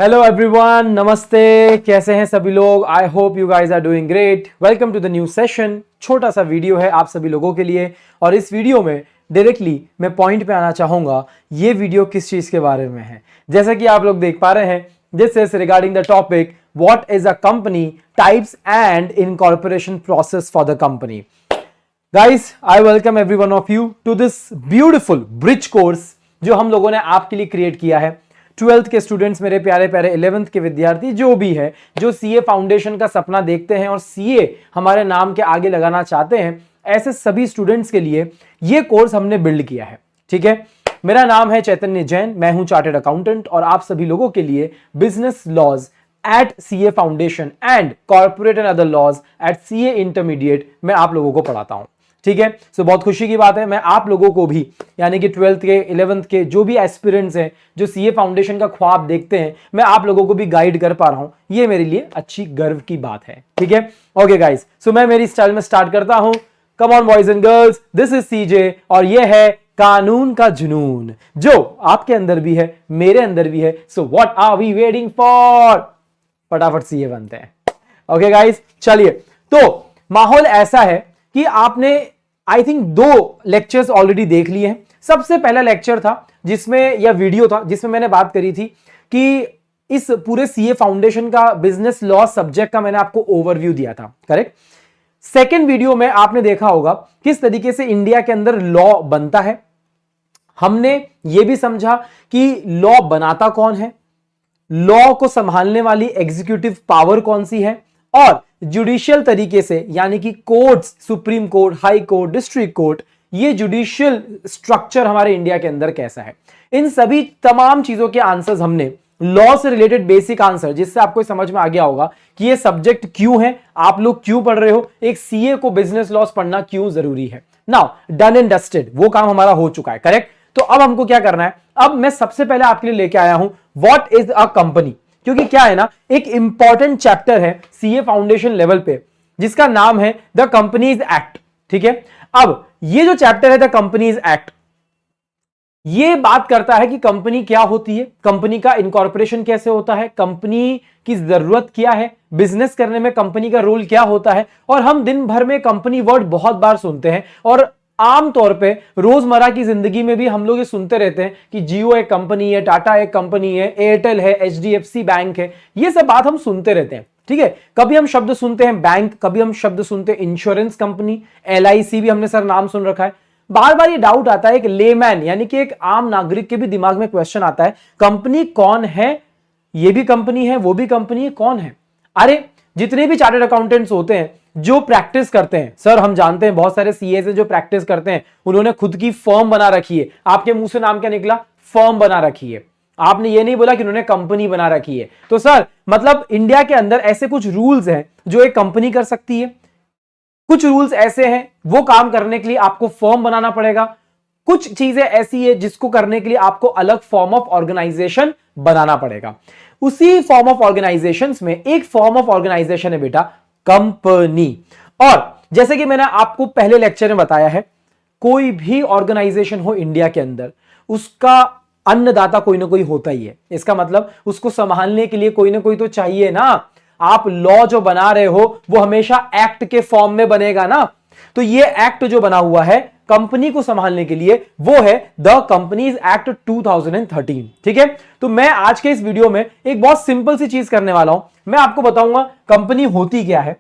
Hello everyone, नमस्ते। कैसे हैं सभी लोग? I hope you guys are doing great. Welcome to the new session. छोटा सा वीडियो है आप सभी लोगों के लिए और इस वीडियो में डायरेक्टली मैं पॉइंट पे आना चाहूंगा। ये वीडियो किस चीज के बारे में है? जैसा कि आप लोग देख पा रहे हैं, this is regarding the topic what is a company, types and incorporation process for the company. Guys, I welcome everyone of you to this beautiful bridge course जो हम लोगों ने आपके लिए क्रिएट किया है। 12th के स्टूडेंट्स, मेरे प्यारे प्यारे 11th के विद्यार्थी, जो भी है, जो सीए फाउंडेशन का सपना देखते हैं और सीए हमारे नाम के आगे लगाना चाहते हैं, ऐसे सभी स्टूडेंट्स के लिए ये कोर्स हमने बिल्ड किया है। ठीक है, मेरा नाम है चैतन्य जैन, मैं हूं चार्टर्ड अकाउंटेंट और आप सभी लोगों के लिए business laws at CA foundation and corporate and other laws at CA intermediate मैं आप लोगों को पढ़ाता हूं। ठीक है, सो बहुत खुशी की बात है, मैं आप लोगों को भी, यानी कि 12th के 11th के जो भी एस्पिरेंट्स हैं, जो सीए फाउंडेशन का ख्वाब देखते हैं, मैं आप लोगों को भी गाइड कर पा रहा हूं। ये मेरे लिए अच्छी गर्व की बात है। ठीक है, ओके गाइस, सो मैं मेरी स्टाइल में स्टार्ट करता हूं। Come on boys and girls, this is CJ और ये है कानून का जुनून, जो आपके अंदर भी है, मेरे अंदर भी है। So what are we waiting for? फटाफट सीए बनते हैं। ओके गाइस, चलिए। तो माहौल ऐसा है कि आपने आई थिंक 2 लेक्चर्स ऑलरेडी देख लिए हैं। सबसे पहला लेक्चर था जिसमें, या वीडियो था जिसमें मैंने बात करी थी कि इस पूरे सीए फाउंडेशन का बिजनेस लॉ सब्जेक्ट का मैंने आपको ओवरव्यू दिया था, करेक्ट। सेकेंड वीडियो में आपने देखा होगा किस तरीके से इंडिया के अंदर लॉ बनता है। हमने यह भी समझा कि लॉ बनाता कौन है, लॉ को संभालने वाली एग्जीक्यूटिव पावर कौन सी है, और जुडिशियल तरीके से, यानी कि courts, supreme court, high court, district court, ये जुडिशियल स्ट्रक्चर हमारे इंडिया के अंदर कैसा है। इन सभी तमाम चीजों के आंसर्स हमने, लॉ से रिलेटेड बेसिक आंसर, जिससे आपको समझ में आ गया होगा कि ये सब्जेक्ट क्यों है, आप लोग क्यों पढ़ रहे हो, एक सीए को बिजनेस लॉस पढ़ना क्यों जरूरी है। नाउ डन एंड डस्टेड, वो काम हमारा हो चुका है, करेक्ट। तो अब हमको क्या करना है? अब मैं सबसे पहले आपके लिए लेके आया हूं व्हाट इज अ कंपनी, क्योंकि क्या है ना, एक इंपॉर्टेंट चैप्टर है सीए फाउंडेशन लेवल पे जिसका नाम है द कंपनीज एक्ट। ठीक है, अब ये जो चैप्टर है द कंपनीज एक्ट, ये बात करता है कि कंपनी क्या होती है, कंपनी का इनकॉर्पोरेशन कैसे होता है, कंपनी की जरूरत क्या है, बिजनेस करने में कंपनी का रोल क्या होता है। और हम दिन भर में कंपनी वर्ड बहुत बार सुनते हैं और आमतौर पे रोजमर्रा की जिंदगी में भी हम लोग ये सुनते रहते हैं कि जियो एक कंपनी है, टाटा एक कंपनी है, एयरटेल है, एचडीएफसी बैंक है, ये सब बात हम सुनते रहते हैं। ठीक है, कभी हम शब्द सुनते हैं बैंक, कभी हम शब्द सुनते हैं इंश्योरेंस कंपनी, एलआईसी भी हमने सर नाम सुन रखा है। बार बार ये डाउट आता है, एक लेमैन यानी कि एक आम नागरिक के भी दिमाग में क्वेश्चन आता है, कंपनी कौन है? ये भी कंपनी है, वो भी कंपनी है, कौन है? अरे जितने भी चार्टर्ड अकाउंटेंट्स होते हैं जो प्रैक्टिस करते हैं, सर हम जानते हैं बहुत सारे सीए से जो प्रैक्टिस करते हैं, उन्होंने खुद की फर्म बना रखी है। आपके मुंह से नाम क्या निकला? फर्म बना रखी है। आपने ये नहीं बोला कि उन्होंने कंपनी बना रखी है। तो सर मतलब इंडिया के अंदर ऐसे कुछ रूल्स हैं जो एक कंपनी कर सकती है, कुछ रूल्स ऐसे हैं वो काम करने के लिए आपको फर्म बनाना पड़ेगा, कुछ चीजें ऐसी है जिसको करने के लिए आपको अलग फॉर्म ऑफ ऑर्गेनाइजेशन बनाना पड़ेगा। उसी फॉर्म ऑफ ऑर्गेनाइजेशंस में एक फॉर्म ऑफ ऑर्गेनाइजेशन है बेटा कंपनी। और जैसे कि मैंने आपको पहले लेक्चर में बताया है, कोई भी ऑर्गेनाइजेशन हो इंडिया के अंदर, उसका अन्नदाता कोई ना कोई होता ही है। इसका मतलब उसको संभालने के लिए कोई ना कोई तो चाहिए ना। आप लॉ जो बना रहे हो वो हमेशा एक्ट के फॉर्म में बनेगा ना। तो ये एक्ट जो बना हुआ है कंपनी को संभालने के लिए, वो है द कंपनीज एक्ट 2013। ठीक है, तो मैं आज के इस वीडियो में एक बहुत सिंपल सी चीज करने वाला हूं। मैं आपको बताऊंगा कंपनी होती क्या है,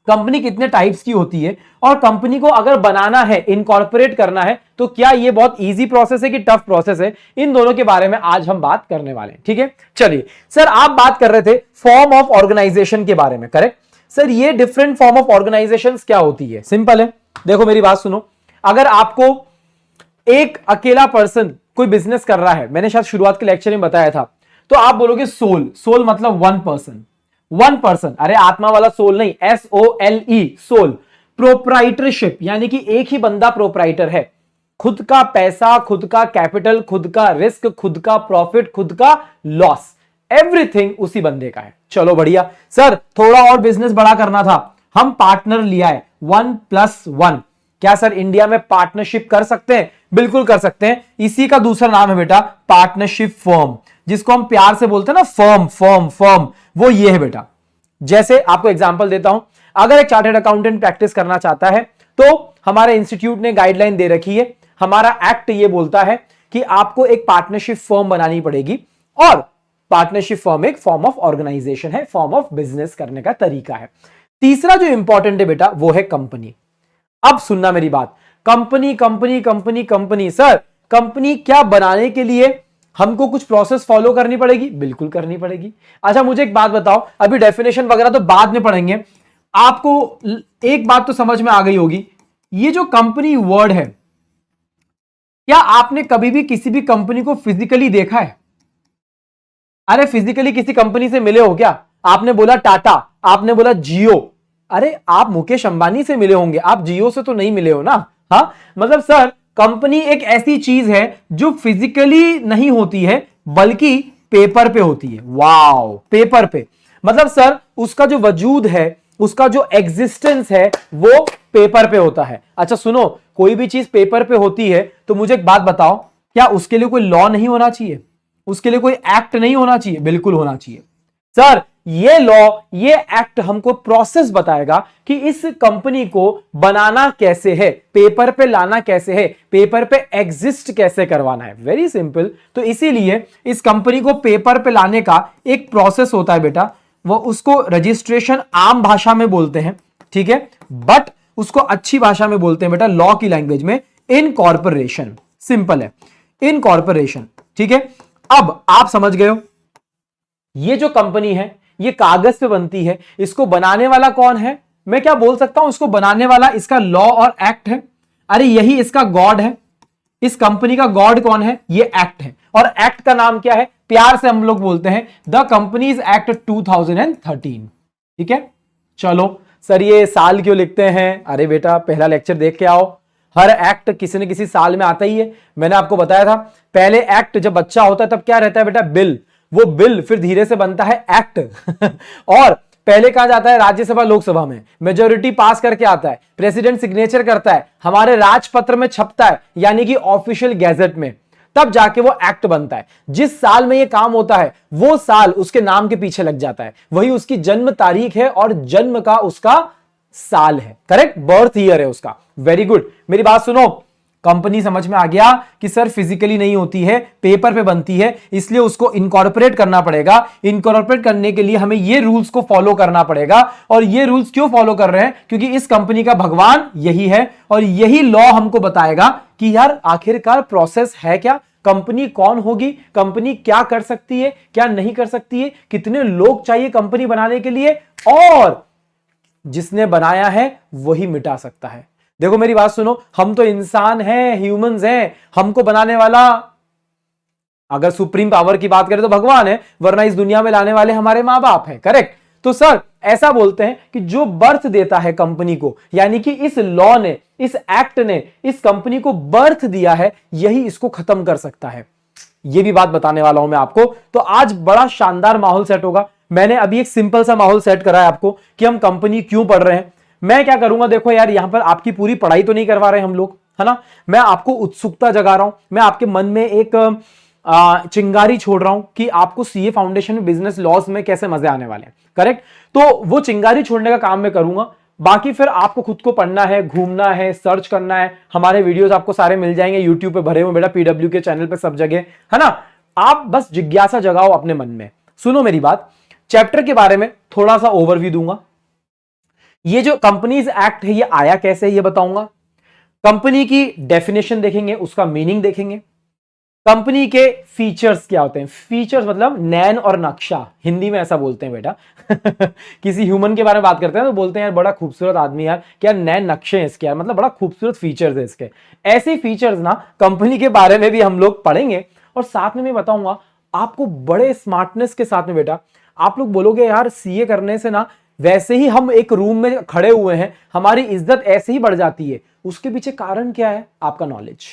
कंपनी कितने टाइप्स की होती है, और कंपनी को अगर बनाना है, इनकॉर्पोरेट करना है, तो क्या ये बहुत इजी प्रोसेस है कि टफ प्रोसेस है, इन दोनों के बारे में आज हम बात करने वाले हैं। ठीक है, चलिए सर, आप बात कर रहे थे फॉर्म ऑफ ऑर्गेनाइजेशन के बारे में, करेक्ट। सर ये डिफरेंट फॉर्म ऑफ ऑर्गेनाइजेशंस क्या होती है? सिंपल है, देखो मेरी बात सुनो। अगर आपको एक अकेला पर्सन कोई बिजनेस कर रहा है, मैंने शायद शुरुआत के लेक्चर में बताया था, तो आप बोलोगे सोल, सोल मतलब वन पर्सन, वन पर्सन, अरे आत्मा वाला सोल नहीं, SOLE, सोल। प्रोप्राइटरशिप यानी कि एक ही बंदा प्रोप्राइटर है, खुद का पैसा, खुद का कैपिटल, खुद का रिस्क, खुद का प्रॉफिट, खुद का लॉस, एवरीथिंग उसी बंदे का है। चलो बढ़िया। सर थोड़ा और बिजनेस बड़ा करना था, हम पार्टनर लिया है, 1+1। क्या सर इंडिया में पार्टनरशिप कर सकते हैं? बिल्कुल कर सकते हैं। इसी का दूसरा नाम है बेटा पार्टनरशिप फर्म। जिसको हम प्यार से बोलते हैं ना फर्म फर्म फर्म, वो ये है बेटा। जैसे आपको एग्जांपल देता हूं, अगर एक चार्टर्ड अकाउंटेंट प्रैक्टिस करना चाहता है तो हमारे इंस्टीट्यूट ने गाइडलाइन दे रखी है, हमारा एक्ट ये बोलता है कि आपको एक पार्टनरशिप फर्म बनानी पड़ेगी, और पार्टनरशिप फर्म एक फॉर्म ऑफ ऑर्गेनाइजेशन है, फॉर्म ऑफ बिजनेस करने का तरीका है। तीसरा जो इंपॉर्टेंट है बेटा वो है कंपनी। अब सुनना मेरी बात, company company company company, sir company क्या बनाने के लिए हमको कुछ प्रोसेस फॉलो करनी पड़ेगी? बिल्कुल करनी पड़ेगी। अच्छा मुझे एक बात बताओ, अभी डेफिनेशन वगैरह तो बाद में पढ़ेंगे, आपको एक बात तो समझ में आ गई होगी, ये जो कंपनी वर्ड है, क्या आपने कभी भी किसी भी कंपनी को फिजिकली देखा है? अरे फिजिकली किसी कंपनी से मिले हो क्या? आपने बोला टाटा, आपने बोला जियो, अरे आप मुकेश अंबानी से मिले होंगे, आप जियो से तो नहीं मिले हो ना। हाँ मतलब सर कंपनी एक ऐसी चीज है जो फिजिकली नहीं होती है बल्कि पेपर पे होती है। वाओ, पेपर पे, मतलब सर उसका जो वजूद है, उसका जो एग्जिस्टेंस है वो पेपर पे होता है। अच्छा सुनो, कोई भी चीज पेपर पे होती है तो मुझे एक बात बताओ, क्या उसके लिए कोई लॉ नहीं होना चाहिए? उसके लिए कोई एक्ट नहीं होना चाहिए? बिल्कुल होना चाहिए। सर ये लॉ, ये एक्ट हमको प्रोसेस बताएगा कि इस कंपनी को बनाना कैसे है, पेपर पे लाना कैसे है, पेपर पे एग्जिस्ट कैसे करवाना है। Very simple. तो इसीलिए इस कंपनी को पेपर पे लाने का एक प्रोसेस होता है बेटा, वो उसको रजिस्ट्रेशन आम भाषा में बोलते हैं, ठीक है, बट उसको अच्छी भाषा में बोलते हैं बेटा, लॉ की लैंग्वेज में इनकॉर्पोरेशन। सिंपल है, इनकॉर्पोरेशन, ठीक है। अब आप समझ गए हो, ये जो कंपनी है ये कागज पे बनती है, इसको बनाने वाला कौन है? मैं क्या बोल सकता हूं, इसको बनाने वाला इसका लॉ और एक्ट है। अरे यही इसका गॉड है, इस कंपनी का गॉड कौन है? ये एक्ट है। और एक्ट का नाम क्या है? प्यार से हम लोग बोलते हैं द कंपनीज एक्ट 2013, ठीक है। चलो सर ये साल क्यों लिखते हैं? अरे बेटा पहला लेक्चर देख के आओ, हर एक्ट किसी न किसी साल में आता ही है। मैंने आपको बताया था पहले एक्ट जब बच्चा होता है तब क्या रहता है बेटा? बिल, वो बिल फिर धीरे से बनता है एक्ट और पहले कहा जाता है राज्यसभा लोकसभा में मेजोरिटी पास करके आता है, प्रेसिडेंट सिग्नेचर करता है, हमारे राजपत्र में छपता है यानी कि ऑफिशियल गैजेट में, तब जाके वो एक्ट बनता है। जिस साल में ये काम होता है वो साल उसके नाम के पीछे लग जाता है, वही उसकी जन्म तारीख है और जन्म का उसका साल है, करेक्ट, बर्थ ईयर है उसका। Very good. मेरी बात सुनो, कंपनी समझ में आ गया कि सर फिजिकली नहीं होती है, पेपर पे बनती है, इसलिए उसको इनकॉर्पोरेट करना पड़ेगा। इनकॉर्पोरेट करने के लिए हमें ये रूल्स को फॉलो करना पड़ेगा। और ये रूल्स क्यों फॉलो कर रहे हैं? क्योंकि इस कंपनी का भगवान यही है और यही लॉ हमको बताएगा कि यार आखिरकार प्रोसेस है क्या, कंपनी कौन होगी, कंपनी क्या कर सकती है, क्या नहीं कर सकती है, कितने लोग चाहिए कंपनी बनाने के लिए, और जिसने बनाया है वही मिटा सकता है। देखो मेरी बात सुनो, हम तो इंसान हैं, ह्यूमंस हैं, हमको बनाने वाला अगर सुप्रीम पावर की बात करें तो भगवान है, वरना इस दुनिया में लाने वाले हमारे मां बाप हैं, करेक्ट। तो सर ऐसा बोलते हैं कि जो बर्थ देता है कंपनी को, यानी कि इस लॉ ने, इस एक्ट ने इस कंपनी को बर्थ दिया है, यही इसको खत्म कर सकता है। यह भी बात बताने वाला हूं मैं आपको। तो आज बड़ा शानदार माहौल सेट होगा। मैंने अभी एक सिंपल सा माहौल सेट करा है आपको कि हम कंपनी क्यों पढ़ रहे हैं। मैं क्या करूंगा, देखो यार यहां पर आपकी पूरी पढ़ाई तो नहीं करवा रहे हम लोग, है ना, मैं आपको उत्सुकता जगा रहा हूं, मैं आपके मन में एक चिंगारी छोड़ रहा हूं कि आपको सीए फाउंडेशन बिजनेस लॉज में कैसे मजे आने वाले हैं, करेक्ट। तो वो चिंगारी छोड़ने का काम मैं करूंगा, बाकी फिर आपको खुद को पढ़ना है, घूमना है, सर्च करना है। हमारे वीडियोस आपको सारे मिल जाएंगे यूट्यूब पे भरे हुए बेटा, पीडब्ल्यू के चैनल पे सब जगह, है ना। आप बस जिज्ञासा जगाओ अपने मन में। सुनो मेरी बात, चैप्टर के बारे में थोड़ा सा ओवरव्यू दूंगा। ये जो कंपनीज एक्ट है ये आया कैसे ये बताऊंगा, कंपनी की डेफिनेशन देखेंगे, उसका मीनिंग देखेंगे, कंपनी के फीचर्स क्या होते हैं। फीचर्स मतलब नैन और नक्शा, हिंदी में ऐसा बोलते हैं बेटा किसी ह्यूमन के बारे में बात करते हैं तो बोलते हैं यार बड़ा खूबसूरत आदमी यार, क्या नैन नक्शे हैं इसके, यार मतलब बड़ा खूबसूरत फीचर्स है इसके। ऐसे फीचर्स ना कंपनी के बारे में भी हम लोग पढ़ेंगे और साथ में मैं बताऊंगा आपको बड़े स्मार्टनेस के साथ में बेटा। आप लोग बोलोगे यार सीए करने से ना वैसे ही हम एक रूम में खड़े हुए हैं, हमारी इज्जत ऐसे ही बढ़ जाती है, उसके पीछे कारण क्या है? आपका नॉलेज।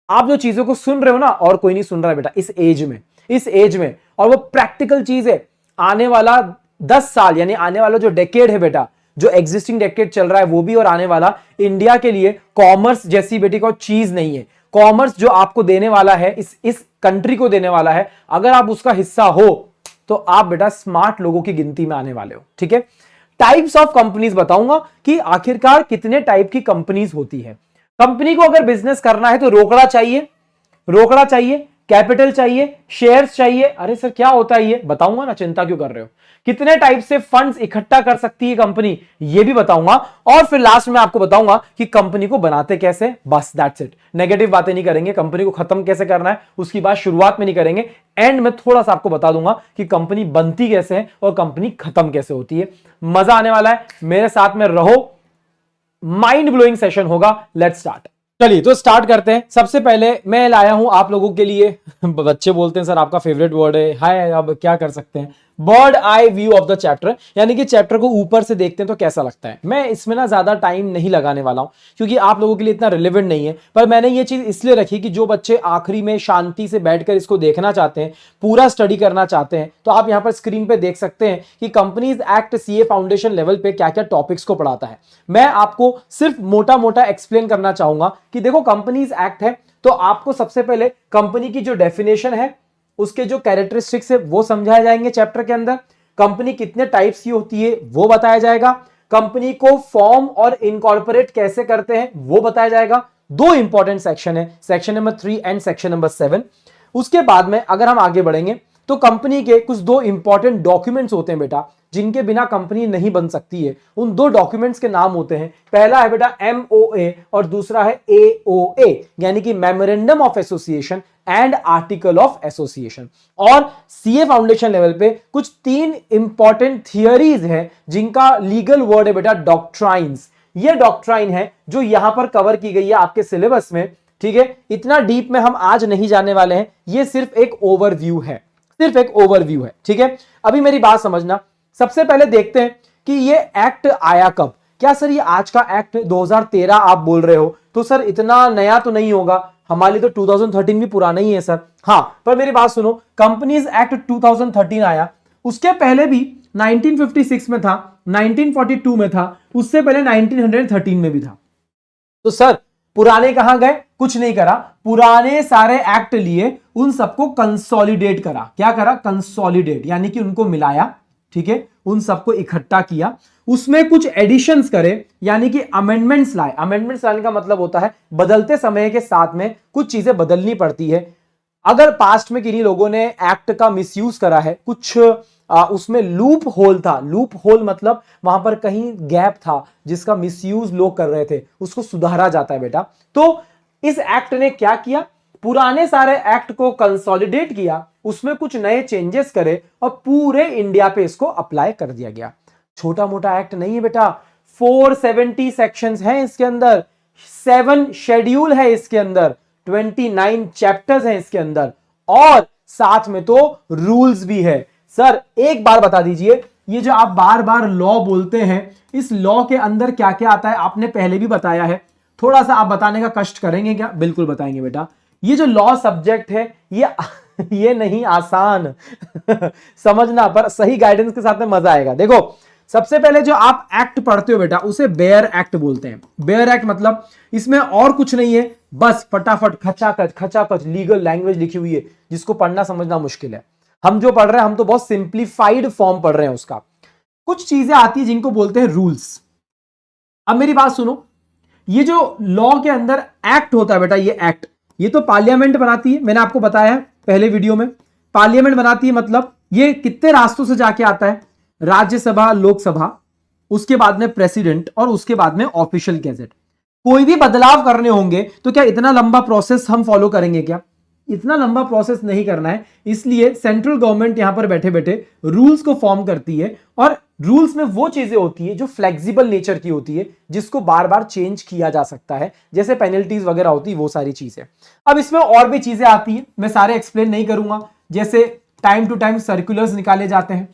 आप जो चीजों को सुन रहे हो ना और कोई नहीं सुन रहा है बेटा इस एज में, और वो प्रैक्टिकल चीज है। आने वाला 10 साल यानी आने वाला जो डेकेड है बेटा, जो एग्जिस्टिंग डेकेड चल रहा है वो भी, और आने वाला इंडिया के लिए कॉमर्स जैसी बेटी को चीज नहीं है। कॉमर्स जो आपको देने वाला है, इस कंट्री को देने वाला है, अगर आप उसका हिस्सा हो तो आप बेटा स्मार्ट लोगों की गिनती में आने वाले हो। ठीक है, टाइप्स ऑफ कंपनीज बताऊंगा कि आखिरकार कितने टाइप की कंपनीज होती है। कंपनी को अगर बिजनेस करना है तो रोकड़ा चाहिए, कैपिटल चाहिए, शेयर्स चाहिए। अरे सर क्या होता है ये, बताऊंगा ना, चिंता क्यों कर रहे हो। कितने टाइप से फंड्स इकट्ठा कर सकती है कंपनी, ये भी बताऊंगा। और फिर लास्ट में आपको बताऊंगा कि कंपनी को बनाते कैसे, बस दैट्स इट। नेगेटिव बातें नहीं करेंगे, कंपनी को खत्म कैसे करना है उसकी बात शुरुआत में नहीं करेंगे, एंड में थोड़ा सा आपको बता दूंगा कि कंपनी बनती कैसे है और कंपनी खत्म कैसे होती है। मजा आने वाला है, मेरे साथ में रहो, माइंड ब्लोइंग सेशन होगा। Let's start. चलिए तो स्टार्ट करते हैं। सबसे पहले मैं लाया हूं आप लोगों के लिए बच्चे बोलते हैं सर आपका फेवरेट वर्ड है हाय, अब क्या कर सकते हैं, bird eye view of the chapter, यानी कि चैप्टर को ऊपर से देखते हैं तो कैसा लगता है। मैं इसमें ना ज्यादा टाइम नहीं लगाने वाला हूं क्योंकि आप लोगों के लिए इतना रिलेवेंट नहीं है, पर मैंने ये चीज इसलिए रखी कि जो बच्चे आखिरी में शांति से बैठकर इसको देखना चाहते हैं, पूरा स्टडी करना चाहते हैं, तो आप यहां पर स्क्रीन पे देख सकते हैं कि companies act CA foundation level पे क्या क्या टॉपिक्स को पढ़ाता है। मैं आपको सिर्फ मोटा मोटा एक्सप्लेन करना चाहूंगा कि देखो कंपनीज एक्ट है तो आपको सबसे पहले कंपनी की जो डेफिनेशन है, उसके जो कैरेक्टरिस्टिक्स है वो समझाए जाएंगे चैप्टर के अंदर। कंपनी कितने टाइप्स की होती है वो बताया जाएगा। कंपनी को फॉर्म और इनकॉर्पोरेट कैसे करते हैं वो बताया जाएगा। दो इंपॉर्टेंट सेक्शन है, section number 3 and section number 7। उसके बाद में अगर हम आगे बढ़ेंगे तो कंपनी के कुछ दो इंपॉर्टेंट डॉक्यूमेंट्स होते हैं बेटा, जिनके बिना कंपनी नहीं बन सकती है। उन दो डॉक्यूमेंट्स के नाम होते हैं, पहला है बेटा एमओए और दूसरा है एओए, यानी कि memorandum of association and article of association. और सीए फाउंडेशन लेवल पे कुछ तीन इंपॉर्टेंट थियरीज हैं जिनका लीगल वर्ड है बेटा डॉक्ट्राइन्स। ये डॉक्ट्राइन है जो यहां पर कवर की गई है आपके सिलेबस में। ठीक है, इतना डीप में हम आज नहीं जाने वाले हैं, ये सिर्फ एक ओवरव्यू है, सिर्फ एक ओवरव्यू है। ठीक है, अभी मेरी बात समझना। सबसे पहले देखते हैं कि ये एक्ट आया कब। क्या सर ये आज का एक्ट 2013 आप बोल रहे हो, तो सर इतना नया तो नहीं होगा, हमारे लिए तो 2013 भी पुराना ही है सर। हाँ, पर मेरी बात सुनो, कंपनीज एक्ट 2013 आया, उसके पहले भी 1956 में था, 1942 में था, उससे पहले 1913 में भी था। तो सर पुराने कहां गए, कुछ नहीं करा, पुराने सारे एक्ट लिए, उन सबको कंसोलिडेट करा। क्या करा, कंसोलिडेट, यानी कि उनको मिलाया। ठीक है, उन सबको इकट्ठा किया, उसमें कुछ एडिशंस करे, यानी कि अमेंडमेंट्स लाए। अमेंडमेंट्स लाने का मतलब होता है बदलते समय के साथ में कुछ चीजें बदलनी पड़ती है। अगर पास्ट में किन्हीं लोगों ने एक्ट का मिसयूज करा है, कुछ उसमें लूप होल था, लूप होल मतलब वहां पर कहीं गैप था जिसका मिसयूज लोग कर रहे थे, उसको सुधारा जाता है बेटा। तो इस एक्ट ने क्या किया, पुराने सारे एक्ट को कंसोलिडेट किया, उसमें कुछ नए चेंजेस करे और पूरे इंडिया पे इसको अप्लाई कर दिया गया। छोटा मोटा एक्ट नहीं है बेटा, 470 सेक्शंस हैं इसके अंदर, 7 शेड्यूल है इसके अंदर, 29 चैप्टर्स हैं इसके अंदर, और साथ में तो रूल्स भी है। सर एक बार बता दीजिए, ये जो आप बार बार लॉ बोलते हैं, इस लॉ के अंदर क्या क्या आता है, आपने पहले भी बताया है, थोड़ा सा आप बताने का कष्ट करेंगे क्या? बिल्कुल बताएंगे बेटा। ये जो लॉ सब्जेक्ट है ये नहीं आसान समझना, पर सही गाइडेंस के साथ में मजा आएगा। देखो सबसे पहले जो आप एक्ट पढ़ते हो बेटा, उसे बेयर एक्ट बोलते हैं। बेयर एक्ट मतलब इसमें और कुछ नहीं है, बस फटाफट खचाखच खचाखच लीगल लैंग्वेज लिखी हुई है जिसको पढ़ना समझना मुश्किल है। हम जो पढ़ रहे हैं, हम तो बहुत सिंप्लीफाइड फॉर्म पढ़ रहे हैं उसका। कुछ चीजें आती है जिनको बोलते हैं रूल्स। अब मेरी बात सुनो, ये जो लॉ के अंदर एक्ट होता है बेटा, ये एक्ट, ये तो पार्लियामेंट बनाती है, मैंने आपको बताया पहले वीडियो में। पार्लियामेंट बनाती है मतलब ये कितने रास्तों से जाके आता है, राज्यसभा, लोकसभा, उसके बाद में प्रेसिडेंट, और उसके बाद में ऑफिशियल गैजेट। कोई भी बदलाव करने होंगे तो क्या इतना लंबा प्रोसेस हम फॉलो करेंगे क्या? इतना लंबा प्रोसेस नहीं करना है, इसलिए सेंट्रल गवर्नमेंट यहां पर बैठे बैठे रूल्स को फॉर्म करती है, और रूल्स में वो चीजें होती है जो फ्लेक्सिबल नेचर की होती है, जिसको बार बार चेंज किया जा सकता है, जैसे पेनल्टीज वगैरह होती है, वो सारी चीजें। अब इसमें और भी चीजें आती है, मैं सारे एक्सप्लेन नहीं करूंगा। जैसे टाइम टू टाइम सर्कुलर्स निकाले जाते हैं,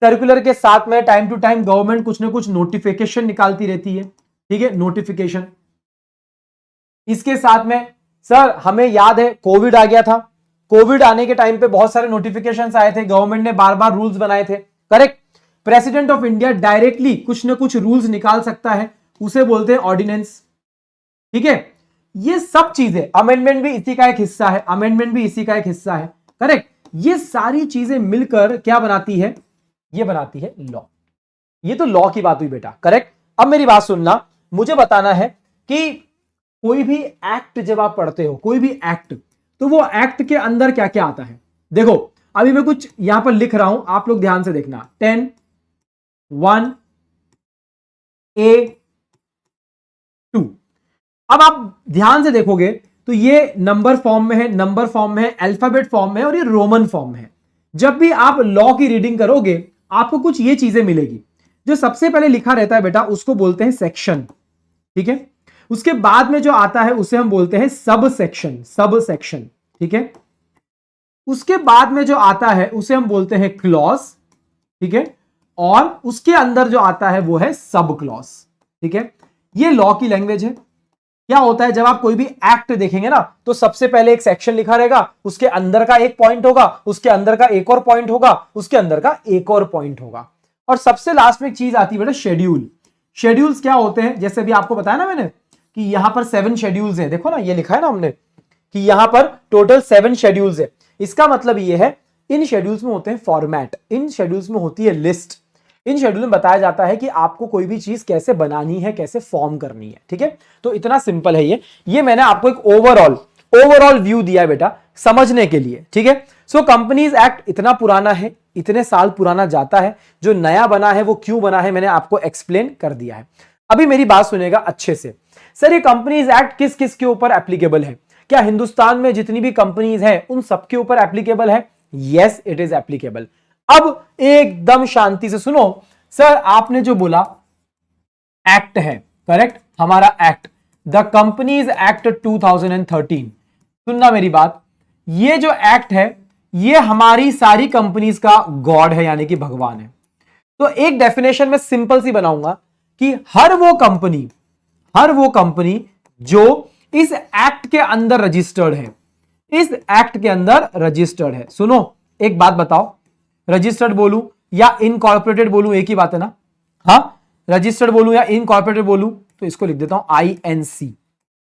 सर्कुलर के साथ में टाइम टू टाइम गवर्नमेंट कुछ ना कुछ नोटिफिकेशन निकालती रहती है। ठीक है, नोटिफिकेशन। इसके साथ में सर हमें याद है कोविड आ गया था, कोविड आने के टाइम पे बहुत सारे नोटिफिकेशंस आए थे, गवर्नमेंट ने बार बार रूल्स बनाए थे, correct. President of India directly कुछ ना कुछ रूल्स निकाल सकता है, उसे बोलते हैं ऑर्डिनेंस। ठीक है, ये सब चीजें, अमेंडमेंट भी इसी का एक हिस्सा है, अमेंडमेंट भी इसी का एक हिस्सा है, करेक्ट। ये सारी चीजें मिलकर क्या बनाती है, ये बनाती है लॉ। ये तो लॉ की बात हुई बेटा, करेक्ट। अब मेरी बात सुनना, मुझे बताना है कि कोई भी एक्ट जब आप पढ़ते हो, कोई भी एक्ट, तो वो एक्ट के अंदर क्या क्या आता है। देखो अभी मैं कुछ यहां पर लिख रहा हूं, आप लोग ध्यान से देखना। 10 1 A 2। अब आप ध्यान से देखोगे तो ये नंबर फॉर्म में है, नंबर फॉर्म में है, अल्फाबेट फॉर्म में है और ये रोमन फॉर्म में है। जब भी आप लॉ की रीडिंग करोगे आपको कुछ ये चीजें मिलेगी। जो सबसे पहले लिखा रहता है बेटा उसको बोलते हैं सेक्शन, ठीक है। उसके बाद में जो आता है उसे हम बोलते हैं सब सेक्शन, सब सेक्शन, ठीक है। उसके बाद में जो आता है उसे हम बोलते हैं क्लॉज, ठीक है। और उसके अंदर जो आता है वो है सब क्लॉज, ठीक है। ये लॉ की लैंग्वेज है। क्या होता है जब आप कोई भी एक्ट देखेंगे ना तो सबसे पहले एक सेक्शन लिखा रहेगा, उसके अंदर का एक पॉइंट होगा, उसके अंदर का एक और पॉइंट होगा, उसके अंदर का एक और पॉइंट होगा, और सबसे लास्ट में एक चीज आती है बेटा शेड्यूल। शेड्यूल्स क्या होते हैं, जैसे अभी आपको बताया ना मैंने कि यहां पर 7 शेड्यूल्स हैं, देखो ना ये लिखा है ना हमने कि यहां पर टोटल 7 शेड्यूल्स है। इसका मतलब ये है इन शेड्यूल्स में होते हैं फॉर्मेट, इन शेड्यूल्स में होती है लिस्ट, इन शेड्यूल में बताया जाता है कि आपको कोई भी चीज कैसे बनानी है, कैसे फॉर्म करनी है, ठीक है। तो इतना सिंपल है ये मैंने आपको एक ओवरऑल व्यू दिया है बेटा समझने के लिए, ठीक है। सो कंपनीज एक्ट इतना पुराना है, इतने साल पुराना जाता है, जो नया बना है वो क्यों बना है मैंने आपको एक्सप्लेन कर दिया है। अभी मेरी बात सुनेगा अच्छे से। सर ये कंपनीज एक्ट किस किस के ऊपर एप्लीकेबल है? क्या हिंदुस्तान में जितनी भी कंपनीज हैं उन सबके ऊपर एप्लीकेबल है? Yes it is applicable. अब एकदम शांति से सुनो। सर आपने जो बोला एक्ट है, करेक्ट, हमारा एक्ट द कंपनीज एक्ट 2013। सुनना मेरी बात, ये जो एक्ट है ये हमारी सारी कंपनीज का गॉड है, यानी कि भगवान है। तो एक डेफिनेशन में सिंपल सी बनाऊंगा कि हर वो कंपनी जो इस एक्ट के अंदर रजिस्टर्ड है, इस एक्ट के अंदर रजिस्टर्ड है। सुनो एक बात बताओ, रजिस्टर्ड बोलूं या इनकॉर्पोरेटेड बोलूं, एक ही बात है ना? हाँ, रजिस्टर्ड बोलूं या इनकॉर्पोरेटेड बोलूं, तो इसको लिख देता हूं INC,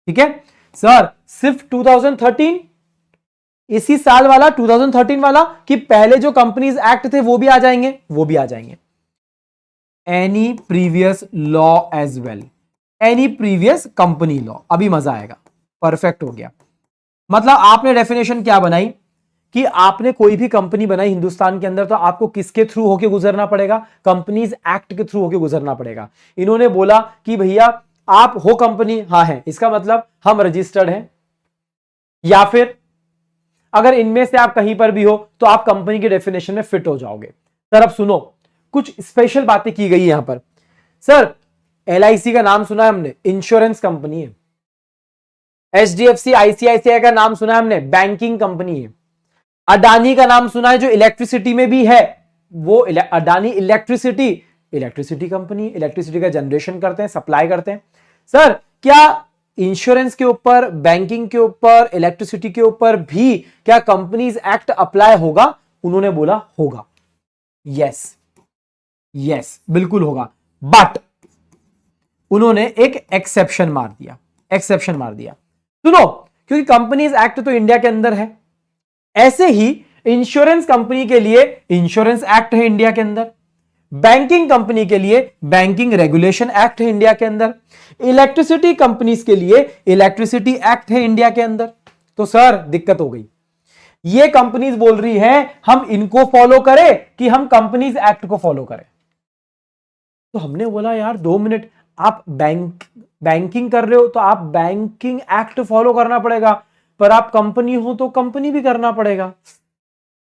ठीक है। सर सिर्फ 2013 इसी साल वाला 2013 वाला कि पहले जो कंपनीज एक्ट थे वो भी आ जाएंगे? वो भी आ जाएंगे। Any previous law as well, any previous company law. अभी मजा आएगा, परफेक्ट हो गया। मतलब आपने डेफिनेशन क्या बनाई कि आपने कोई भी कंपनी बनाई हिंदुस्तान के अंदर तो आपको किसके थ्रू होके गुजरना पड़ेगा? कंपनीज एक्ट के थ्रू होके गुजरना पड़ेगा। इन्होंने बोला कि भैया आप हो कंपनी, हाँ है, इसका मतलब हम रजिस्टर्ड हैं, या फिर अगर इनमें से आप कहीं पर भी हो तो आप कंपनी के डेफिनेशन में फिट हो जाओगे। सर अब सुनो, कुछ स्पेशल बातें की गई यहां पर। सर LIC का नाम सुना है हमने, इंश्योरेंस कंपनी है। HDFC ICICI का नाम सुना है हमने, बैंकिंग कंपनी है। अडानी का नाम सुना है जो इलेक्ट्रिसिटी में भी है, वो अडानी इलेक्ट्रिसिटी कंपनी, इलेक्ट्रिसिटी का जनरेशन करते हैं, सप्लाई करते हैं। सर क्या इंश्योरेंस के ऊपर, बैंकिंग के ऊपर, इलेक्ट्रिसिटी के ऊपर भी क्या कंपनीज एक्ट अप्लाई होगा? उन्होंने बोला होगा। यस बिल्कुल होगा, बट उन्होंने एक एक्सेप्शन मार दिया। सुनो, क्योंकि कंपनीज एक्ट तो इंडिया के अंदर है, ऐसे ही इंश्योरेंस कंपनी के लिए इंश्योरेंस एक्ट है इंडिया के अंदर, बैंकिंग कंपनी के लिए बैंकिंग रेगुलेशन एक्ट है इंडिया के अंदर, इलेक्ट्रिसिटी कंपनीज के लिए इलेक्ट्रिसिटी एक्ट है इंडिया के अंदर। तो सर दिक्कत हो गई, ये कंपनीज बोल रही है हम इनको फॉलो करें कि हम कंपनीज एक्ट को फॉलो करें। तो हमने बोला यार 2 मिनट, आप बैंकिंग कर रहे हो तो आप बैंकिंग एक्ट फॉलो करना पड़ेगा, पर आप कंपनी हो तो कंपनी भी करना पड़ेगा।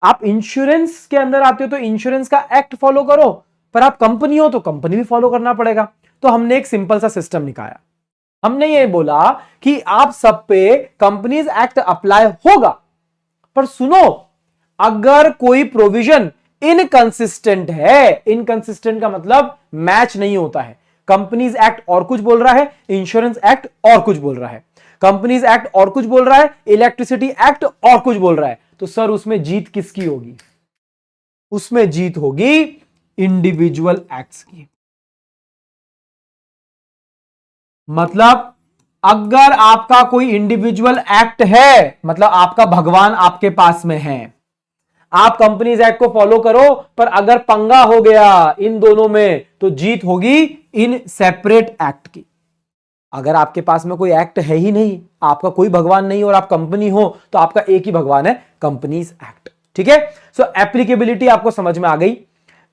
आप इंश्योरेंस के अंदर आते हो तो इंश्योरेंस का एक्ट फॉलो करो, पर आप कंपनी हो तो कंपनी भी फॉलो करना पड़ेगा। तो हमने एक सिंपल सा सिस्टम निकाला। हमने ये बोला कि आप सब पे कंपनीज एक्ट अप्लाई होगा, पर सुनो, अगर कोई प्रोविजन इनकंसिस्टेंट है, इनकंसिस्टेंट का मतलब मैच नहीं होता है, कंपनीज एक्ट और कुछ बोल रहा है, इंश्योरेंस एक्ट और कुछ बोल रहा है, कंपनीज एक्ट और कुछ बोल रहा है, इलेक्ट्रिसिटी एक्ट और कुछ बोल रहा है, तो सर उसमें जीत किसकी होगी? उसमें जीत होगी इंडिविजुअल एक्ट्स की। मतलब अगर आपका कोई इंडिविजुअल एक्ट है, मतलब आपका भगवान आपके पास में है, आप कंपनीज एक्ट को फॉलो करो, पर अगर पंगा हो गया इन दोनों में तो जीत होगी इन सेपरेट एक्ट की। अगर आपके पास में कोई एक्ट है ही नहीं, आपका कोई भगवान नहीं और आप कंपनी हो, तो आपका एक ही भगवान है, कंपनीज एक्ट। ठीक है, सो एप्लीकेबिलिटी आपको समझ में आ गई,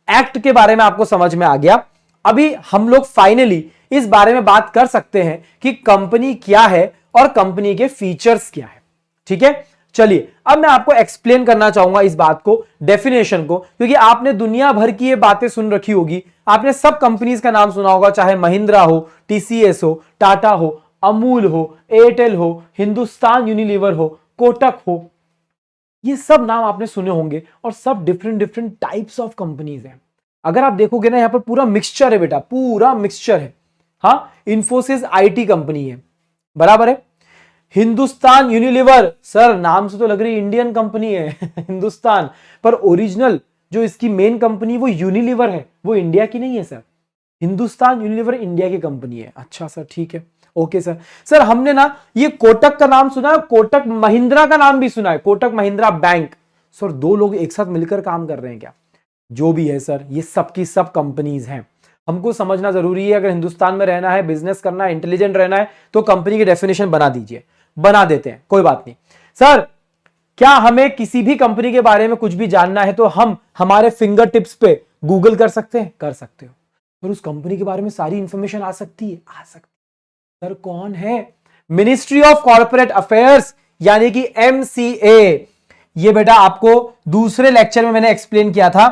एक्ट के बारे में आपको समझ में आ गया। अभी हम लोग फाइनली इस बारे में बात कर सकते हैं कि कंपनी क्या है और कंपनी के फीचर्स क्या है। ठीक है, चलिए अब मैं आपको एक्सप्लेन करना चाहूंगा इस बात को, डेफिनेशन को, क्योंकि आपने दुनिया भर की ये बातें सुन रखी होगी। आपने सब कंपनीज का नाम सुना होगा, चाहे महिंद्रा हो, टीसीएस हो, टाटा हो, अमूल हो, एयरटेल हो, हिंदुस्तान यूनिलीवर हो, कोटक हो, ये सब नाम आपने सुने होंगे और सब different different types of companies हैं। अगर आप देखोगे ना, यहां पर पूरा मिक्सचर है बेटा, पूरा मिक्सचर है। हाँ, इंफोसिस आईटी कंपनी है, बराबर है। हिंदुस्तान यूनिलीवर, सर नाम से तो लग रही इंडियन कंपनी है हिंदुस्तान, पर ओरिजिनल जो इसकी मेन कंपनी वो यूनिलीवर है, वो इंडिया की नहीं है सर। हिंदुस्तान यूनिलीवर इंडिया की कंपनी है। अच्छा सर, ठीक है, ओके सर। सर हमने ना ये कोटक का नाम सुना है, कोटक महिंद्रा का नाम भी सुना है, कोटक महिंद्रा बैंक। सर दो लोग एक साथ मिलकर काम कर रहे हैं क्या? जो भी है सर, ये सब की सब कंपनीज हैं। हमको समझना जरूरी है, अगर हिंदुस्तान में रहना है, बिजनेस करना है, इंटेलिजेंट रहना है, तो कंपनी की डेफिनेशन बना दीजिए। बना देते हैं, कोई बात नहीं। सर क्या हमें किसी भी कंपनी के बारे में कुछ भी जानना है तो हम हमारे फिंगर टिप्स पे गूगल कर सकते हैं? कर सकते हो। पर उस कंपनी के बारे में सारी इंफॉर्मेशन आ सकती है? आ सकती है। सर कौन है? मिनिस्ट्री ऑफ कॉर्पोरेट अफेयर्स, यानी कि एमसीए। ये बेटा आपको दूसरे लेक्चर में मैंने एक्सप्लेन किया था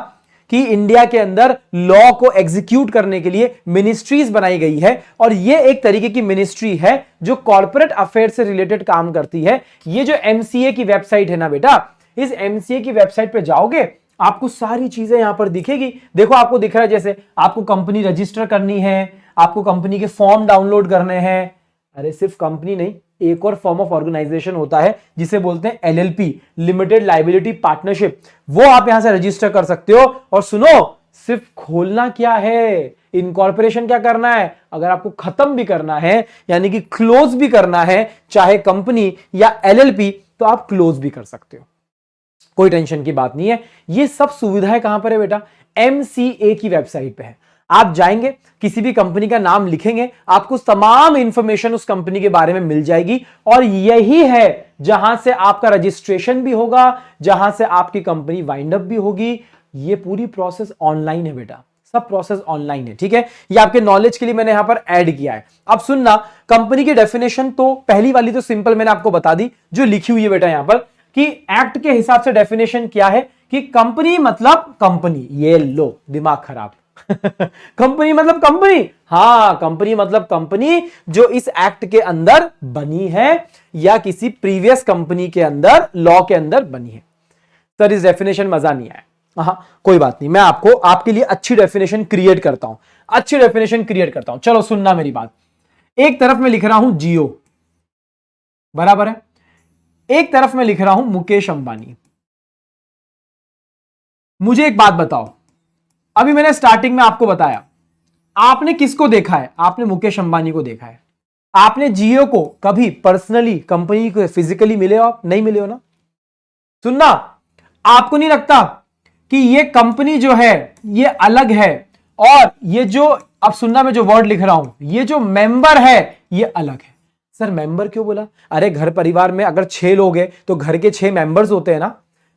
कि इंडिया के अंदर लॉ को एग्जीक्यूट करने के लिए मिनिस्ट्रीज बनाई गई है, और ये एक तरीके की मिनिस्ट्री है जो कॉर्पोरेट अफेयर से रिलेटेड काम करती है। ये जो एमसीए की वेबसाइट है ना बेटा, इस एमसीए की वेबसाइट पे जाओगे, आपको सारी चीजें यहां पर दिखेगी। देखो आपको दिख रहा है, जैसे आपको कंपनी रजिस्टर करनी है, आपको कंपनी के फॉर्म डाउनलोड करने हैं। अरे सिर्फ कंपनी नहीं, एक और फॉर्म ऑफ ऑर्गेनाइजेशन होता है जिसे बोलते हैं एलएलपी, लिमिटेड लाइबिलिटी पार्टनरशिप, वो आप यहां से रजिस्टर कर सकते हो। और सुनो, सिर्फ खोलना क्या है, इनकॉर्पोरेशन क्या करना है, अगर आपको खत्म भी करना है, यानी कि क्लोज भी करना है, चाहे कंपनी या एलएलपी, तो आप क्लोज भी कर सकते हो, कोई टेंशन की बात नहीं है। ये सब सुविधाएं कहां पर है बेटा? एमसीए की वेबसाइट पे है। आप जाएंगे, किसी भी कंपनी का नाम लिखेंगे, आपको तमाम इंफॉर्मेशन उस कंपनी के बारे में मिल जाएगी, और यही है जहां से आपका रजिस्ट्रेशन भी होगा, जहां से आपकी कंपनी वाइंड अप भी होगी। ये पूरी प्रोसेस ऑनलाइन है बेटा, सब प्रोसेस ऑनलाइन है। ठीक है, ये आपके नॉलेज के लिए मैंने यहां पर ऐड किया है। अब सुनना, कंपनी की डेफिनेशन तो पहली वाली तो सिंपल मैंने आपको बता दी, जो लिखी हुई है बेटा यहां पर, कि एक्ट के हिसाब से डेफिनेशन क्या है कि कंपनी मतलब कंपनी। ये लो, दिमाग खराब कंपनी मतलब कंपनी, हां कंपनी मतलब कंपनी जो इस एक्ट के अंदर बनी है या किसी प्रीवियस कंपनी के अंदर, लॉ के अंदर बनी है। सर इस डेफिनेशन मजा नहीं आया। हाँ कोई बात नहीं, मैं आपको आपके लिए अच्छी डेफिनेशन क्रिएट करता हूं, अच्छी डेफिनेशन क्रिएट करता हूं। चलो सुनना मेरी बात। एक तरफ मैं लिख रहा हूं जियो, बराबर है, एक तरफ मैं लिख रहा हूं मुकेश अंबानी। मुझे एक बात बताओ, अभी मैंने स्टार्टिंग में आपको बताया, आपने किसको देखा है? आपने मुकेश अंबानी को देखा है। आपने जियो को कभी पर्सनली, कंपनी को फिजिकली मिले हो? आप नहीं मिले हो ना। सुनना, आपको नहीं लगता कि ये कंपनी जो है ये अलग है, और ये जो, अब सुनना मैं जो वर्ड लिख रहा हूं, ये जो मेंबर है ये अलग है। सर मेंबर क्यों बोला? अरे घर परिवार में अगर 6 लोग हैं तो घर के 6 मेंबर्स होते हैं ना,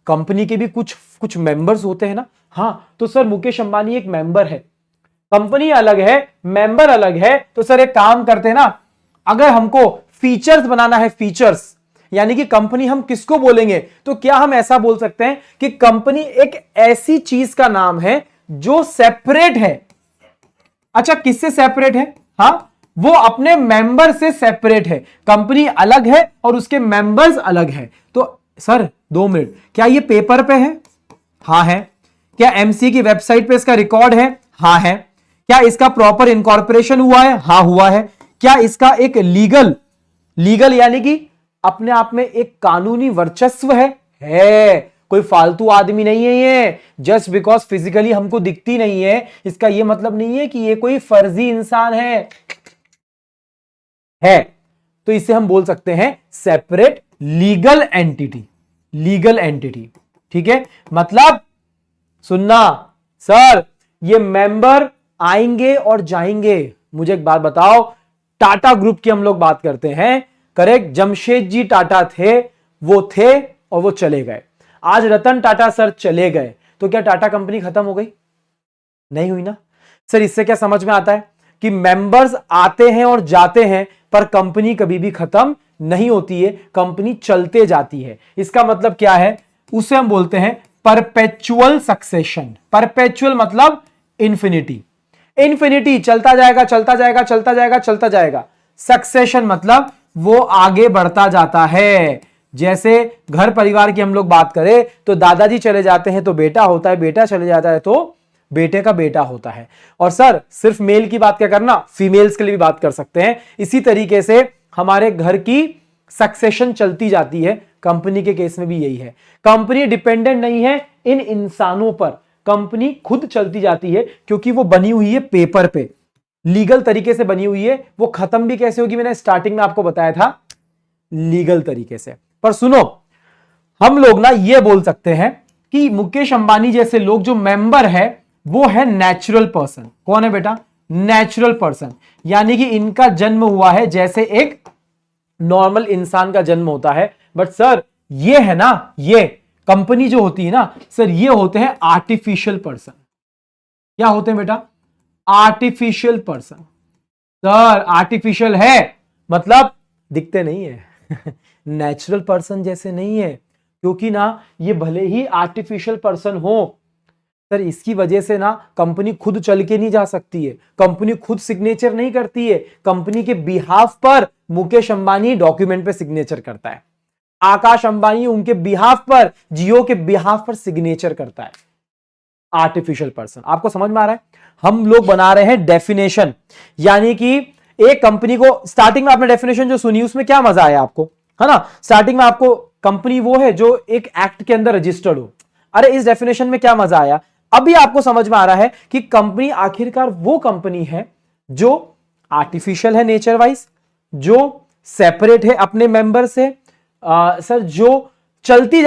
कंपनी के भी कुछ कुछ मेंबर्स होते हैं ना। हाँ तो सर मुकेश अंबानी एक मेंबर है, कंपनी अलग है, मेंबर अलग है। तो सर एक काम करते हैं ना, अगर हमको फीचर्स बनाना है, फीचर्स यानी कि कंपनी हम किसको बोलेंगे, तो क्या हम ऐसा बोल सकते हैं कि कंपनी एक ऐसी चीज का नाम है जो सेपरेट है। अच्छा किससे सेपरेट है? हाँ वो अपने मेंबर से सेपरेट है, कंपनी अलग है और उसके मेंबर्स अलग है। तो सर 2 मिनट, क्या ये पेपर पे है? हाँ है। क्या एमसी की वेबसाइट पे इसका रिकॉर्ड है? हाँ है। क्या इसका प्रॉपर इनकॉर्पोरेशन हुआ है? हाँ हुआ है। क्या इसका एक लीगल यानी कि अपने आप में एक कानूनी वर्चस्व है? कोई फालतू आदमी नहीं है ये। जस्ट बिकॉज फिजिकली हमको दिखती नहीं है, इसका ये मतलब नहीं है कि ये कोई फर्जी इंसान है। तो इसे हम बोल सकते हैं separate legal entity. Legal entity, ठीक है। मतलब सुनना सर, ये मेंबर आएंगे और जाएंगे। मुझे एक बात बताओ, टाटा ग्रुप की हम लोग बात करते हैं, करेक्ट। जमशेद जी टाटा थे, वो थे और वो चले गए। आज रतन टाटा सर चले गए, तो क्या टाटा कंपनी खत्म हो गई? नहीं हुई ना सर। इससे क्या समझ में आता है कि मेंबर्स आते हैं और जाते हैं, पर कंपनी कभी भी खत्म नहीं होती है, कंपनी चलते जाती है। इसका मतलब क्या है? उसे हम बोलते हैं परपेचुअल सक्सेशन। परपेचुअल मतलब इंफिनिटी। इंफिनिटी, चलता जाएगा चलता जाएगा चलता जाएगा चलता जाएगा। सक्सेशन मतलब वो आगे बढ़ता जाता है। जैसे घर परिवार की हम लोग बात करें तो दादाजी चले जाते हैं तो बेटा होता है, बेटा चले जाता है तो बेटे का बेटा होता है। और सर सिर्फ मेल की बात क्या करना, फीमेल्स के लिए भी बात कर सकते हैं। इसी तरीके से हमारे घर की सक्सेशन चलती जाती है, कंपनी के केस में भी यही है। कंपनी डिपेंडेंट नहीं है इन इंसानों पर, कंपनी खुद चलती जाती है क्योंकि वो बनी हुई है पेपर पे, लीगल तरीके से बनी हुई है। वो खत्म भी कैसे होगी, मैंने स्टार्टिंग में आपको बताया था, लीगल तरीके से। पर सुनो, हम लोग ना ये बोल सकते हैं कि मुकेश अंबानी जैसे लोग जो मेंबर है वो है नेचुरल पर्सन। कौन है बेटा? नेचुरल पर्सन, यानी कि इनका जन्म हुआ है जैसे एक नॉर्मल इंसान का जन्म होता है। बट सर ये है ना, ये कंपनी जो होती है ना सर, ये होते हैं आर्टिफिशियल पर्सन। क्या होते हैं बेटा? Artificial person. सर आर्टिफिशियल है मतलब दिखते नहीं है नेचुरल पर्सन जैसे नहीं है, क्योंकि ना ये भले ही आर्टिफिशियल पर्सन हो सर, इसकी वजह से ना कंपनी खुद चल के नहीं जा सकती है, कंपनी खुद सिग्नेचर नहीं करती है। कंपनी के बिहाफ पर मुकेश अंबानी डॉक्यूमेंट पे सिग्नेचर करता है, आकाश अंबानी उनके बिहाफ पर, जियो के बिहाफ पर सिग्नेचर करता है। आर्टिफिशियल पर्सन, आपको समझ में आ रहा है? हम लोग बना रहे हैं डेफिनेशन, यानी कि एक कंपनी को, स्टार्टिंग में आपने डेफिनेशन जो सुनी उसमें क्या मजा आया आपको, है ना? स्टार्टिंग में आपको कंपनी वो है जो एक एक्ट के अंदर रजिस्टर्ड हो। अरे इस डेफिनेशन में क्या मजा आया? अभी आपको समझ में आ रहा है कि कंपनी आखिरकार वो कंपनी है जो आर्टिफिशियल है नेचर वाइज, जो सेपरेट है अपने मेंबर से, सर जो चलती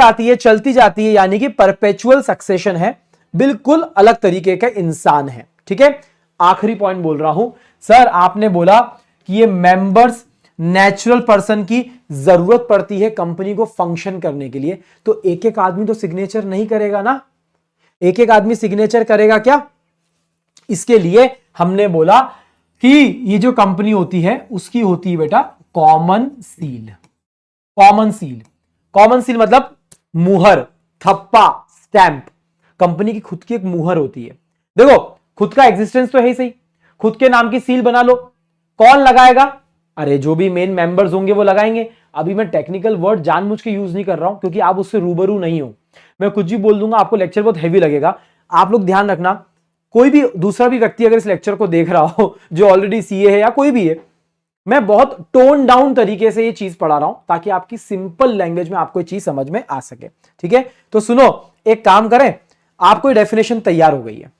जाती है यानी कि परपेचुअल सक्सेशन है, बिल्कुल अलग तरीके का इंसान है। ठीक है, आखिरी पॉइंट बोल रहा हूं सर, आपने बोला कि ये मेंबर्स नेचुरल पर्सन की जरूरत पड़ती है कंपनी को फंक्शन करने के लिए, तो एक एक आदमी तो सिग्नेचर नहीं करेगा ना, एक एक आदमी सिग्नेचर करेगा क्या? इसके लिए हमने बोला कि ये जो कंपनी होती है उसकी होती है बेटा common seal. Common seal, common seal मतलब मुहर, थप्पा, स्टैंप। कंपनी की खुद की एक मुहर होती है। देखो खुद का एग्जिस्टेंस तो है ही सही, खुद के नाम की सील बना लो। कौन लगाएगा? अरे जो भी मेन मेंबर्स होंगे वो लगाएंगे। अभी मैं टेक्निकल वर्ड जानबूझ के यूज नहीं कर रहा हूं क्योंकि आप उससे रूबरू नहीं हो। मैं कुछ भी बोल दूंगा आपको लेक्चर बहुत हैवी लगेगा। आप लोग ध्यान रखना, कोई भी दूसरा भी व्यक्ति अगर इस लेक्चर को देख रहा हो जो ऑलरेडी सीए है या कोई भी है, मैं बहुत टोन डाउन तरीके से ये चीज पढ़ा रहा हूं ताकि आपकी सिंपल लैंग्वेज में आपको ये चीज समझ में आ सके। ठीक है, तो सुनो, एक काम करें, आपको डेफिनेशन तैयार हो गई है।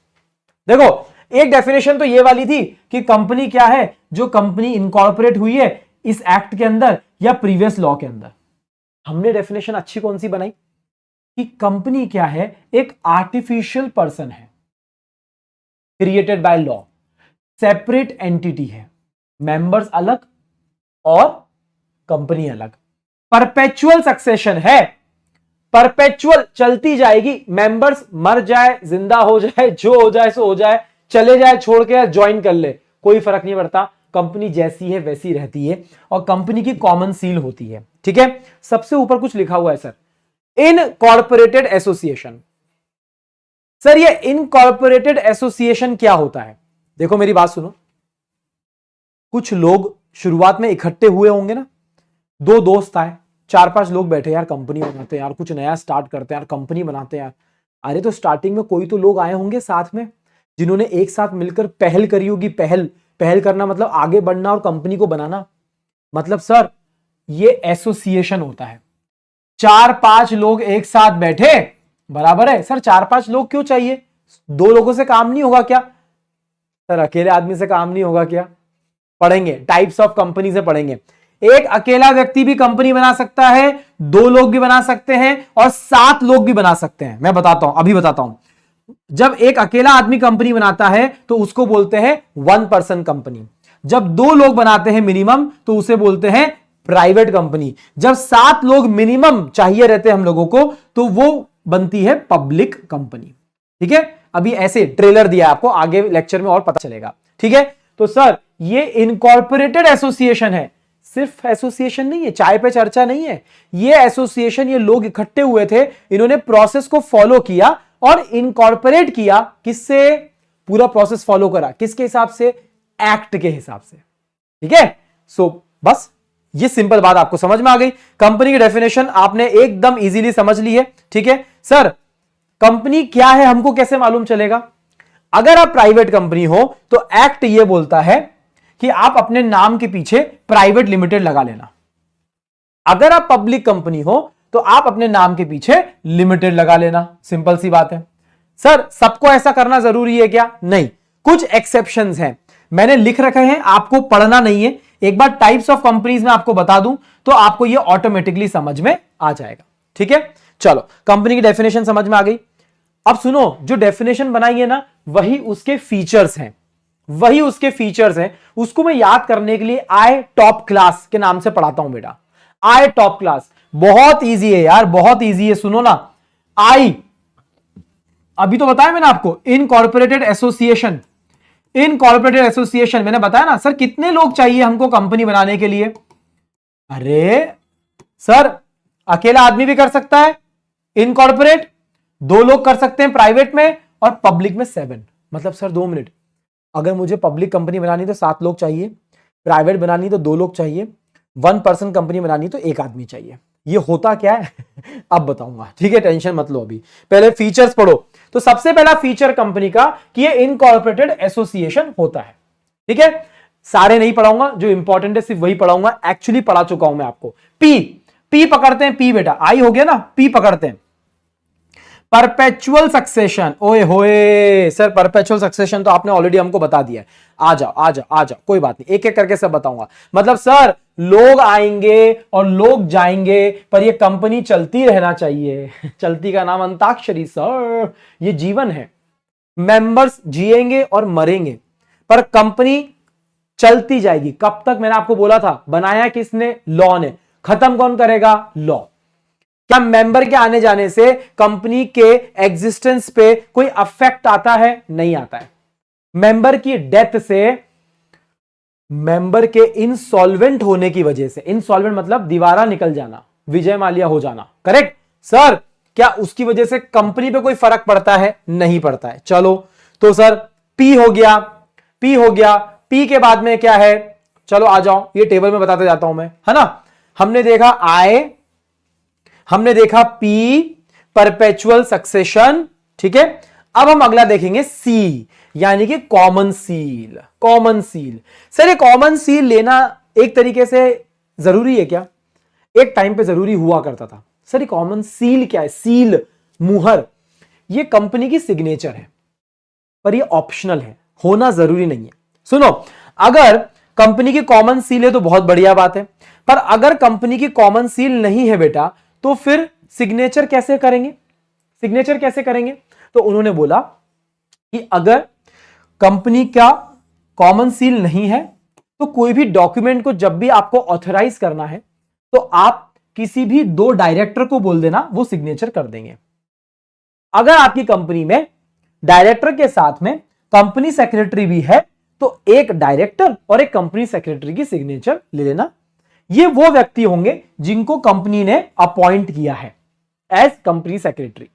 देखो एक डेफिनेशन तो ये वाली थी कि कंपनी क्या है, जो कंपनी इनकॉर्पोरेट हुई है इस एक्ट के अंदर या प्रीवियस लॉ के अंदर। हमने डेफिनेशन अच्छी कौन सी बनाई कि कंपनी क्या है, एक आर्टिफिशियल पर्सन है, created by law, separate entity है, मेंबर्स अलग और कंपनी अलग, परपेचुअल सक्सेशन है, परपेचुअल चलती जाएगी, मेंबर्स मर जाए, जिंदा हो जाए, जो हो जाए सो हो जाए, चले जाए छोड़ के ज्वाइन कर ले, कोई फर्क नहीं पड़ता, कंपनी जैसी है वैसी रहती है और कंपनी की कॉमन सील होती है। ठीक है, सबसे ऊपर कुछ लिखा हुआ है सर, इनकॉर्पोरेटेड एसोसिएशन। सर ये इनकॉर्पोरेटेड एसोसिएशन क्या होता है? देखो मेरी बात सुनो, कुछ लोग शुरुआत में इकट्ठे हुए होंगे ना, दो दोस्त आए, 4-5 लोग बैठे, यार कंपनी बनाते हैं यार, कुछ नया स्टार्ट करते हैं यार, कंपनी बनाते हैं यार। अरे तो स्टार्टिंग में कोई तो लोग आए होंगे साथ में जिन्होंने एक साथ मिलकर पहल करी होगी। पहल करना मतलब आगे बढ़ना और कंपनी को बनाना, मतलब सर ये एसोसिएशन होता है। 4-5 लोग एक साथ बैठे, बराबर है सर। 4-5 लोग क्यों चाहिए? 2 लोगों से काम नहीं होगा क्या सर? अकेले आदमी से काम नहीं होगा क्या? पढ़ेंगे, टाइप्स ऑफ कंपनी से पढ़ेंगे। एक अकेला व्यक्ति भी कंपनी बना सकता है, 2 लोग भी बना सकते हैं और 7 लोग भी बना सकते हैं। मैं बताता हूं, अभी बताता हूं। जब एक अकेला आदमी कंपनी बनाता है तो उसको बोलते हैं 1 पर्सन कंपनी। जब 2 लोग बनाते हैं मिनिमम तो उसे बोलते हैं प्राइवेट कंपनी। जब 7 लोग मिनिमम चाहिए रहते हैं हम लोगों को तो वो बनती है पब्लिक कंपनी। ठीक है, अभी ऐसे ट्रेलर दिया आपको, आगे लेक्चर में और पता चलेगा। ठीक है, तो सर ये इनकॉर्पोरेटेड एसोसिएशन है, सिर्फ एसोसिएशन नहीं है, चाय पे चर्चा नहीं है। ये एसोसिएशन, ये लोग इकट्ठे हुए थे, इन्होंने प्रोसेस को फॉलो किया और इनकॉर्पोरेट किया। किससे? पूरा प्रोसेस फॉलो करा, किसके हिसाब से? एक्ट के हिसाब से। ठीक है, सो बस ये सिंपल बात आपको समझ में आ गई। कंपनी की डेफिनेशन आपने एकदम इजीली समझ ली है। ठीक है सर, कंपनी क्या है हमको कैसे मालूम चलेगा? अगर आप प्राइवेट कंपनी हो तो एक्ट ये बोलता है कि आप अपने नाम के पीछे प्राइवेट लिमिटेड लगा लेना। अगर आप पब्लिक कंपनी हो तो आप अपने नाम के पीछे लिमिटेड लगा लेना। सिंपल सी बात है। सर सबको ऐसा करना जरूरी है क्या? नहीं, कुछ एक्सेप्शंस हैं, मैंने लिख रखे हैं, आपको पढ़ना नहीं है। एक बार टाइप्स ऑफ कंपनीज में आपको बता दूं तो आपको ये ऑटोमेटिकली समझ में आ जाएगा। ठीक है, चलो कंपनी की डेफिनेशन समझ में आ गई। अब सुनो, जो डेफिनेशन बनाई है ना वही उसके फीचर्स हैं, वही उसके फीचर्स हैं। उसको मैं याद करने के लिए आई टॉप क्लास के नाम से पढ़ाता हूं बेटा। आई टॉप क्लास बहुत इजी है यार, बहुत इजी है। सुनो ना, आई अभी तो बताया मैंने आपको, इनकॉर्पोरेटेड एसोसिएशन। इनकॉर्पोरेटेड एसोसिएशन मैंने बताया ना। सर कितने लोग चाहिए हमको कंपनी बनाने के लिए? अरे सर अकेला आदमी भी कर सकता है इनकॉर्पोरेट, 2 लोग कर सकते हैं प्राइवेट में और पब्लिक में 7। मतलब सर 2 मिनट, अगर मुझे पब्लिक कंपनी बनानी तो 7 लोग चाहिए, प्राइवेट बनानी तो 2 लोग चाहिए, 1 पर्सन कंपनी बनानी तो 1 आदमी चाहिए। ये होता क्या है अब बताऊंगा। ठीक है, टेंशन मत लो, अभी पहले फीचर्स पढ़ो। तो सबसे पहला फीचर कंपनी का कि ये इनकॉर्पोरेटेड एसोसिएशन होता है। ठीक है, सारे नहीं पढ़ाऊंगा, जो इंपॉर्टेंट है सिर्फ वही पढ़ाऊंगा। एक्चुअली पढ़ा चुका हूं मैं आपको। पी, पी पकड़ते हैं, पी बेटा, आई हो गया ना, पी पकड़ते हैं। Perpetual succession. ओए होए सर, परपेचुअल सक्सेशन तो आपने ऑलरेडी हमको बता दिया है। आ जाओ आ जाओ आ जाओ, कोई बात नहीं, एक एक करके सब बताऊंगा। मतलब सर लोग आएंगे और लोग जाएंगे पर ये कंपनी चलती रहना चाहिए। चलती का नाम अंताक्षरी सर, ये जीवन है। मेंबर्स जिएंगे और मरेंगे पर कंपनी चलती जाएगी। कब तक? मैंने आपको बोला था, बनाया किसने? लॉ ने। खत्म कौन करेगा? लॉ। क्या मेंबर के आने जाने से कंपनी के एग्जिस्टेंस पे कोई अफेक्ट आता है? नहीं आता है। मेंबर की डेथ से, मेंबर के इनसॉल्वेंट होने की वजह से, इनसॉल्वेंट मतलब दीवारा निकल जाना, विजय माल्या हो जाना, करेक्ट सर, क्या उसकी वजह से कंपनी पे कोई फर्क पड़ता है? नहीं पड़ता है। चलो तो सर पी हो गया, पी हो गया। पी के बाद में क्या है? चलो आ जाओ, ये टेबल में बताते जाता हूं मैं, है ना। हमने देखा आई, हमने देखा पी, परपेचुअल सक्सेशन। ठीक है, अब हम अगला देखेंगे सी, यानी कि common seal. Common seal sir, ये कॉमन सील लेना एक तरीके से जरूरी है क्या? एक टाइम पे जरूरी हुआ करता था। सर ये कॉमन सील क्या है? सील, मुहर, ये कंपनी की सिग्नेचर है पर ये ऑप्शनल है, होना जरूरी नहीं है। सुनो, अगर कंपनी की कॉमन सील है तो बहुत बढ़िया बात है, पर अगर कंपनी की कॉमन सील नहीं है बेटा तो फिर सिग्नेचर कैसे करेंगे? सिग्नेचर कैसे करेंगे? तो उन्होंने बोला कि अगर कंपनी का कॉमन सील नहीं है तो कोई भी डॉक्यूमेंट को जब भी आपको ऑथराइज करना है तो आप किसी भी 2 डायरेक्टर को बोल देना, वो सिग्नेचर कर देंगे। अगर आपकी कंपनी में डायरेक्टर के साथ में कंपनी सेक्रेटरी भी है तो एक डायरेक्टर और एक कंपनी सेक्रेटरी की सिग्नेचर ले लेना। ये वो व्यक्ति होंगे जिनको कंपनी ने अपॉइंट किया है as company secretary.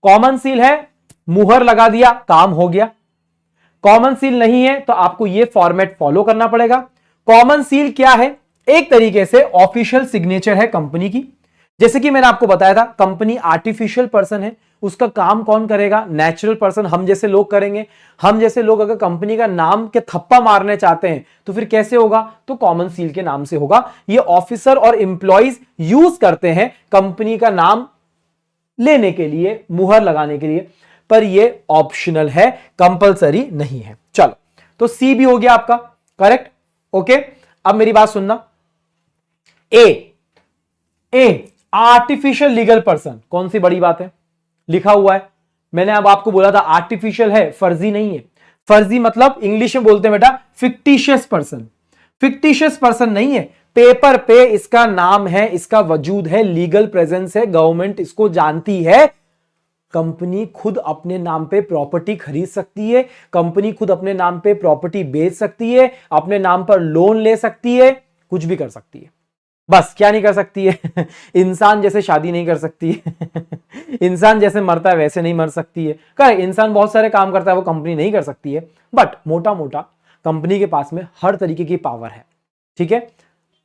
Common seal है, मुहर लगा दिया, काम हो गया। कॉमन सील नहीं है तो आपको यह फॉर्मेट फॉलो करना पड़ेगा। कॉमन सील क्या है? एक तरीके से ऑफिशियल सिग्नेचर है कंपनी की। जैसे कि मैंने आपको बताया था, कंपनी आर्टिफिशियल पर्सन है, उसका काम कौन करेगा? नेचुरल पर्सन, हम जैसे लोग करेंगे। हम जैसे लोग अगर कंपनी का नाम के थप्पा मारने चाहते हैं तो फिर कैसे होगा? तो कॉमन सील के नाम से होगा। ये ऑफिसर और एम्प्लॉइज यूज करते हैं कंपनी का नाम लेने के लिए, मुहर लगाने के लिए, पर ये ऑप्शनल है, कंपलसरी नहीं है। चलो, तो सी भी हो गया आपका करेक्ट। ओके, अब मेरी बात सुनना, ए आर्टिफिशियल लीगल पर्सन, कौन सी बड़ी बात है, लिखा हुआ है। मैंने अब आपको बोला था आर्टिफिशियल है, फर्जी नहीं है। फर्जी मतलब इंग्लिश में बोलते हैं बेटा फिक्टिशियस पर्सन। फिक्टिशियस पर्सन नहीं है, पेपर पे इसका नाम है, इसका वजूद है, लीगल प्रेजेंस है, गवर्नमेंट इसको जानती है। कंपनी खुद अपने नाम पे प्रॉपर्टी खरीद सकती है, कंपनी खुद अपने नाम पे प्रॉपर्टी बेच सकती है, अपने नाम पर लोन ले सकती है, कुछ भी कर सकती है। बस क्या नहीं कर सकती है इंसान जैसे शादी नहीं कर सकती है इंसान जैसे मरता है वैसे नहीं मर सकती है। कर इंसान बहुत सारे काम करता है, वो कंपनी नहीं कर सकती है, बट मोटा मोटा कंपनी के पास में हर तरीके की पावर है। ठीक है,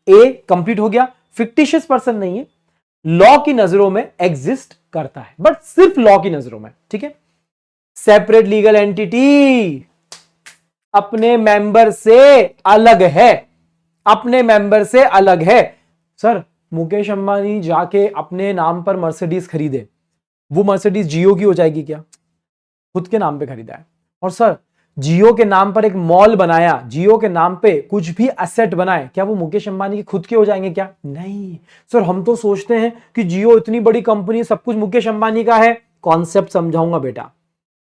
ए कंप्लीट हो गया। फिक्टिशियस पर्सन नहीं है, लॉ की नजरों में एग्जिस्ट करता है, बट सिर्फ लॉ की नजरों में। ठीक है, सेपरेट लीगल एंटिटी, अपने मेंबर से अलग है, अपने मेंबर से अलग है। सर मुकेश अंबानी जाके अपने नाम पर मर्सिडीज खरीदे, वो मर्सिडीज जियो की हो जाएगी क्या? खुद के नाम पे खरीदा है। और सर जियो के नाम पर एक मॉल बनाया, जियो के नाम पे कुछ भी एसेट बनाए, क्या वो मुकेश अंबानी के खुद के हो जाएंगे क्या? नहीं सर, हम तो सोचते हैं कि जियो इतनी बड़ी कंपनी, सब कुछ मुकेश अंबानी का है। कॉन्सेप्ट समझाऊंगा बेटा,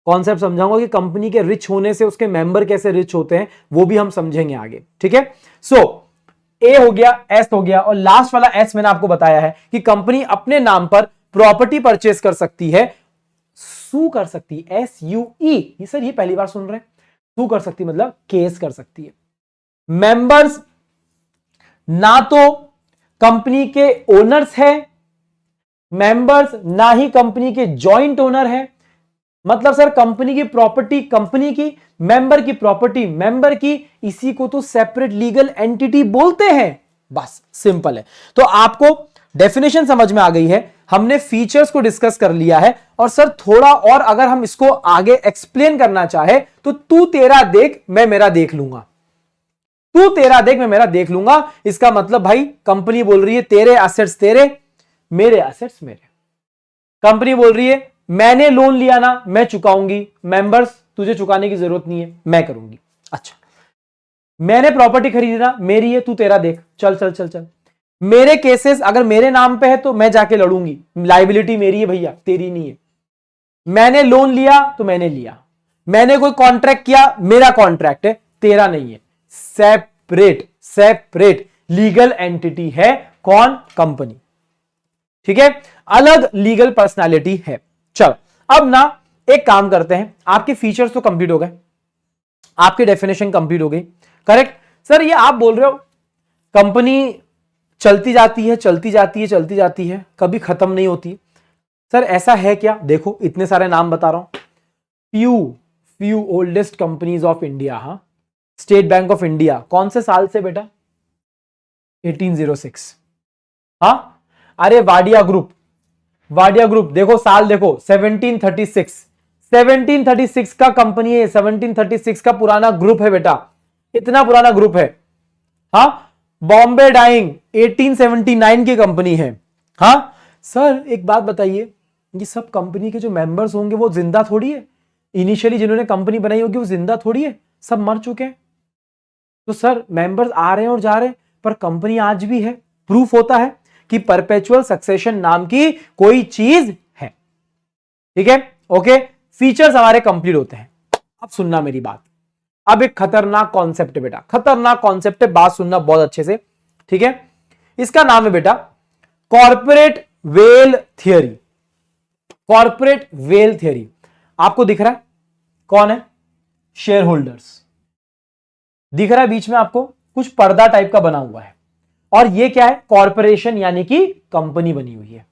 कॉन्सेप्ट समझाऊंगा कि कंपनी के रिच होने से उसके मेंबर कैसे रिच होते हैं, वो भी हम समझेंगे आगे। ठीक है, सो ए हो गया, एस हो गया, और लास्ट वाला एस मैंने आपको बताया है कि कंपनी अपने नाम पर प्रॉपर्टी परचेस कर सकती है, सू कर सकती है, SUE। ये सर ये पहली बार सुन रहे हैं, सू कर सकती मतलब केस कर सकती है। मेंबर्स ना तो कंपनी के ओनर्स है, मेंबर्स ना ही कंपनी के जॉइंट ओनर है। मतलब सर कंपनी की प्रॉपर्टी कंपनी की, मेंबर की प्रॉपर्टी मेंबर की, इसी को तो सेपरेट लीगल एंटिटी बोलते हैं। बस सिंपल है। तो आपको डेफिनेशन समझ में आ गई है, हमने फीचर्स को डिस्कस कर लिया है। और सर थोड़ा और अगर हम इसको आगे एक्सप्लेन करना चाहे तो तू तेरा देख मैं मेरा देख लूंगा, तू तेरा देख मैं मेरा देख लूंगा। इसका मतलब भाई कंपनी बोल रही है तेरे एसेट्स तेरे, मेरे एसेट्स मेरे। कंपनी बोल रही है मैंने लोन लिया ना, मैं चुकाऊंगी, मेंबर्स तुझे चुकाने की जरूरत नहीं है, मैं करूंगी। अच्छा, मैंने प्रॉपर्टी खरीदी ना, मेरी है, तू तेरा देख, चल चल चल चल। मेरे केसेस अगर मेरे नाम पे है तो मैं जाके लड़ूंगी, लाइबिलिटी मेरी है भैया, तेरी नहीं है। मैंने लोन लिया तो मैंने लिया, मैंने कोई कॉन्ट्रैक्ट किया, मेरा कॉन्ट्रैक्ट है, तेरा नहीं है। सेपरेट सेपरेट लीगल एंटिटी है कौन? कंपनी। ठीक है, अलग लीगल पर्सनालिटी है। चल अब ना एक काम करते हैं, आपके फीचर्स तो कंप्लीट हो गए, आपकी डेफिनेशन कंप्लीट हो गई, करेक्ट। सर ये आप बोल रहे हो कंपनी चलती जाती है चलती जाती है चलती जाती है, कभी खत्म नहीं होती। सर ऐसा है क्या? देखो इतने सारे नाम बता रहा हूं, few oldest companies of India. हाँ, स्टेट बैंक ऑफ इंडिया कौन से साल से बेटा? 1806। हाँ, अरे वाडिया ग्रुप, वाडिया ग्रुप देखो साल देखो 1736, 1736 का कंपनी है, 1736 का पुराना ग्रुप है बेटा, इतना पुराना ग्रुप है। हाँ, बॉम्बे डाइंग 1879 की कंपनी है। हाँ सर एक बात बताइए, ये सब कंपनी के जो मेंबर्स होंगे वो जिंदा थोड़ी है, इनिशियली जिन्होंने कंपनी बनाई होगी वो जिंदा थोड़ी है, सब मर चुके हैं। तो सर मेंबर्स आ रहे हैं और जा रहे हैं, पर कंपनी आज भी है। प्रूफ होता है कि परपेचुअल सक्सेशन नाम की कोई चीज है। ठीक है, ओके, फीचर्स हमारे कंप्लीट होते हैं। अब सुनना मेरी बात, अब एक खतरनाक कॉन्सेप्ट है बेटा, खतरनाक कॉन्सेप्ट है, बात सुनना बहुत अच्छे से। ठीक है, इसका नाम है बेटा corporate veil theory. Corporate veil theory आपको दिख रहा है कौन है? शेयर होल्डर्स दिख रहा है, बीच में आपको कुछ पर्दा टाइप का बना हुआ है, और ये क्या है? कॉर्पोरेशन यानी कि कंपनी बनी हुई है।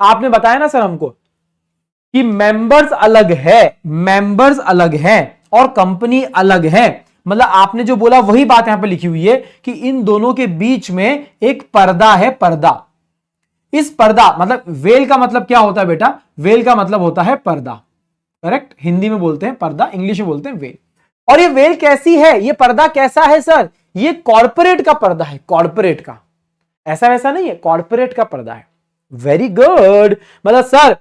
आपने बताया ना सर हमको कि मेंबर्स अलग है, मेंबर्स अलग हैं और कंपनी अलग है। मतलब आपने जो बोला वही बात यहां पे लिखी हुई है कि इन दोनों के बीच में एक पर्दा है, पर्दा। इस पर्दा मतलब वेल का मतलब क्या होता है बेटा? वेल का मतलब होता है पर्दा, करेक्ट। हिंदी में बोलते हैं पर्दा, इंग्लिश में बोलते हैं वेल। और ये वेल कैसी है, ये पर्दा कैसा है सर? ये कॉर्पोरेट का पर्दा है, कॉर्पोरेट का, ऐसा वैसा नहीं है, कॉर्पोरेट का पर्दा है। वेरी गुड, मतलब सर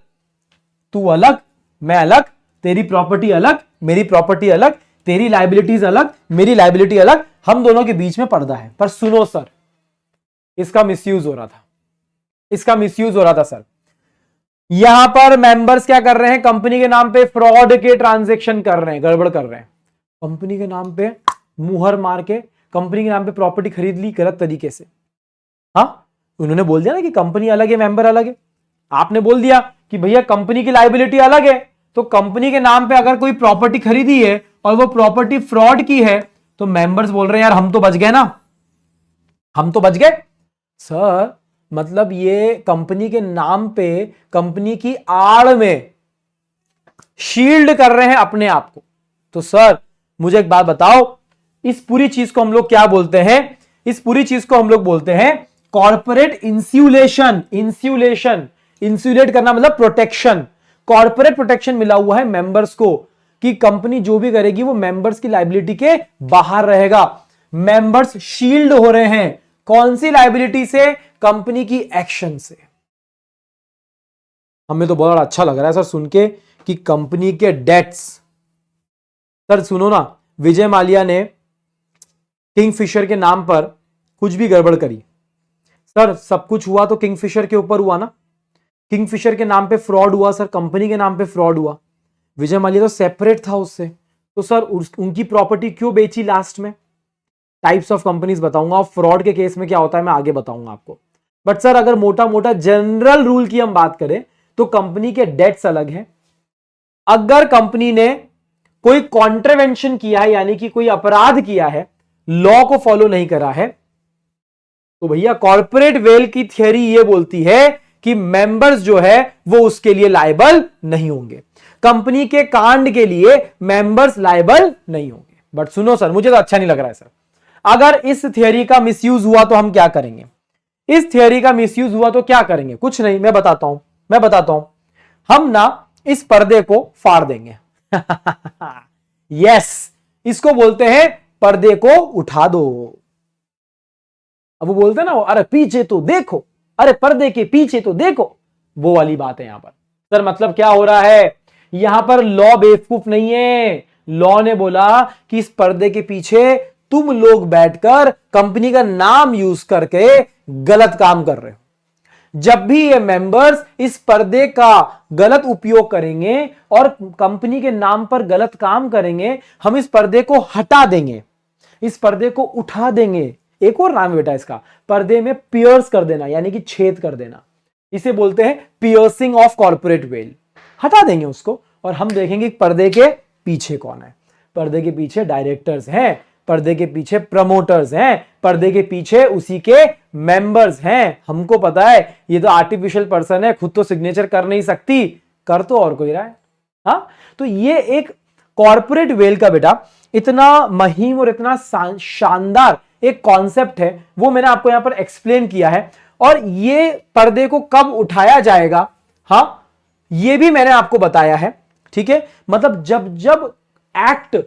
तू अलग मैं अलग, तेरी प्रॉपर्टी अलग मेरी प्रॉपर्टी अलग, तेरी लाइबिलिटीज अलग मेरी लाइबिलिटी अलग, हम दोनों के बीच में पर्दा है। पर सुनो सर, इसका मिसयूज हो रहा था, इसका मिसयूज हो रहा था सर। यहां पर मेंबर्स क्या कर रहे हैं, कंपनी के नाम पे फ्रॉड के ट्रांजैक्शन कर रहे हैं, गड़बड़ कर रहे हैं, कंपनी के नाम पे मुहर मार के कंपनी के नाम पे प्रॉपर्टी खरीद ली गलत तरीके से। हाँ, उन्होंने बोल दिया ना कि कंपनी अलग है, मेंबर अलग है। आपने बोल दिया कि भैया कंपनी की लायबिलिटी अलग है, तो कंपनी के नाम पे अगर कोई प्रॉपर्टी खरीदी है और वो प्रॉपर्टी फ्रॉड की है, तो मेंबर्स बोल रहे हैं यार हम तो बच गए ना, हम तो बच गए। सर मतलब ये कंपनी के नाम पे, कंपनी की आड़ में शील्ड कर रहे हैं अपने आप को। तो सर मुझे एक बात बताओ, इस पूरी चीज को हम लोग क्या बोलते हैं, इस पूरी चीज को हम लोग बोलते हैं कॉर्पोरेट इंस्यूलेशन। इंस्यूलेशन, इंस्यूलेट करना मतलब प्रोटेक्शन। कॉर्पोरेट प्रोटेक्शन मिला हुआ है मेंबर्स को कि कंपनी जो भी करेगी वो मेंबर्स की लायबिलिटी के बाहर रहेगा। मेंबर्स शील्ड हो रहे हैं कौन सी लायबिलिटी से, कंपनी की एक्शन से। हमें तो बहुत अच्छा लग रहा है सर सुन के कि कंपनी के डेट्स। सर सुनो ना, विजय माल्या ने किंगफिशर के नाम पर कुछ भी गड़बड़ करी, सर सब कुछ हुआ तो किंगफिशर के ऊपर हुआ ना, किंगफिशर के नाम पे फ्रॉड हुआ सर, कंपनी के नाम पे फ्रॉड हुआ। विजय माल्या तो सेपरेट था उससे, तो सर उनकी प्रॉपर्टी क्यों बेची लास्ट में। टाइप्स ऑफ कंपनीज बताऊंगा और फ्रॉड के केस में क्या होता है मैं आगे बताऊंगा आपको। बट सर अगर मोटा मोटा जनरल रूल की हम बात करें तो कंपनी के डेट्स अलग हैं। अगर कंपनी ने कोई कॉन्ट्रवेंशन किया है, यानी कि कोई अपराध किया है, लॉ को फॉलो नहीं करा है, तो भैया कॉर्पोरेट वेल की थियरी ये बोलती है कि मेंबर्स जो है वो उसके लिए लायबल नहीं होंगे, कंपनी के कांड के लिए मेंबर्स लायबल नहीं होंगे। बट सुनो सर, मुझे तो अच्छा नहीं लग रहा है सर। अगर इस थियरी का मिसयूज हुआ तो हम क्या करेंगे, इस थियरी का मिसयूज हुआ तो क्या करेंगे, कुछ नहीं, मैं बताता हूं। हम ना इस पर्दे को फाड़ देंगे। यस, इसको बोलते हैं पर्दे को उठा दो। अब वो बोलते हैं ना, अरे पीछे तो देखो, अरे पर्दे के पीछे तो देखो, वो वाली बात है यहां पर। सर मतलब क्या हो रहा है, यहां पर लॉ बेवकूफ नहीं है। लॉ ने बोला कि इस पर्दे के पीछे तुम लोग बैठकर कंपनी का नाम यूज करके गलत काम कर रहे हो। जब भी ये मेंबर्स इस पर्दे का गलत उपयोग करेंगे और कंपनी के नाम पर गलत काम करेंगे, हम इस पर्दे को हटा देंगे, इस पर्दे को उठा देंगे। एक और नाम है बेटा इसका, पर्दे में पियर्स कर देना, यानी कि छेद कर देना। इसे बोलते हैं पियर्सिंग ऑफ कॉर्पोरेट वेल। हटा देंगे उसको और हम देखेंगे पर्दे के पीछे कौन है। पर्दे के पीछे डायरेक्टर्स हैं, पर्दे के पीछे प्रमोटर्स हैं, पर्दे के पीछे उसी के मेंबर्स हैं। हमको पता है ये तो आर्टिफिशियल पर्सन है, खुद तो सिग्नेचर कर नहीं सकती, कर तो और कोई रहा है। हाँ, तो ये एक कॉर्पोरेट वेल का बेटा इतना महीन और इतना शानदार एक कॉन्सेप्ट है, वो मैंने आपको यहां पर एक्सप्लेन किया है। और ये पर्दे को कब उठाया जाएगा, हाँ ये भी मैंने आपको बताया है। ठीक है, मतलब जब जब एक्ट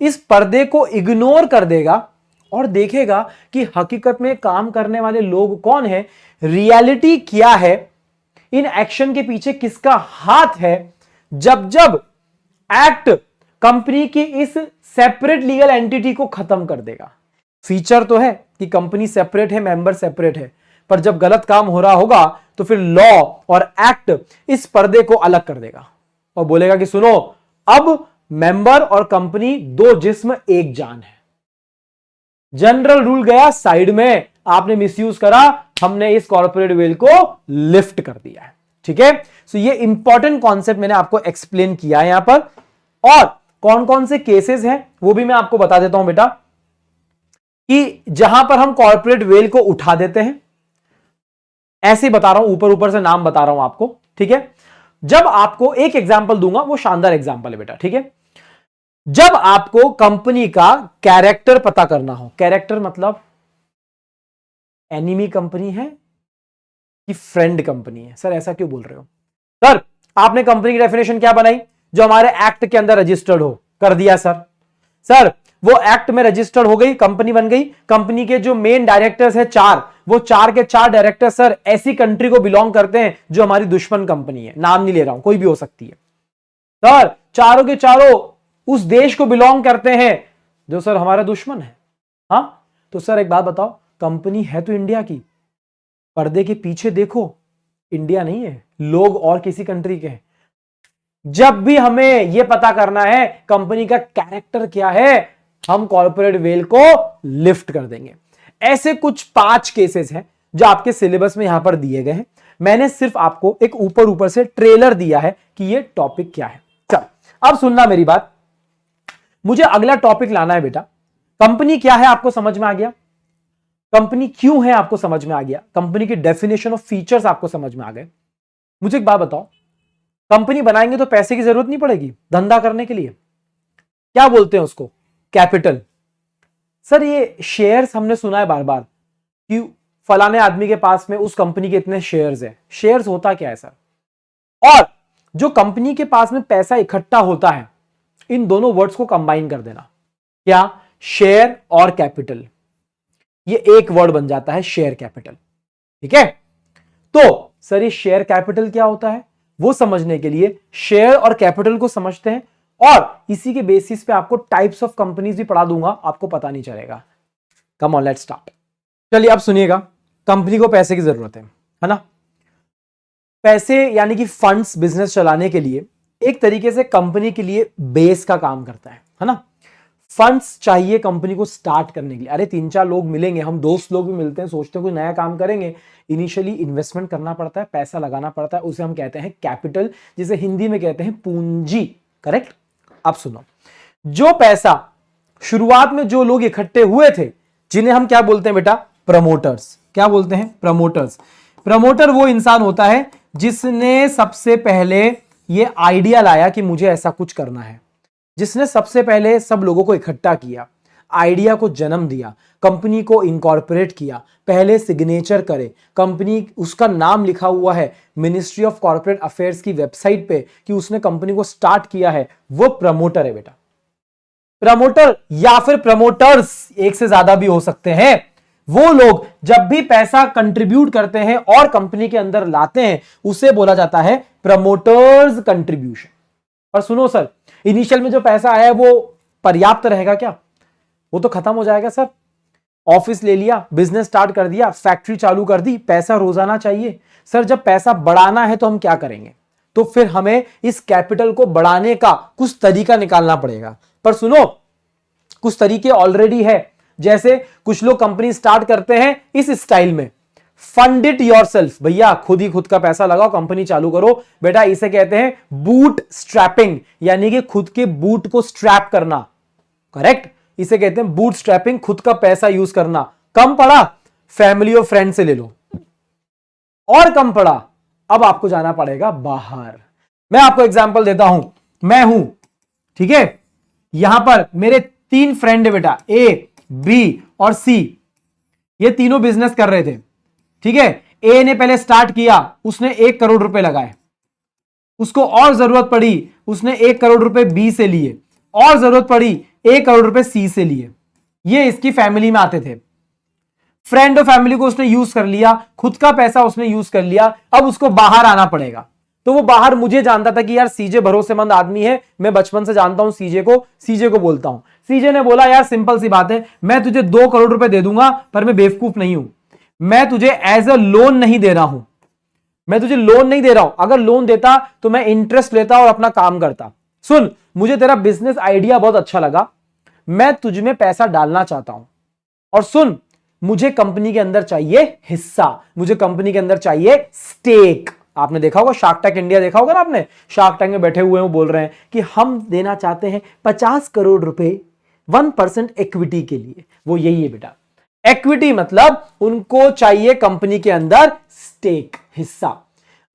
इस पर्दे को इग्नोर कर देगा और देखेगा कि हकीकत में काम करने वाले लोग कौन है, रियलिटी क्या है, इन एक्शन के पीछे किसका हाथ है, जब जब एक्ट कंपनी की इस सेपरेट लीगल एंटिटी को खत्म कर देगा। फीचर तो है कि कंपनी सेपरेट है, मेंबर सेपरेट है, पर जब गलत काम हो रहा होगा तो फिर लॉ और एक्ट इस पर्दे को अलग कर देगा और बोलेगा कि सुनो, अब मेंबर और कंपनी दो जिस्म एक जान है। जनरल रूल गया साइड में, आपने मिसयूज करा, हमने इस कॉर्पोरेट वेल को लिफ्ट कर दिया है। ठीक है, सो ये इंपॉर्टेंट कॉन्सेप्ट मैंने आपको एक्सप्लेन किया है यहां पर। और कौन कौन से केसेस हैं वो भी मैं आपको बता देता हूं बेटा, कि जहां पर हम कॉर्पोरेट वेल को उठा देते हैं। ऐसे बता रहा हूं, ऊपर ऊपर से नाम बता रहा हूं आपको। ठीक है, जब आपको एक एग्जांपल दूंगा, वो शानदार एग्जांपल है बेटा। ठीक है, जब आपको कंपनी का कैरेक्टर पता करना हो, कैरेक्टर मतलब एनिमी कंपनी है कि फ्रेंड कंपनी है। सर ऐसा क्यों बोल रहे हो, सर आपने कंपनी की डेफिनेशन क्या बनाई, जो हमारे एक्ट के अंदर रजिस्टर्ड हो, कर दिया सर। सर वो एक्ट में रजिस्टर्ड हो गई, कंपनी बन गई, कंपनी के जो मेन डायरेक्टर्स है चार, वो चार के चार डायरेक्टर सर ऐसी कंट्री को बिलोंग करते हैं जो हमारी दुश्मन कंपनी है, नाम नहीं ले रहा हूं, कोई भी हो सकती है। सर चारों के चारों उस देश को बिलोंग करते हैं जो सर हमारा दुश्मन है। हाँ, तो सर एक बात बताओ, कंपनी है तो इंडिया की, पर्दे के पीछे देखो इंडिया नहीं है, लोग और किसी कंट्री के हैं। जब भी हमें यह पता करना है कंपनी का कैरेक्टर क्या है, हम कॉर्पोरेट वेल को लिफ्ट कर देंगे। ऐसे कुछ 5 केसेस हैं जो आपके सिलेबस में यहां पर दिए गए हैं। मैंने सिर्फ आपको एक ऊपर ऊपर से ट्रेलर दिया है कि यह टॉपिक क्या है। चल अब सुनना मेरी बात, मुझे अगला टॉपिक लाना है बेटा। कंपनी क्या है आपको समझ में आ गया, कंपनी क्यों है आपको समझ में आ गया, कंपनी की डेफिनेशन ऑफ फीचर्स आपको समझ में आ गए। मुझे एक बात बताओ, कंपनी बनाएंगे तो पैसे की जरूरत नहीं पड़ेगी धंधा करने के लिए, क्या बोलते हैं उसको, कैपिटल। सर ये शेयर्स हमने सुना है बार बार कि फलाने आदमी के पास में उस कंपनी के इतने शेयर्स हैं। शेयर्स होता क्या है सर, और जो कंपनी के पास में पैसा इकट्ठा होता है, इन दोनों वर्ड्स को कंबाइन कर देना, क्या, शेयर और कैपिटल, ये एक वर्ड बन जाता है शेयर कैपिटल। ठीक है, तो सर ये शेयर कैपिटल क्या होता है वो समझने के लिए शेयर और कैपिटल को समझते हैं, और इसी के बेसिस पे आपको टाइप्स ऑफ कंपनीज भी पढ़ा दूंगा, आपको पता नहीं चलेगा। Come on let's start. चलिए अब सुनिएगा, कंपनी को पैसे की जरूरत है ना। पैसे यानी कि फंड्स बिजनेस चलाने के लिए एक तरीके से कंपनी के लिए बेस का काम करता है ना। फंड्स चाहिए कंपनी को स्टार्ट करने के लिए। अरे 3-4 लोग मिलेंगे, हम दोस्त लोग भी मिलते हैं, सोचते हैं कोई नया काम करेंगे, इनिशियली इन्वेस्टमेंट करना पड़ता है, पैसा लगाना पड़ता है, उसे हम कहते हैं कैपिटल, जिसे हिंदी में कहते हैं पूंजी। करेक्ट। अब सुनो, जो पैसा शुरुआत में जो लोग इकट्ठे हुए थे, जिन्हें हम क्या बोलते हैं बेटा, प्रमोटर्स। क्या बोलते हैं, प्रमोटर्स। प्रमोटर वो इंसान होता है जिसने सबसे पहले ये आइडिया लाया कि मुझे ऐसा कुछ करना है, जिसने सबसे पहले सब लोगों को इकट्ठा किया, आइडिया को जन्म दिया, कंपनी को इनकॉर्पोरेट किया, पहले सिग्नेचर करे, कंपनी, उसका नाम लिखा हुआ है मिनिस्ट्री ऑफ कॉर्पोरेट अफेयर्स की वेबसाइट पे कि उसने कंपनी को स्टार्ट किया है, वो प्रमोटर है बेटा। प्रमोटर या फिर प्रमोटर्स एक से ज्यादा भी हो सकते हैं। वो लोग जब भी पैसा कंट्रीब्यूट करते हैं और कंपनी के अंदर लाते हैं, उसे बोला जाता है प्रमोटर्स कंट्रीब्यूशन। और सुनो सर, इनिशियल में जो पैसा आया है वो पर्याप्त रहेगा क्या, वो तो खत्म हो जाएगा सर। ऑफिस ले लिया, बिजनेस स्टार्ट कर दिया, फैक्ट्री चालू कर दी, पैसा रोजाना चाहिए। सर जब पैसा बढ़ाना है तो हम क्या करेंगे, तो फिर हमें इस कैपिटल को बढ़ाने का कुछ तरीका निकालना पड़ेगा। पर सुनो, कुछ तरीके ऑलरेडी है। जैसे कुछ लोग कंपनी स्टार्ट करते हैं इस स्टाइल में, फंड इट योरसेल्फ, भैया खुद ही खुद का पैसा लगाओ, कंपनी चालू करो। बेटा इसे कहते हैं बूट स्ट्रैपिंग, यानी कि खुद के बूट को स्ट्रैप करना। करेक्ट, इसे कहते हैं बूट स्ट्रैपिंग, खुद का पैसा यूज करना। कम पड़ा, फैमिली और फ्रेंड से ले लो। और कम पड़ा, अब आपको जाना पड़ेगा बाहर। मैं आपको एग्जांपल देता हूं, मैं हूं, ठीक है, यहां पर मेरे 3 फ्रेंड है बेटा, ए, बी और सी। ये तीनों बिजनेस कर रहे थे, ठीक है। ए ने पहले स्टार्ट किया, उसने 1 करोड़ रुपए लगाए, उसको और जरूरत पड़ी, उसने 1 करोड़ रुपए बी से लिए, और जरूरत पड़ी 1 करोड़ रुपए सी से लिए। ये इसकी फैमिली में आते थे। फ्रेंड और फैमिली को उसने यूज कर लिया, खुद का पैसा उसने यूज कर लिया, अब उसको बाहर आना पड़ेगा। तो वो बाहर मुझे जानता था कि यार सीजे भरोसेमंद आदमी है, मैं बचपन से जानता हूं सीजे को बोलता हूं। सीजे ने बोला यार सिंपल सी बात है, मैं तुझे 2 करोड़ रुपए दे दूंगा, पर मैं बेवकूफ नहीं हूं, मैं तुझे एज अ लोन नहीं दे रहा हूं, मैं तुझे लोन नहीं दे रहा हूं। अगर लोन देता तो मैं इंटरेस्ट लेता और अपना काम करता। सुन, मुझे तेरा बिजनेस आइडिया बहुत अच्छा लगा, मैं तुझ में पैसा डालना चाहता हूं, और सुन, मुझे कंपनी के अंदर चाहिए हिस्सा, मुझे कंपनी के अंदर चाहिए स्टेक। आपने देखा होगा शार्क टैंक इंडिया, देखा होगा ना आपने, शार्क टैंक में बैठे हुए हैं, वो बोल रहे हैं कि हम देना चाहते हैं 50 करोड़ रुपए 1% इक्विटी के लिए। वो यही है बेटा, इक्विटी मतलब उनको चाहिए कंपनी के अंदर स्टेक, हिस्सा।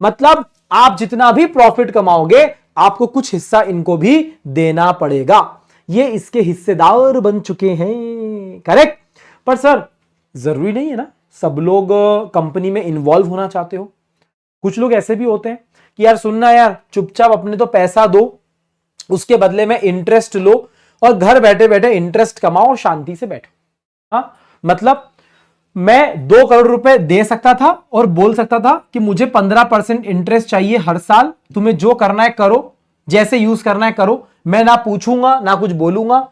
मतलब आप जितना भी प्रॉफिट कमाओगे, आपको कुछ हिस्सा इनको भी देना पड़ेगा। ये इसके हिस्सेदार बन चुके हैं। करेक्ट। पर सर जरूरी नहीं है ना सब लोग कंपनी में इन्वॉल्व होना चाहते हो। कुछ लोग ऐसे भी होते हैं कि यार सुनना यार, चुपचाप अपने तो पैसा दो, उसके बदले में इंटरेस्ट लो, और घर बैठे बैठे इंटरेस्ट कमाओ और शांति से बैठो। हाँ, मतलब मैं 2 करोड़ रुपए दे सकता था और बोल सकता था कि मुझे 15% इंटरेस्ट चाहिए हर साल, तुम्हें जो करना है करो, जैसे यूज करना है करो, मैं ना पूछूंगा ना कुछ बोलूंगा।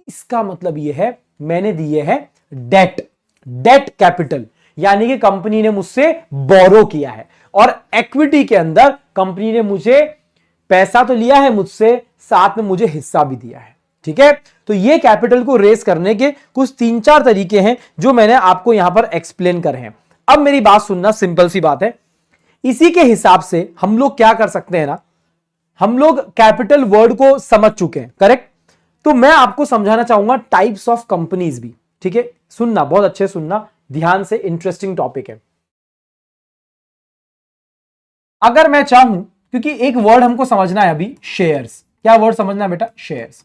इसका मतलब यह है मैंने दिए है डेट, डेट कैपिटल, यानी कि कंपनी ने मुझसे बोरो किया है, और इक्विटी के अंदर कंपनी ने मुझे पैसा तो लिया है मुझसे, साथ में मुझे हिस्सा भी दिया है। ठीक है, तो ये कैपिटल को रेस करने के कुछ 3-4 तरीके हैं जो मैंने आपको यहां पर एक्सप्लेन करे हैं। अब मेरी बात सुनना, सिंपल सी बात है, इसी के हिसाब से हम लोग क्या कर सकते हैं ना, हम लोग कैपिटल वर्ड को समझ चुके हैं, करेक्ट। तो मैं आपको समझाना चाहूंगा टाइप्स ऑफ कंपनीज भी। ठीक है, सुनना, बहुत अच्छे सुनना ध्यान से, इंटरेस्टिंग टॉपिक है। अगर मैं चाहूं, क्योंकि एक वर्ड हमको समझना है अभी, शेयर्स। क्या वर्ड समझना है बेटा? शेयर्स।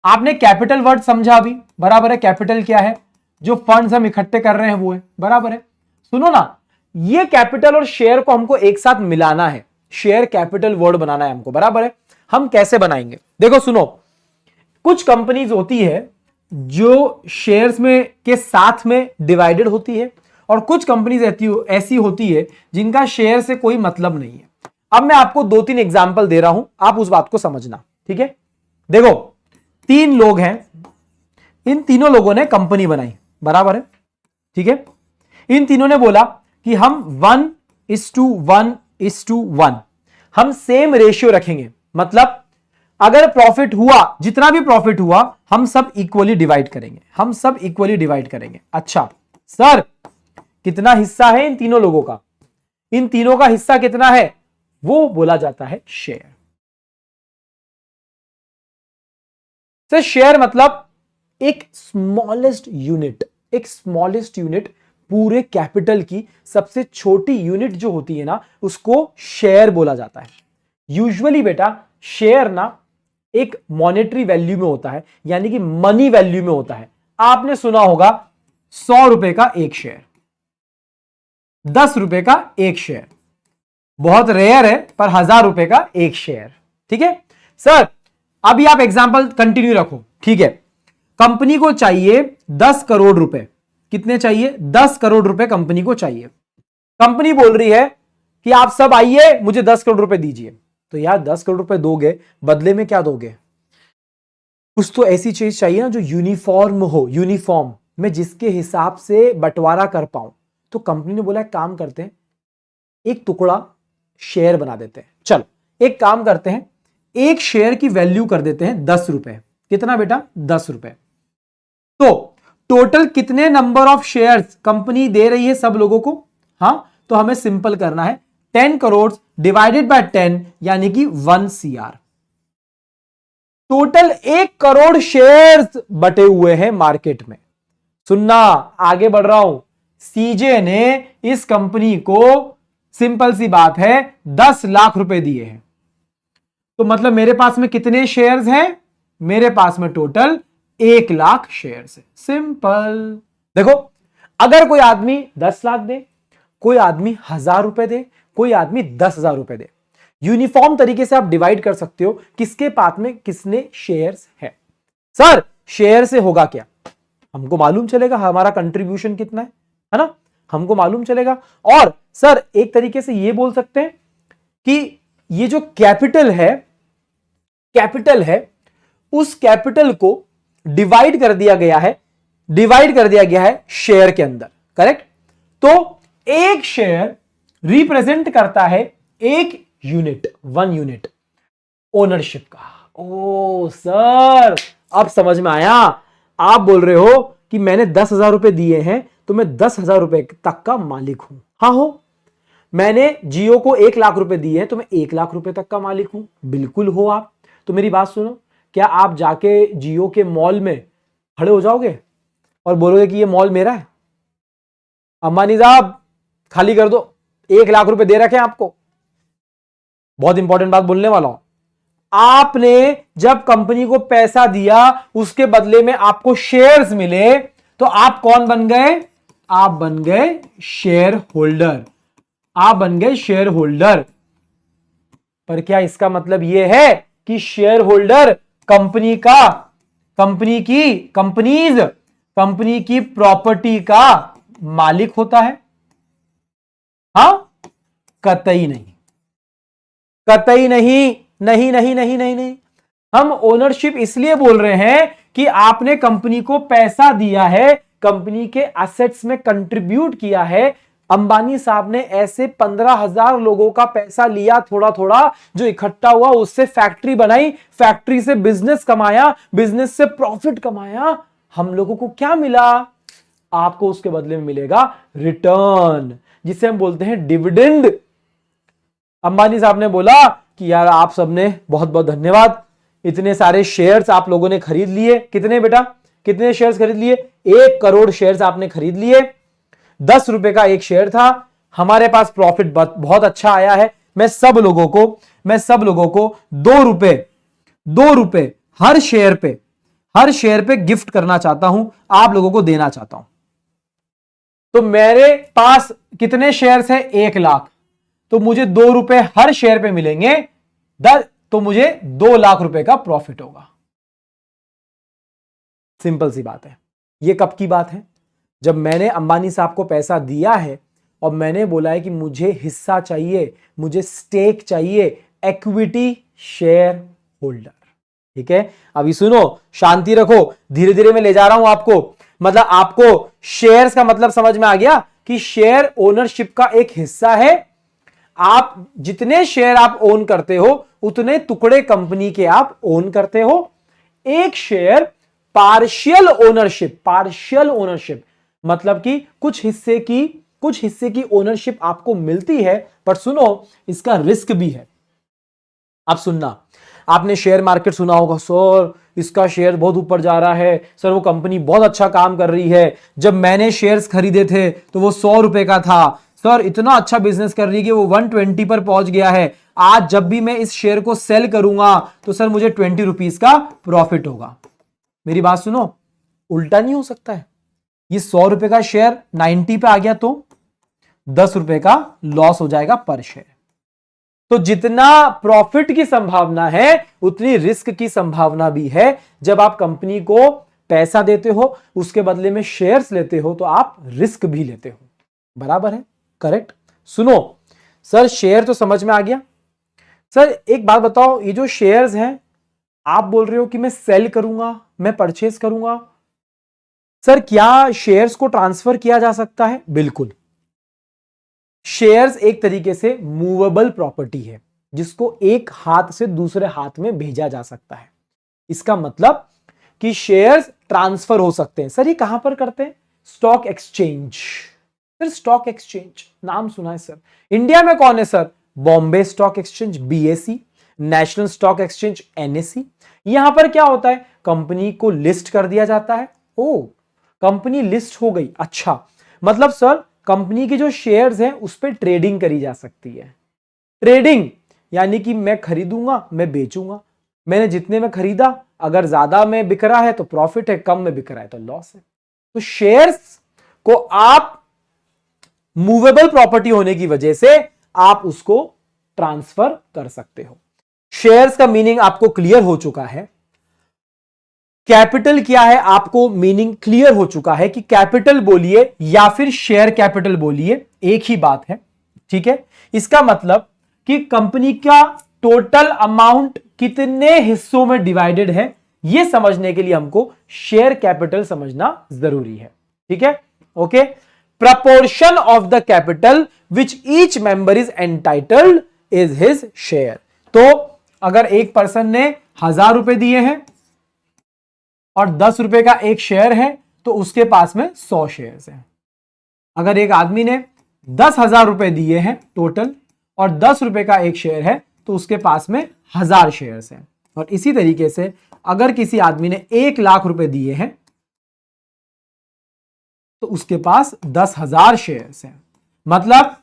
आपने कैपिटल वर्ड समझा अभी, बराबर है। कैपिटल क्या है? जो फंड्स हम इकट्ठे कर रहे हैं वो है, बराबर है। सुनो ना, ये कैपिटल और शेयर को हमको एक साथ मिलाना है, शेयर कैपिटल वर्ड बनाना है हमको, बराबर है। हम कैसे बनाएंगे? देखो सुनो, कुछ कंपनीज होती है जो शेयर्स में के साथ में डिवाइडेड होती है, और कुछ कंपनीज ऐसी होती है जिनका शेयर से कोई मतलब नहीं है। अब मैं आपको 2-3 एग्जांपल दे रहा हूं, आप उस बात को समझना। ठीक है, देखो 3 लोग हैं, इन तीनों लोगों ने कंपनी बनाई, बराबर है। ठीक है, इन तीनों ने बोला कि हम 1:1:1 हम सेम रेशियो रखेंगे, मतलब अगर प्रॉफिट हुआ, जितना भी प्रॉफिट हुआ, हम सब इक्वली डिवाइड करेंगे, हम सब इक्वली डिवाइड करेंगे। अच्छा सर, कितना हिस्सा है इन तीनों लोगों का? इन तीनों का हिस्सा कितना है? वो बोला जाता है शेयर। सर शेयर मतलब एक स्मॉलेस्ट यूनिट, एक स्मॉलेस्ट यूनिट, पूरे कैपिटल की सबसे छोटी यूनिट जो होती है ना, उसको शेयर बोला जाता है। यूजुअली बेटा शेयर ना एक मॉनेटरी वैल्यू में होता है, यानी कि मनी वैल्यू में होता है। आपने सुना होगा 100 रुपए का एक शेयर, 10 रुपए का एक शेयर, बहुत रेयर है, पर 1000 रुपए का एक शेयर। ठीक है सर, अभी आप एग्जांपल कंटिन्यू रखो। ठीक है, कंपनी को चाहिए 10 करोड़ रुपए। कितने चाहिए? 10 करोड़ रुपए कंपनी को चाहिए। कंपनी बोल रही है कि आप सब आइए, मुझे 10 करोड़ रुपए दीजिए। तो यार 10 करोड़ रुपए दोगे, बदले में क्या दोगे? कुछ तो ऐसी चीज चाहिए ना जो यूनिफॉर्म हो, यूनिफॉर्म में जिसके हिसाब से बंटवारा कर पाऊं। तो कंपनी ने बोला एक काम करते हैं, एक टुकड़ा शेयर बना देते हैं। चलो एक काम करते हैं, एक शेयर की वैल्यू कर देते हैं 10 रुपए। कितना बेटा? 10 रुपए। तो टोटल कितने नंबर ऑफ शेयर्स कंपनी दे रही है सब लोगों को? हां, तो हमें सिंपल करना है, 10 करोड़ डिवाइडेड बाय 10, यानी कि 1 CR। टोटल 1 करोड़ शेयर्स बटे हुए हैं मार्केट में। सुनना, आगे बढ़ रहा हूं। सीजे ने इस कंपनी को, सिंपल सी बात है, 10 लाख रुपए दिए हैं। तो मतलब मेरे पास में कितने शेयर्स हैं? मेरे पास में टोटल 1 लाख शेयर्स है। सिंपल। देखो, अगर कोई आदमी 10 लाख दे, कोई आदमी 1000 रुपए दे, कोई आदमी 10,000 रुपए दे, यूनिफॉर्म तरीके से आप डिवाइड कर सकते हो किसके पास में किसने शेयर्स है। सर शेयर से होगा क्या? हमको मालूम चलेगा हमारा कंट्रीब्यूशन कितना है ना, हमको मालूम चलेगा। और सर एक तरीके से ये बोल सकते हैं कि ये जो कैपिटल है, उस कैपिटल को डिवाइड कर दिया गया है शेयर के अंदर, करेक्ट। तो एक शेयर रिप्रेजेंट करता है एक यूनिट, 1 यूनिट ओनरशिप का। ओ सर, अब समझ में आया। आप बोल रहे हो कि मैंने 10,000 रुपए दिए हैं तो मैं 10,000 रुपए तक का मालिक हूं। हाँ हो। मैंने जियो को 1 लाख रुपए दिए हैं तो मैं 1 लाख रुपए तक का मालिक हूं। बिल्कुल हो आप। तो मेरी बात सुनो, क्या आप जाके जियो के मॉल में खड़े हो जाओगे और बोलोगे कि ये मॉल मेरा है? अंबानी साहब खाली कर दो, 1 लाख रुपए दे रखे हैं आपको। बहुत इंपॉर्टेंट बात बोलने वाला हूं। आपने जब कंपनी को पैसा दिया, उसके बदले में आपको शेयर्स मिले, तो आप कौन बन गए? आप बन गए शेयर होल्डर। आप बन गए शेयर होल्डर। पर क्या इसका मतलब यह है कि शेयर होल्डर कंपनी की प्रॉपर्टी का मालिक होता है? हां, कतई नहीं, कतई नहीं, नहीं नहीं नहीं नहीं नहीं। हम ओनरशिप इसलिए बोल रहे हैं कि आपने कंपनी को पैसा दिया है कंपनी के एसेट्स में कंट्रीब्यूट किया है। अंबानी साहब ने ऐसे 15,000 लोगों का पैसा लिया, थोड़ा थोड़ा जो इकट्ठा हुआ, उससे फैक्ट्री बनाई, फैक्ट्री से बिजनेस कमाया, बिजनेस से प्रॉफिट कमाया। हम लोगों को क्या मिला? आपको उसके बदले में मिलेगा रिटर्न, जिसे हम बोलते हैं डिविडेंड। अंबानी साहब ने बोला कि यार आप सबने बहुत बहुत धन्यवाद, इतने सारे शेयर्स आप लोगों ने खरीद लिए। कितने बेटा, कितने शेयर्स खरीद लिए? 1 करोड़ शेयर्स आपने खरीद लिए। 10 रुपए का एक शेयर था, हमारे पास प्रॉफिट बहुत अच्छा आया है। मैं सब लोगों को 2 रुपए हर शेयर पे गिफ्ट करना चाहता हूं, आप लोगों को देना चाहता हूं। तो मेरे पास कितने शेयर्स है? 1 लाख। तो मुझे 2 रुपए हर शेयर पे मिलेंगे, तो मुझे 2 लाख रुपए का प्रॉफिट होगा। सिंपल सी बात है। यह कब की बात है? जब मैंने अंबानी साहब को पैसा दिया है और मैंने बोला है कि मुझे हिस्सा चाहिए, मुझे स्टेक चाहिए, इक्विटी शेयर होल्डर। ठीक है, अभी सुनो, शांति रखो, धीरे धीरे मैं ले जा रहा हूं आपको। मतलब आपको शेयर्स का मतलब समझ में आ गया कि शेयर ओनरशिप का एक हिस्सा है। आप जितने शेयर आप ओन करते हो उतने टुकड़े कंपनी के आप ओन करते हो। एक शेयर पार्शियल ओनरशिप मतलब कि कुछ हिस्से की ओनरशिप आपको मिलती है, पर सुनो इसका रिस्क भी है। आप सुनना, आपने शेयर मार्केट सुना होगा, सर इसका शेयर बहुत ऊपर जा रहा है, सर वो कंपनी बहुत अच्छा काम कर रही है, जब मैंने शेयर्स खरीदे थे तो वो 100 रुपए का था, सर इतना अच्छा बिजनेस कर रही है कि वो 120 पर पहुंच गया है, आज जब भी मैं इस शेयर को सेल करूंगा तो सर मुझे 20 रुपीज का प्रॉफिट होगा। मेरी बात सुनो, उल्टा नहीं हो सकता है? ये 100 रुपए का शेयर 90 पे आ गया तो 10 रुपए का लॉस हो जाएगा पर शेयर। तो जितना प्रॉफिट की संभावना है उतनी रिस्क की संभावना भी है। जब आप कंपनी को पैसा देते हो, उसके बदले में शेयर्स लेते हो, तो आप रिस्क भी लेते हो। बराबर है? करेक्ट। सुनो सर, शेयर तो समझ में आ गया। सर एक बात बताओ, ये जो शेयर्स हैं, आप बोल रहे हो कि मैं सेल करूंगा, मैं परचेस करूंगा, सर क्या शेयर्स को ट्रांसफर किया जा सकता है? बिल्कुल। शेयर्स एक तरीके से मूवेबल प्रॉपर्टी है, जिसको एक हाथ से दूसरे हाथ में भेजा जा सकता है। इसका मतलब कि शेयर्स ट्रांसफर हो सकते हैं। सर ये कहां पर करते हैं? Stock exchange. Sir stock exchange नाम सुना है सर? इंडिया में कौन है sir? Bombay stock exchange BSE, national stock exchange NSE। यहां पर क्या होता है? कंपनी को लिस्ट कर दिया जाता है। ओ, कंपनी लिस्ट हो गई, अच्छा, मतलब सर कंपनी के जो शेयर्स हैं उस पर ट्रेडिंग करी जा सकती है। ट्रेडिंग यानी कि मैं खरीदूंगा, मैं बेचूंगा, मैंने जितने में खरीदा, अगर ज्यादा में बिक रहा है तो प्रॉफिट है, कम में बिक रहा है तो लॉस है। तो शेयर्स को आप मूवेबल प्रॉपर्टी होने की वजह से आप उसको ट्रांसफर कर सकते हो। शेयर्स का मीनिंग आपको क्लियर हो चुका है। कैपिटल क्या है आपको मीनिंग क्लियर हो चुका है कि कैपिटल बोलिए या फिर शेयर कैपिटल बोलिए, एक ही बात है। ठीक है, इसका मतलब कि कंपनी का टोटल अमाउंट कितने हिस्सों में डिवाइडेड है, यह समझने के लिए हमको शेयर कैपिटल समझना जरूरी है। ठीक है, okay. Proportion of the capital which each member is entitled is his share. तो अगर एक पर्सन ने 1000 रुपए दिए हैं और 10 रुपए का एक शेयर है, तो उसके पास में 100 शेयर्स हैं। अगर एक आदमी ने 10,000 रुपए दिए हैं टोटल और 10 रुपए का एक शेयर है, तो उसके पास में 1000 शेयर्स हैं। और इसी तरीके से अगर किसी आदमी ने 1 लाख रुपए दिए हैं तो उसके पास 10,000 शेयर्स हैं। मतलब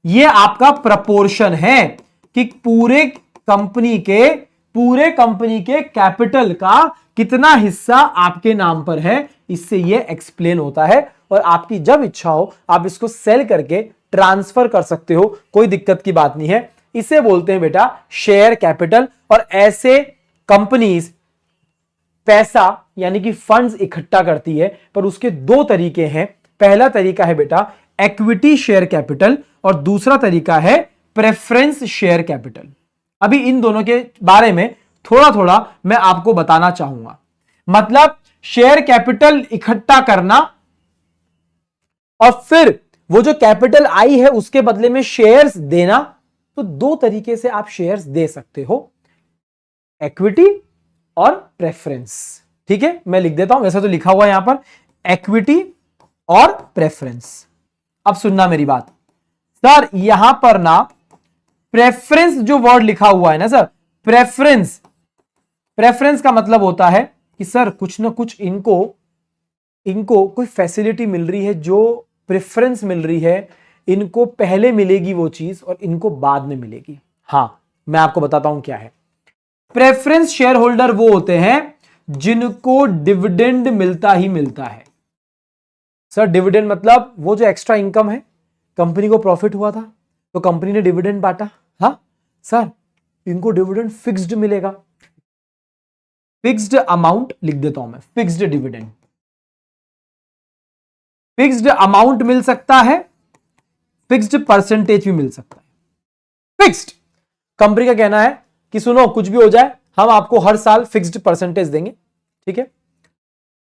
ये आपका प्रपोर्शन है कि पूरे कंपनी के कैपिटल का कितना हिस्सा आपके नाम पर है, इससे ये एक्सप्लेन होता है। और आपकी जब इच्छा हो आप इसको सेल करके ट्रांसफर कर सकते हो, कोई दिक्कत की बात नहीं है। इसे बोलते हैं बेटा शेयर कैपिटल। और ऐसे कंपनीज पैसा यानी कि फंड्स इकट्ठा करती है, पर उसके 2 तरीके हैं। पहला तरीका है बेटा इक्विटी शेयर कैपिटल और दूसरा तरीका है प्रेफरेंस शेयर कैपिटल। अभी इन दोनों के बारे में थोड़ा थोड़ा मैं आपको बताना चाहूंगा। मतलब शेयर कैपिटल इकट्ठा करना और फिर वो जो कैपिटल आई है उसके बदले में शेयर्स देना। तो दो तरीके से आप शेयर्स दे सकते हो, इक्विटी और प्रेफरेंस। ठीक है, मैं लिख देता हूं, वैसे तो लिखा हुआ है यहां पर इक्विटी और प्रेफरेंस। अब सुनना मेरी बात सर, यहां पर ना प्रेफरेंस जो वर्ड लिखा हुआ है ना सर, प्रेफरेंस, प्रेफरेंस का मतलब होता है कि सर कुछ ना कुछ इनको कोई फैसिलिटी मिल रही है, जो प्रेफरेंस मिल रही है, इनको पहले मिलेगी वो चीज और इनको बाद में मिलेगी। हां, मैं आपको बताता हूं क्या है। प्रेफरेंस शेयर होल्डर वो होते हैं जिनको डिविडेंड मिलता ही मिलता है। सर डिविडेंड मतलब वो जो एक्स्ट्रा इनकम है, कंपनी को प्रॉफिट हुआ था तो कंपनी ने डिविडेंड बांटा। हाँ सर, इनको डिविडेंड फिक्स्ड मिलेगा, फिक्स्ड अमाउंट लिख देता हूं मैं, फिक्स्ड डिविडेंड, फिक्स्ड अमाउंट मिल सकता है, फिक्स्ड परसेंटेज भी मिल सकता है। फिक्स्ड, कंपनी का कहना है कि सुनो कुछ भी हो जाए हम आपको हर साल फिक्स्ड परसेंटेज देंगे। ठीक है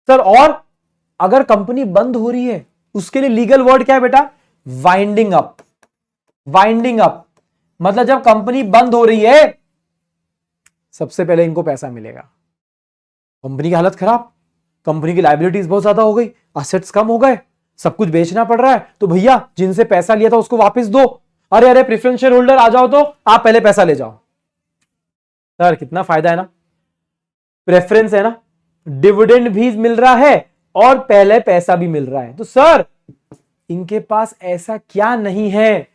सर, और अगर कंपनी बंद हो रही है उसके लिए लीगल वर्ड क्या है बेटा, वाइंडिंग अप। वाइंडिंग अप मतलब जब कंपनी बंद हो रही है सबसे पहले इनको पैसा मिलेगा। कंपनी की हालत खराब, कंपनी की लायबिलिटीज बहुत ज्यादा हो गई, असेट्स कम हो गए, सब कुछ बेचना पड़ रहा है, तो भैया जिनसे पैसा लिया था उसको वापस दो। अरे अरे प्रेफरेंस शेयर होल्डर आ जाओ, तो आप पहले पैसा ले जाओ। सर कितना फायदा है ना, प्रेफरेंस है ना, डिविडेंड भी मिल रहा है और पहले पैसा भी मिल रहा है। तो सर इनके पास ऐसा क्या नहीं है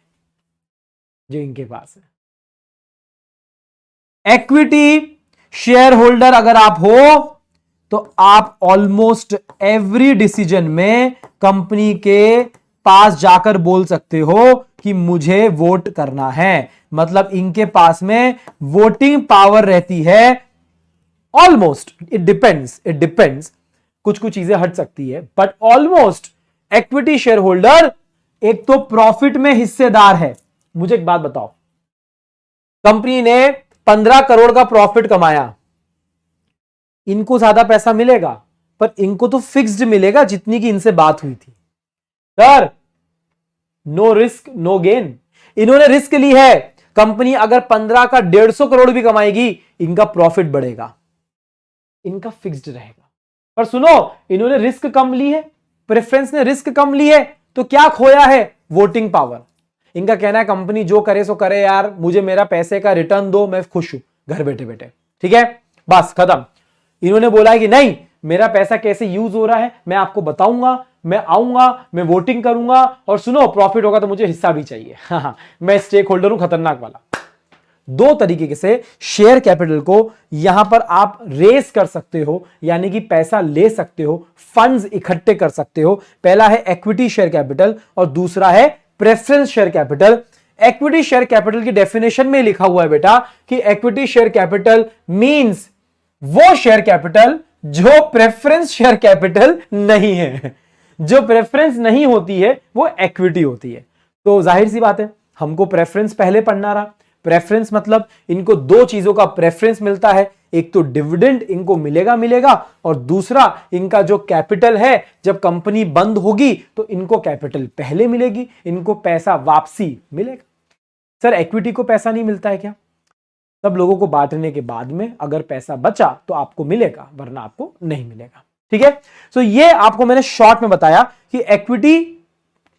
जो इनके पास है। इक्विटी शेयर होल्डर अगर आप हो तो आप ऑलमोस्ट एवरी डिसीजन में कंपनी के पास जाकर बोल सकते हो कि मुझे वोट करना है। मतलब इनके पास में वोटिंग पावर रहती है ऑलमोस्ट, इट डिपेंड्स, कुछ कुछ चीजें हट सकती है, but almost equity share holder एक तो प्रॉफिट में हिस्सेदार है। मुझे एक बात बताओ, कंपनी ने 15 करोड़ का प्रॉफिट कमाया, इनको ज्यादा पैसा मिलेगा पर इनको तो फिक्स्ड मिलेगा जितनी की इनसे बात हुई थी। Sir no risk no gain, इन्होंने रिस्क ली है। कंपनी अगर 15 का 150 करोड़ भी कमाएगी इनका प्रॉफिट बढ़ेगा, इनका फिक्स्ड रहेगा। पर सुनो, इन्होंने रिस्क कम ली है, प्रेफरेंस ने रिस्क कम ली है, तो क्या खोया है, वोटिंग पावर। इनका कहना है कंपनी जो करे सो करे यार, मुझे मेरा पैसे का रिटर्न दो, मैं खुश हूं घर बैठे बैठे। ठीक है बस खत्म। इन्होंने बोला है कि नहीं, मेरा पैसा कैसे यूज हो रहा है मैं आपको बताऊंगा, मैं आऊंगा, मैं वोटिंग करूंगा, और सुनो प्रॉफिट होगा तो मुझे हिस्सा भी चाहिए। हाँ, मैं स्टेक होल्डर हूं खतरनाक वाला। दो तरीके से शेयर कैपिटल को यहां पर आप रेस कर सकते हो, यानी कि पैसा ले सकते हो, फंड्स इकट्ठे कर सकते हो। पहला है इक्विटी शेयर कैपिटल और दूसरा है preference share capital. Equity share capital की डेफिनेशन में लिखा हुआ है बेटा कि इक्विटी शेयर कैपिटल मींस वो शेयर कैपिटल जो प्रेफरेंस शेयर कैपिटल नहीं है। जो प्रेफरेंस नहीं होती है वो इक्विटी होती है। तो जाहिर सी बात है हमको प्रेफरेंस पहले पढ़ना रहा। प्रेफरेंस मतलब इनको दो चीजों का प्रेफरेंस मिलता है, एक तो डिविडेंड इनको मिलेगा और दूसरा इनका जो कैपिटल है, जब कंपनी बंद होगी तो इनको कैपिटल पहले मिलेगी, इनको पैसा वापसी मिलेगा। सर इक्विटी को पैसा नहीं मिलता है क्या? सब लोगों को बांटने के बाद में अगर पैसा बचा तो आपको मिलेगा, वरना आपको नहीं मिलेगा। ठीक है, तो ये आपको मैंने शॉर्ट में बताया कि इक्विटी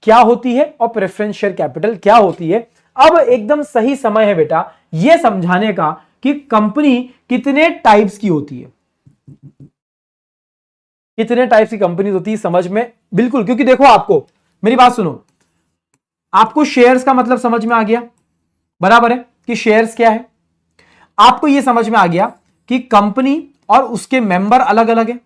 क्या होती है और प्रेफरेंस शेयर कैपिटल क्या होती है। अब एकदम सही समय है बेटा यह समझाने का कि कंपनी कितने टाइप्स की होती है, कितने टाइप्स की कंपनी होती है समझ में बिल्कुल। क्योंकि देखो, आपको मेरी बात सुनो, आपको शेयर्स का मतलब समझ में आ गया, बराबर है कि शेयर्स क्या है। आपको यह समझ में आ गया कि कंपनी और उसके मेंबर अलग अलग है।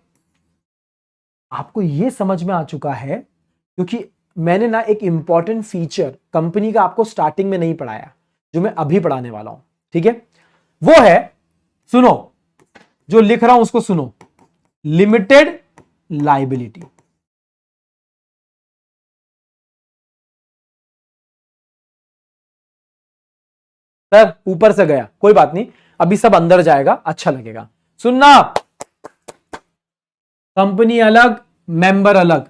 आपको यह समझ में आ चुका है क्योंकि मैंने ना एक इंपॉर्टेंट फीचर कंपनी का आपको स्टार्टिंग में नहीं पढ़ाया, जो मैं अभी पढ़ाने वाला हूं। ठीक है, वो है, सुनो जो लिख रहा हूं उसको सुनो, लिमिटेड लायबिलिटी। सर ऊपर से गया, कोई बात नहीं, अभी सब अंदर जाएगा, अच्छा लगेगा। सुनना, कंपनी अलग, मेंबर अलग।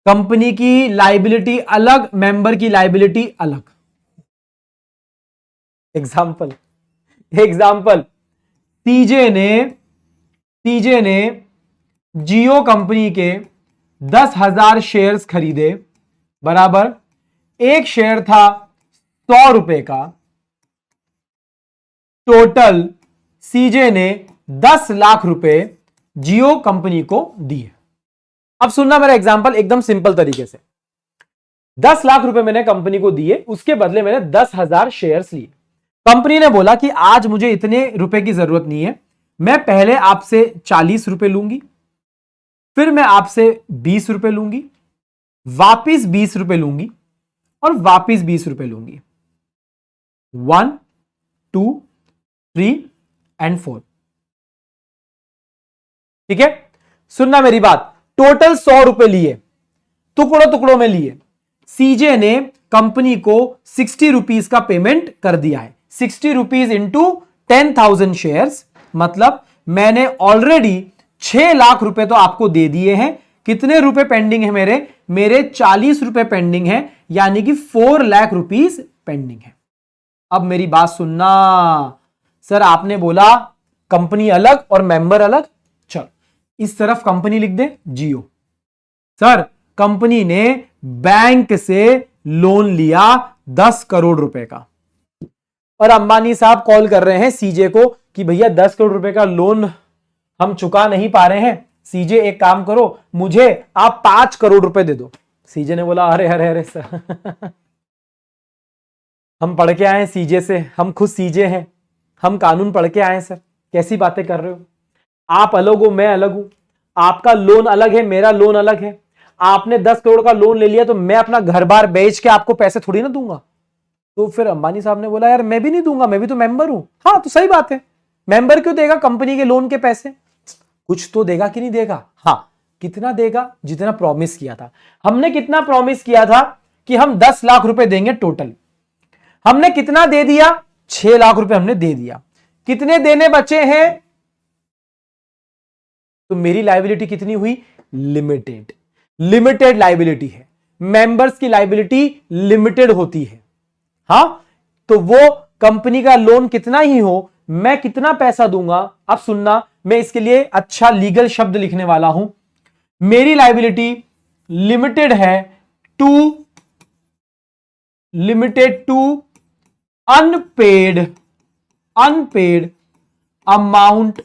कंपनी की लाइबिलिटी अलग, मेंबर की लाइबिलिटी अलग। एग्जाम्पल एग्जाम्पल सीजे ने जियो कंपनी के 10,000 शेयर्स खरीदे, बराबर एक शेयर था 100 रुपए का। टोटल सीजे ने 10 लाख रुपए जियो कंपनी को दिए। अब सुनना मेरा एग्जांपल एकदम सिंपल तरीके से। 10 लाख रुपए मैंने कंपनी को दिए, उसके बदले मैंने 10,000 शेयर्स लिए। कंपनी ने बोला कि आज मुझे इतने रुपए की जरूरत नहीं है, मैं पहले आपसे 40 रुपए लूंगी, फिर मैं आपसे 20 रुपए लूंगी, वापिस 20 रुपए लूंगी और वापिस 20 रुपए लूंगी। 1 2 3 एंड 4। ठीक है, सुनना मेरी बात। टोटल 100 रुपए लिए, टुकड़ों टुकड़ों में लिए। सीजे ने कंपनी को 60 रुपीज का पेमेंट कर दिया है। 60 रुपीज इंटू 10,000 शेयर्स, मतलब मैंने ऑलरेडी 6 लाख रुपए तो आपको दे दिए हैं। कितने रुपए पेंडिंग है मेरे 40 रुपए पेंडिंग है, यानी कि 4 लाख रुपीज पेंडिंग है। अब मेरी बात सुनना, सर आपने बोला कंपनी अलग और मेंबर अलग। चलो इस तरफ कंपनी लिख दे जियो। सर कंपनी ने बैंक से लोन लिया 10 करोड़ रुपए का, और अंबानी साहब कॉल कर रहे हैं सीजे को कि भैया 10 करोड़ रुपए का लोन हम चुका नहीं पा रहे हैं, सीजे एक काम करो, मुझे आप 5 करोड़ रुपए दे दो। सीजे ने बोला अरे अरे अरे सर हम पढ़ के आए हैं सीजे से, हम खुद सीजे हैं, हम कानून पढ़ के आए हैं सर, कैसी बातें कर रहे हो? आप अलग हो, मैं अलग हूं, आपका लोन अलग है, मेरा लोन अलग है। आपने 10 करोड़ का लोन ले लिया तो मैं अपना घर बार बेच के आपको पैसे थोड़ी ना दूंगा। तो फिर अंबानी साहब ने बोला यार मैं भी नहीं दूंगा, मैं भी तो मेंबर हूं। हाँ तो सही बात है, मेंबर क्यों देगा कंपनी के लोन के पैसे? कुछ तो देगा कि नहीं देगा? हाँ, कितना देगा? जितना प्रॉमिस किया था। हमने कितना प्रॉमिस किया था कि हम 10 लाख रुपए देंगे टोटल, हमने कितना दे दिया? 6 लाख रुपए हमने दे दिया। कितने देने बचे हैं? तो मेरी लायबिलिटी कितनी हुई? लिमिटेड। लिमिटेड लायबिलिटी है, मेंबर्स की लायबिलिटी लिमिटेड होती है। हां, तो वो कंपनी का लोन कितना ही हो, मैं कितना पैसा दूंगा। अब सुनना, मैं इसके लिए अच्छा लीगल शब्द लिखने वाला हूं। मेरी लायबिलिटी लिमिटेड है to unpaid amount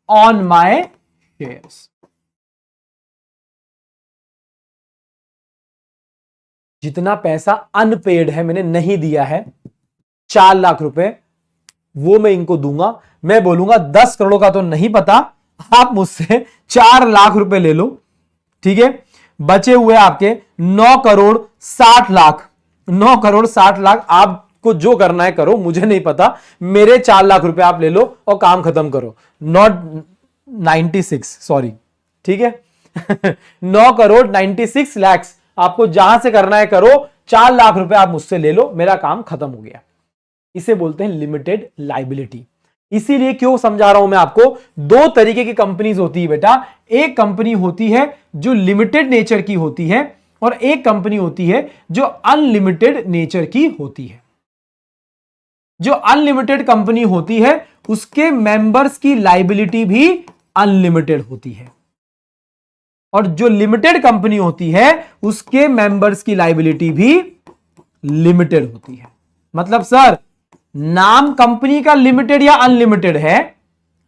on my shares. जितना पैसा अनपेड है, मैंने नहीं दिया है, 4 लाख रुपए, वो मैं इनको दूंगा। मैं बोलूंगा 10 करोड़ का तो नहीं पता, आप मुझसे 4 लाख रुपए ले लो। ठीक है, बचे हुए आपके 9 करोड़ 60 लाख। 9 करोड़ 60 लाख आपको जो करना है करो, मुझे नहीं पता। मेरे 4 लाख रुपए आप ले लो और काम खत्म करो। नॉट 96, सॉरी, ठीक है 9 करोड़ 96 लाख आपको जहां से करना है करो, 4 लाख रुपए आप मुझसे ले लो, मेरा काम खत्म हो गया। इसे बोलते हैं लिमिटेड लायबिलिटी। इसीलिए क्यों समझा रहा हूं मैं आपको, 2 तरीके की कंपनीज होती है बेटा। एक कंपनी होती है जो लिमिटेड नेचर की होती है, और एक कंपनी होती है जो अनलिमिटेड नेचर की होती है। जो अनलिमिटेड कंपनी होती है उसके मेंबर्स की लायबिलिटी भी अनलिमिटेड होती है, और जो लिमिटेड कंपनी होती है उसके मेंबर्स की लायबिलिटी भी लिमिटेड होती है। मतलब सर नाम कंपनी का लिमिटेड या अनलिमिटेड है,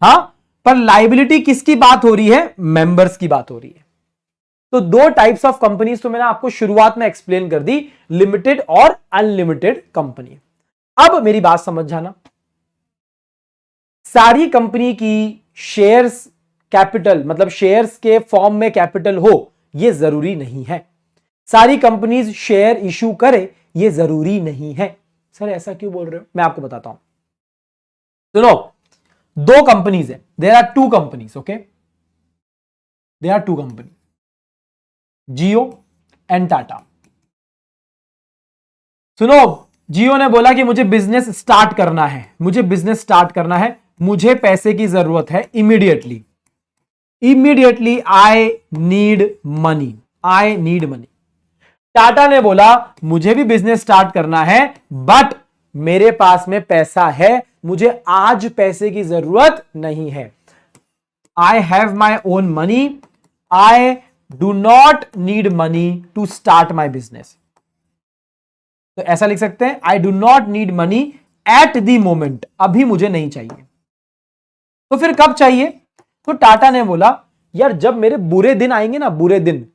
हां, पर लायबिलिटी किसकी बात हो रही है? मेंबर्स की बात हो रही है। तो 2 टाइप्स ऑफ कंपनीज तो मैंने आपको शुरुआत में एक्सप्लेन कर दी, लिमिटेड और अनलिमिटेड कंपनी। अब मेरी बात समझ जाना, सारी कंपनी की शेयर्स कैपिटल, मतलब शेयर्स के फॉर्म में कैपिटल हो, यह जरूरी नहीं है। सारी कंपनीज शेयर इशू करे, यह जरूरी नहीं है। सर ऐसा क्यों बोल रहे हो? मैं आपको बताता हूं। सुनो, 2 कंपनीज है, there are 2 companies, okay, there are 2 company, Jio and Tata. सुनो, जियो ने बोला कि मुझे बिजनेस स्टार्ट करना है, मुझे बिजनेस स्टार्ट करना है, मुझे पैसे की जरूरत है immediately, I need money. I need money. Tata ने बोला मुझे भी बिजनेस स्टार्ट करना है, बट मेरे पास में पैसा है, मुझे आज पैसे की जरूरत नहीं है। I have my own money, I do not need money to start my business. तो ऐसा लिख सकते हैं, I do not need money at the moment, अभी मुझे नहीं चाहिए। तो फिर कब चाहिए? तो टाटा ने बोला यार जब मेरे बुरे दिन आएंगे ना, बुरे दिन,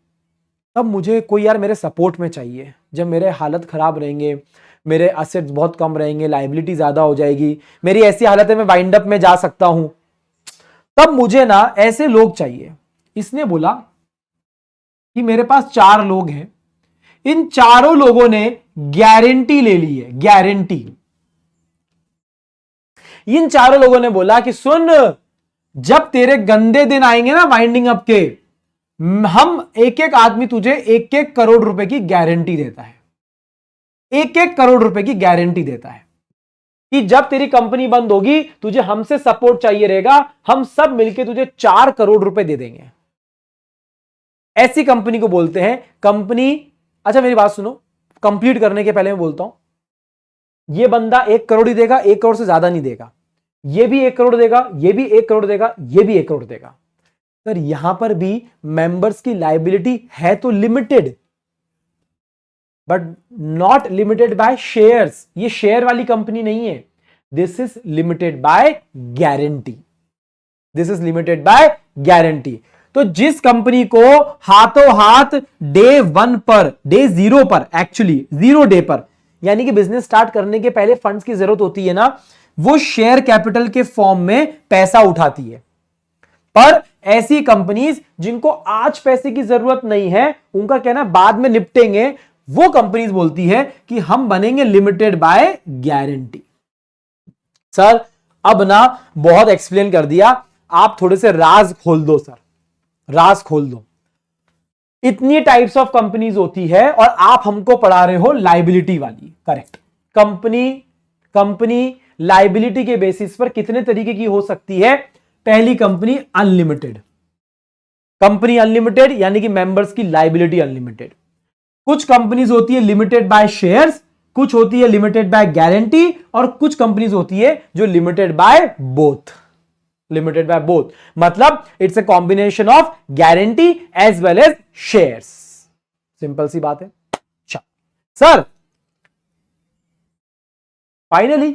तब मुझे कोई यार मेरे सपोर्ट में चाहिए। जब मेरे हालत खराब रहेंगे, मेरे असेट्स बहुत कम रहेंगे, लायबिलिटी ज्यादा हो जाएगी, मेरी ऐसी हालत है मैं वाइंड अप में जा सकता हूं, तब मुझे ना ऐसे लोग चाहिए। इसने बोला कि मेरे पास 4 लोग हैं, इन चारों लोगों ने गारंटी ले ली है, गारंटी। इन चारों लोगों ने बोला कि सुन, जब तेरे गंदे दिन आएंगे ना वाइंडिंग अप के, हम एक एक आदमी तुझे 1-1 करोड़ रुपए की गारंटी देता है, 1-1 करोड़ रुपए की गारंटी देता है कि जब तेरी कंपनी बंद होगी तुझे हमसे सपोर्ट चाहिए रहेगा, हम सब मिलकर तुझे 4 करोड़ रुपए दे देंगे। ऐसी कंपनी को बोलते हैं कंपनी। अच्छा मेरी बात सुनो, कंप्लीट करने के पहले मैं बोलता हूं, यह बंदा 1 करोड़ ही देगा, 1 करोड़ से ज्यादा नहीं देगा। यह भी 1 करोड़ देगा, यह भी 1 करोड़ देगा, यह भी 1 करोड़ देगा। सर यहां पर भी मेंबर्स की लायबिलिटी है तो limited, but not limited by shares. ये शेयर वाली कंपनी नहीं है, this is limited by guarantee, this is limited by guarantee. तो जिस कंपनी को हाथों हाथ डे 1 पर, डे 0 पर, एक्चुअली 0 डे पर, यानी कि बिजनेस स्टार्ट करने के पहले फंड्स की जरूरत होती है ना, वो शेयर कैपिटल के फॉर्म में पैसा उठाती है। पर ऐसी कंपनीज जिनको आज पैसे की जरूरत नहीं है, उनका कहना बाद में निपटेंगे, वो कंपनीज बोलती है कि हम बनेंगे लिमिटेड बाय गारंटी। सर अब ना बहुत एक्सप्लेन कर दिया, आप थोड़े से राज खोल दो सर, राज खोल दो। इतनी टाइप्स ऑफ कंपनीज होती है और आप हमको पढ़ा रहे हो लायबिलिटी वाली। करेक्ट। कंपनी लायबिलिटी के बेसिस पर कितने तरीके की हो सकती है? पहली कंपनी अनलिमिटेड, कंपनी अनलिमिटेड यानी कि मेंबर्स की लायबिलिटी अनलिमिटेड। कुछ कंपनीज होती है लिमिटेड बाय शेयर्स, कुछ होती है लिमिटेड बाय गारंटी, और कुछ कंपनीज होती है जो limited by both, limited by both. मतलब it's a combination of guarantee as well as shares. Simple सी बात है। सर फाइनली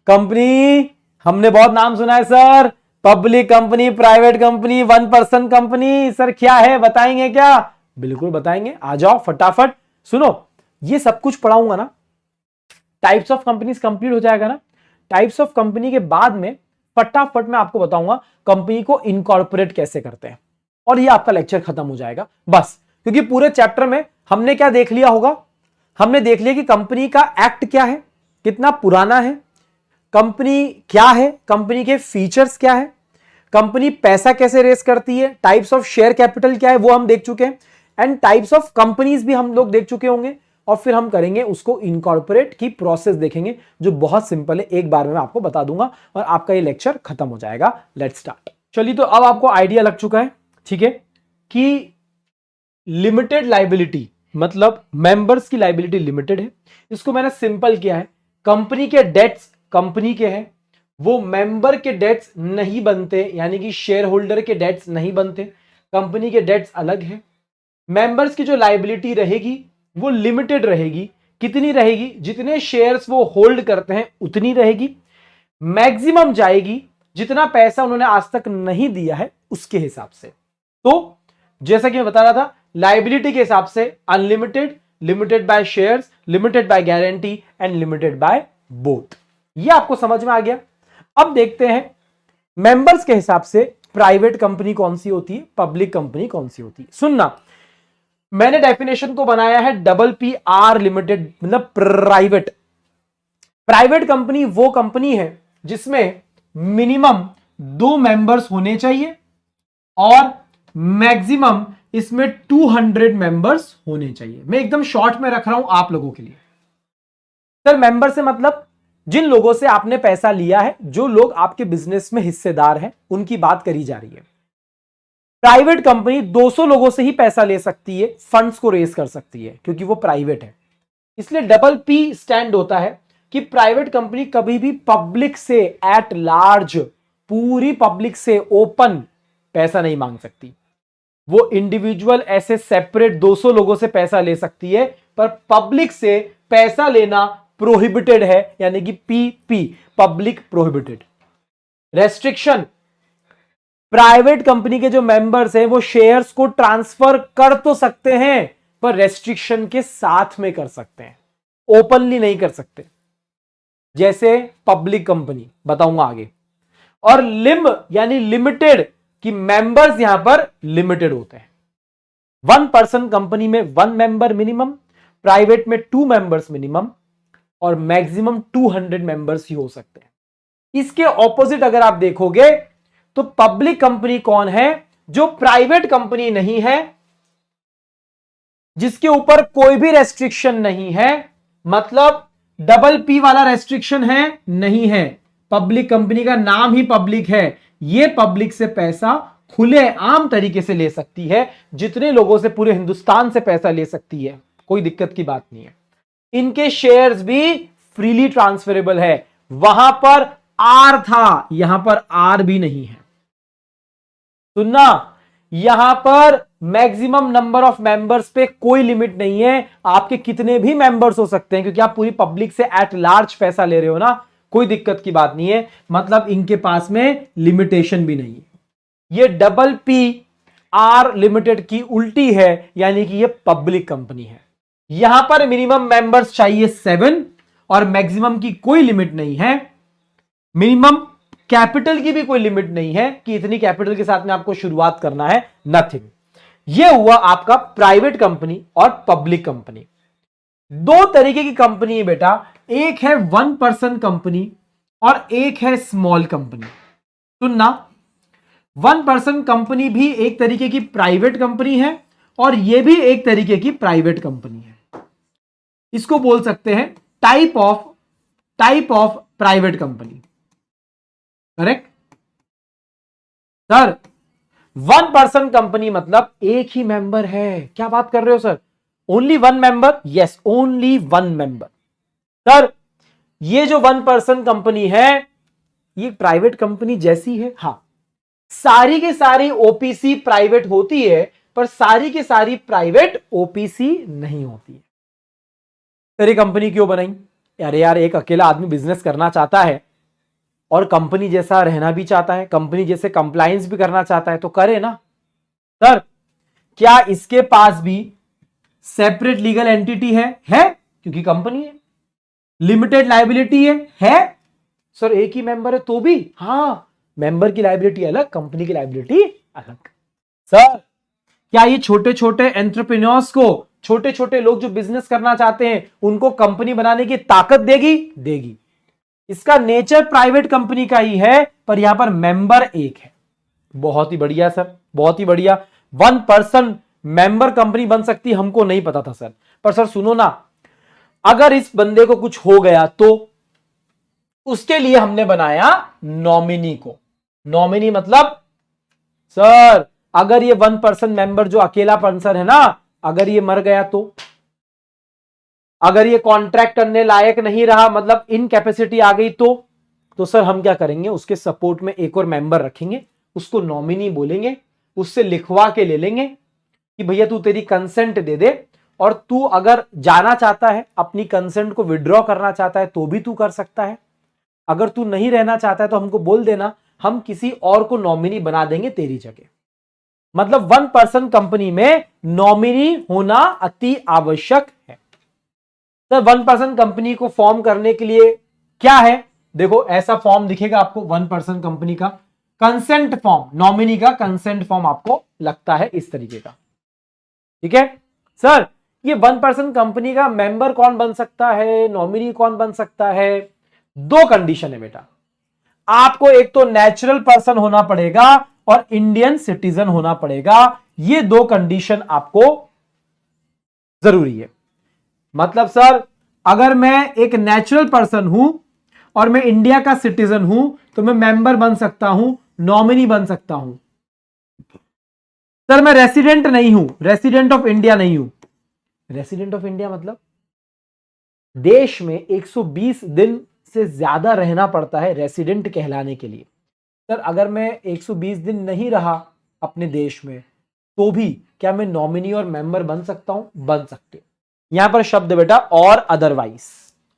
कंपनी, हमने बहुत नाम सुना है sir, public company, private company, 1 person company. Sir क्या है, बताएंगे क्या? बिल्कुल बताएंगे, आ जाओ फटाफट सुनो। ये सब कुछ पढ़ाऊंगा ना, टाइप्स ऑफ कंपनीज कंप्लीट हो जाएगा ना, टाइप्स ऑफ कंपनी के बाद में फटाफट मैं आपको बताऊंगा कंपनी को इनकॉर्पोरेट कैसे करते हैं, और ये आपका लेक्चर खत्म हो जाएगा बस। क्योंकि पूरे चैप्टर में हमने क्या देख लिया होगा? हमने देख लिया कि कंपनी का एक्ट क्या है, कितना पुराना है, कंपनी क्या है, कंपनी के फीचर्स क्या है, कंपनी पैसा कैसे रेस करती है, टाइप्स ऑफ शेयर कैपिटल क्या है वो हम देख चुके हैं, एंड टाइप्स ऑफ कंपनीज भी हम लोग देख चुके होंगे। और फिर हम करेंगे उसको इनकॉर्पोरेट की प्रोसेस देखेंगे, जो बहुत सिंपल है, एक बार में मैं आपको बता दूंगा और आपका ये लेक्चर खत्म हो जाएगा। Let's start. चलिए, तो अब आपको आइडिया लग चुका है, ठीक है, कि लिमिटेड लायबिलिटी मतलब मेंबर्स की लायबिलिटी लिमिटेड है। इसको मैंने सिंपल किया है, कंपनी के डेट्स कंपनी के हैं, वो मेंबर के डेट्स नहीं बनते, यानी कि शेयर होल्डर के डेट्स नहीं बनते, कंपनी के डेट्स अलग है। मेंबर्स की जो लायबिलिटी रहेगी वो लिमिटेड रहेगी। कितनी रहेगी? जितने शेयर्स वो होल्ड करते हैं उतनी रहेगी। मैक्सिमम जाएगी जितना पैसा उन्होंने आज तक नहीं दिया है उसके हिसाब से। तो जैसा कि मैं बता रहा था, लायबिलिटी के हिसाब से unlimited, limited by shares, limited by guarantee and limited by both. ये आपको समझ में आ गया। अब देखते हैं मेंबर्स के हिसाब से प्राइवेट कंपनी कौन सी होती है, पब्लिक कंपनी कौन सी होती है। सुनना, मैंने डेफिनेशन को बनाया है PPR लिमिटेड, मतलब प्राइवेट। प्राइवेट कंपनी वो कंपनी है जिसमें मिनिमम 2 मेंबर्स होने चाहिए और मैक्सिमम इसमें 200 मेंबर्स होने चाहिए। मैं एकदम शॉर्ट में रख रहा हूं आप लोगों के लिए। सर मेंबर से मतलब जिन लोगों से आपने पैसा लिया है, जो लोग आपके बिजनेस में हिस्सेदार हैं, उनकी बात करी जा रही है। प्राइवेट कंपनी 200 लोगों से ही पैसा ले सकती है, फंड्स को रेज कर सकती है, क्योंकि वो प्राइवेट है। इसलिए डबल पी स्टैंड होता है कि प्राइवेट कंपनी कभी भी पब्लिक से एट लार्ज, पूरी पब्लिक से ओपन पैसा नहीं मांग सकती। वो इंडिविजुअल ऐसे सेपरेट 200 लोगों से पैसा ले सकती है, पर पब्लिक से पैसा लेना प्रोहिबिटेड है, यानी कि PP, public prohibited. Restriction, private company के जो मेंबर्स हैं वो शेयर्स को ट्रांसफर कर तो सकते हैं, पर रेस्ट्रिक्शन के साथ में कर सकते हैं, ओपनली नहीं कर सकते, जैसे पब्लिक कंपनी, बताऊंगा आगे। और लिम यानी लिमिटेड, कि मेंबर्स यहां पर लिमिटेड होते हैं। 1 पर्सन कंपनी में 1 मेंबर मिनिमम, प्राइवेट में 2 मेंबर्स मिनिमम, और मैक्सिमम 200 मेंबर्स ही हो सकते हैं। इसके ऑपोजिट अगर आप देखोगे तो पब्लिक कंपनी कौन है? जो प्राइवेट कंपनी नहीं है, जिसके ऊपर कोई भी रेस्ट्रिक्शन नहीं है, मतलब डबल पी वाला रेस्ट्रिक्शन है नहीं है, पब्लिक कंपनी का नाम ही पब्लिक है, ये पब्लिक से पैसा खुले आम तरीके से ले सकती है, जितने लोगों से पूरे हिंदुस्तान से पैसा ले सकती है, कोई दिक्कत की बात नहीं है। इनके शेयर्स भी फ्रीली ट्रांसफरेबल है। वहां पर आर था, यहां पर आर भी नहीं है। सुनना, यहां पर मैक्सिमम नंबर ऑफ मेंबर्स पे कोई लिमिट नहीं है, आपके कितने भी मेंबर्स हो सकते हैं, क्योंकि आप पूरी पब्लिक से एट लार्ज पैसा ले रहे हो ना, कोई दिक्कत की बात नहीं है। मतलब इनके पास में लिमिटेशन भी नहीं है। ये डबल पी आर लिमिटेड की उल्टी है, यानी कि ये पब्लिक कंपनी है। यहां पर मिनिमम मेंबर्स चाहिए 7 और मैक्सिमम की कोई लिमिट नहीं है। मिनिमम कैपिटल की भी कोई लिमिट नहीं है कि इतनी कैपिटल के साथ में आपको शुरुआत करना है, नथिंग। यह हुआ आपका प्राइवेट कंपनी और पब्लिक कंपनी। 2 तरीके की कंपनी है बेटा, एक है 1 पर्सन कंपनी और एक है स्मॉल कंपनी। सुनना, 1 पर्सन कंपनी भी एक तरीके की प्राइवेट कंपनी है और यह भी एक तरीके की प्राइवेट कंपनी है। इसको बोल सकते हैं type of private company, correct sir. 1 person company मतलब एक ही मेंबर है। क्या बात कर रहे हो sir? Only 1 member? Yes, only 1 member. Sir, ये जो 1 पर्सन कंपनी है ये प्राइवेट कंपनी जैसी है? हां, सारी की सारी ओपीसी प्राइवेट होती है, पर सारी की सारी प्राइवेट ओपीसी नहीं होती है। तेरी कंपनी क्यों बनाई? अरे यार, एक अकेला आदमी बिजनेस करना चाहता है और कंपनी जैसा रहना भी चाहता है, कंपनी जैसे कंप्लायंस भी करना चाहता है, तो करे ना। सर, क्या इसके पास भी सेपरेट लीगल एंटिटी है? क्योंकि कंपनी है। लिमिटेड लायबिलिटी है? सर, एक ही मेंबर है तो भी? हां, मेंबर की लायबिलिटी अलग, कंपनी की लायबिलिटी अलग। सर, क्या ये छोटे छोटे एंटरप्रेन्योर्स को, छोटे छोटे लोग जो बिजनेस करना चाहते हैं, उनको कंपनी बनाने की ताकत देगी? इसका नेचर प्राइवेट कंपनी का ही है, पर यहां पर मेंबर एक है। बहुत ही बढ़िया सर, बहुत ही बढ़िया। 1 पर्सन मेंबर कंपनी बन सकती, हमको नहीं पता था सर। पर सर सुनो ना, अगर इस बंदे को कुछ हो गया तो उसके लिए हमने बनाया नॉमिनी को। नॉमिनी मतलब सर, अगर ये 1 पर्सन मेंबर जो अकेला पर्सन है ना, अगर ये मर गया तो, अगर ये कॉन्ट्रैक्ट करने लायक नहीं रहा, मतलब इनकैपेसिटी आ गई तो सर हम क्या करेंगे? उसके सपोर्ट में एक और मेंबर रखेंगे, उसको नॉमिनी बोलेंगे, उससे लिखवा के ले लेंगे कि भैया तू तेरी कंसेंट दे दे, और तू अगर जाना चाहता है, अपनी कंसेंट को विड्रॉ करना चाहता है तो भी तू कर सकता है। अगर तू नहीं रहना चाहता है तो हमको बोल देना, हम किसी और को नॉमिनी बना देंगे तेरी जगह। मतलब 1 पर्सन कंपनी में नॉमिनी होना अति आवश्यक है। सर, 1 पर्सन कंपनी को फॉर्म करने के लिए क्या है? देखो, ऐसा फॉर्म दिखेगा आपको 1 पर्सन कंपनी का कंसेंट फॉर्म, नॉमिनी का कंसेंट फॉर्म आपको लगता है इस तरीके का। ठीक है सर, ये 1 पर्सन कंपनी का मेंबर कौन बन सकता है, नॉमिनी कौन बन सकता है? 2 कंडीशन है बेटा। आपको एक तो नेचुरल पर्सन होना पड़ेगा और इंडियन सिटीजन होना पड़ेगा। ये 2 कंडीशन आपको जरूरी है। मतलब सर, अगर मैं एक नेचुरल पर्सन हूं और मैं इंडिया का सिटीजन हूं तो मैं मेंबर बन सकता हूं, नॉमिनी बन सकता हूं। सर मैं रेसिडेंट नहीं हूं, रेसिडेंट ऑफ इंडिया नहीं हूं। रेसिडेंट ऑफ इंडिया मतलब देश में 120 दिन से ज्यादा रहना पड़ता है रेसिडेंट कहलाने के लिए। सर अगर मैं 120 दिन नहीं रहा अपने देश में तो भी क्या मैं नॉमिनी और मेंबर बन सकता हूं? बन सकते हो। यहां पर शब्द बेटा और अदरवाइज,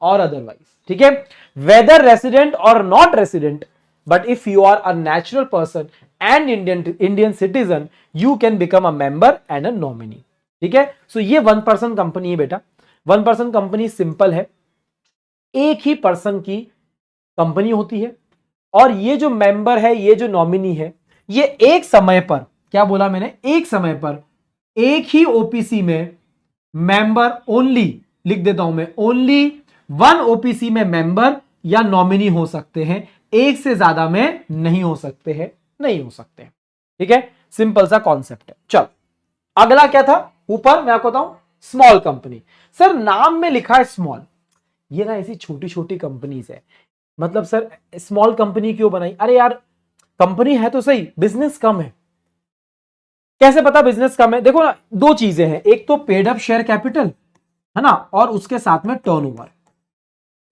और अदरवाइज, ठीक है। वेदर रेसिडेंट और not resident, but if you are a natural person and Indian citizen you can become a member and a nominee, ठीक है। सो ये 1% कंपनी है बेटा। 1% कंपनी सिंपल है, एक ही पर्सन की कंपनी होती है और ये जो मेंबर है, ये जो नॉमिनी है, ये एक समय पर, क्या बोला मैंने, एक समय पर एक ही ओपीसी में मेंबर ओनली, लिख देता हूं मैं, ओनली वन ओपीसी में मेंबर या नॉमिनी हो सकते हैं, एक से ज्यादा में नहीं हो सकते हैं, नहीं हो सकते हैं, ठीक है। सिंपल सा कॉन्सेप्ट है। चल अगला क्या था ऊपर, मैं आपको बताऊं, स्मॉल कंपनी। सर नाम में लिखा है स्मॉल, ये ना ऐसी छोटी छोटी कंपनीज है। मतलब सर स्मॉल कंपनी क्यों बनाई? अरे यार कंपनी है तो सही, बिजनेस कम है। कैसे पता बिजनेस कम है? देखो ना, दो चीजें हैं, एक तो पेड अप शेयर कैपिटल है ना, और उसके साथ में टर्नओवर।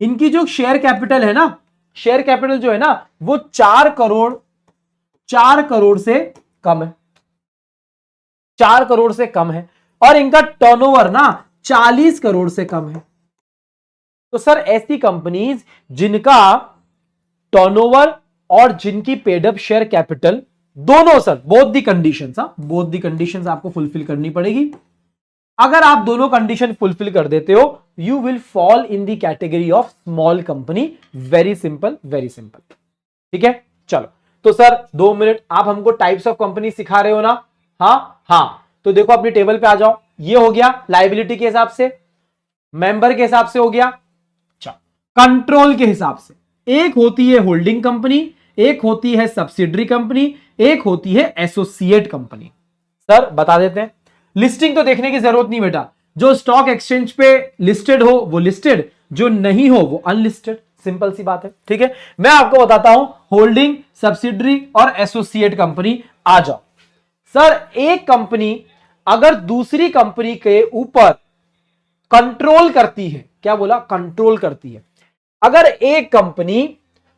इनकी जो शेयर कैपिटल है ना, शेयर कैपिटल जो है ना वो 4 करोड़ से कम है, 4 करोड़ से कम है, और इनका टर्नओवर ना 40 करोड़ से कम है। तो सर ऐसी कंपनीज जिनका टर्नओवर और जिनकी पेड अप शेयर कैपिटल दोनों, sir both the conditions, both the conditions आपको फुलफिल करनी पड़ेगी। अगर आप दोनों कंडीशन फुलफिल कर देते हो you will fall in the category of small company. Very simple, very simple, ठीक है। चलो तो सर 2 मिनट, आप हमको टाइप्स ऑफ कंपनी सिखा रहे हो ना? हाँ, तो देखो अपनी टेबल पे आ जाओ। ये हो गया लायबिलिटी के हिसाब से, मेंबर के हिसाब से हो गया, कंट्रोल के हिसाब से। एक होती है होल्डिंग कंपनी, एक होती है सब्सिडरी कंपनी, एक होती है एसोसिएट कंपनी। सर बता देते हैं, लिस्टिंग तो देखने की जरूरत नहीं बेटा, जो स्टॉक एक्सचेंज पे लिस्टेड हो वो लिस्टेड, जो नहीं हो वो अनलिस्टेड, सिंपल सी बात है, ठीक है। मैं आपको बताता हूं होल्डिंग, सब्सिडरी और एसोसिएट कंपनी। आ जाओ सर, एक कंपनी अगर दूसरी कंपनी के ऊपर कंट्रोल करती है, क्या बोला, कंट्रोल करती है। अगर एक कंपनी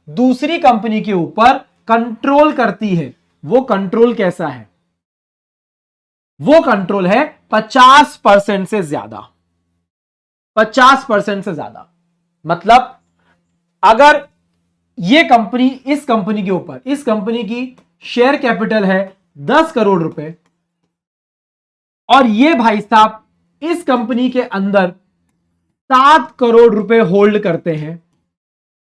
दूसरी कंपनी के ऊपर कंट्रोल करती है, वो कंट्रोल कैसा है? वो कंट्रोल है 50% से ज्यादा, 50% से ज्यादा। मतलब अगर ये कंपनी, इस कंपनी के ऊपर, इस कंपनी की शेयर कैपिटल है 10 करोड़ रुपए और ये भाई साहब इस कंपनी के अंदर 7 करोड़ रुपए होल्ड करते हैं,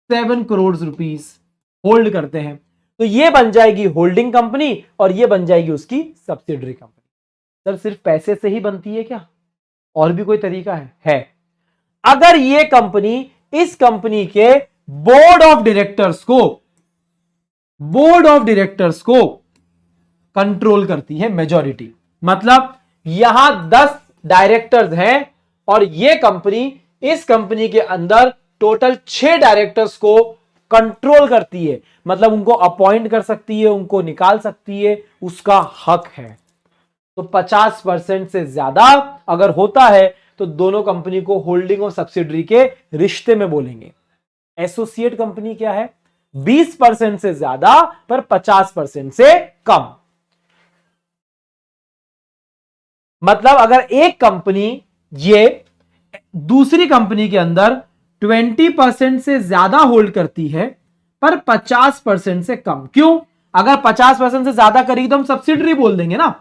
7 करोड़ रुपीस होल्ड करते हैं, तो ये बन जाएगी होल्डिंग कंपनी और ये बन जाएगी उसकी सब्सिडरी कंपनी। सर सिर्फ पैसे से ही बनती है क्या? और भी कोई तरीका है? अगर ये कंपनी इस कंपनी के बोर्ड ऑफ डायरेक्टर्स को कंट्रोल करती है, मेजॉरिटी। मतलब यहां 10 डायरेक्टर्स हैं और ये कंपनी, इस कंपनी के अंदर टोटल 6 डायरेक्टर्स को कंट्रोल करती है, मतलब उनको अपॉइंट कर सकती है, उनको निकाल सकती है, उसका हक है। तो 50% से ज्यादा अगर होता है तो दोनों कंपनी को होल्डिंग और सब्सिडरी के रिश्ते में बोलेंगे। एसोसिएट कंपनी क्या है? 20% से ज्यादा पर 50% से कम। मतलब अगर एक कंपनी ये दूसरी कंपनी के अंदर 20% से ज्यादा होल्ड करती है पर 50% से कम, क्यों? अगर 50% से ज्यादा करेगी तो हम सब्सिडरी बोल देंगे ना।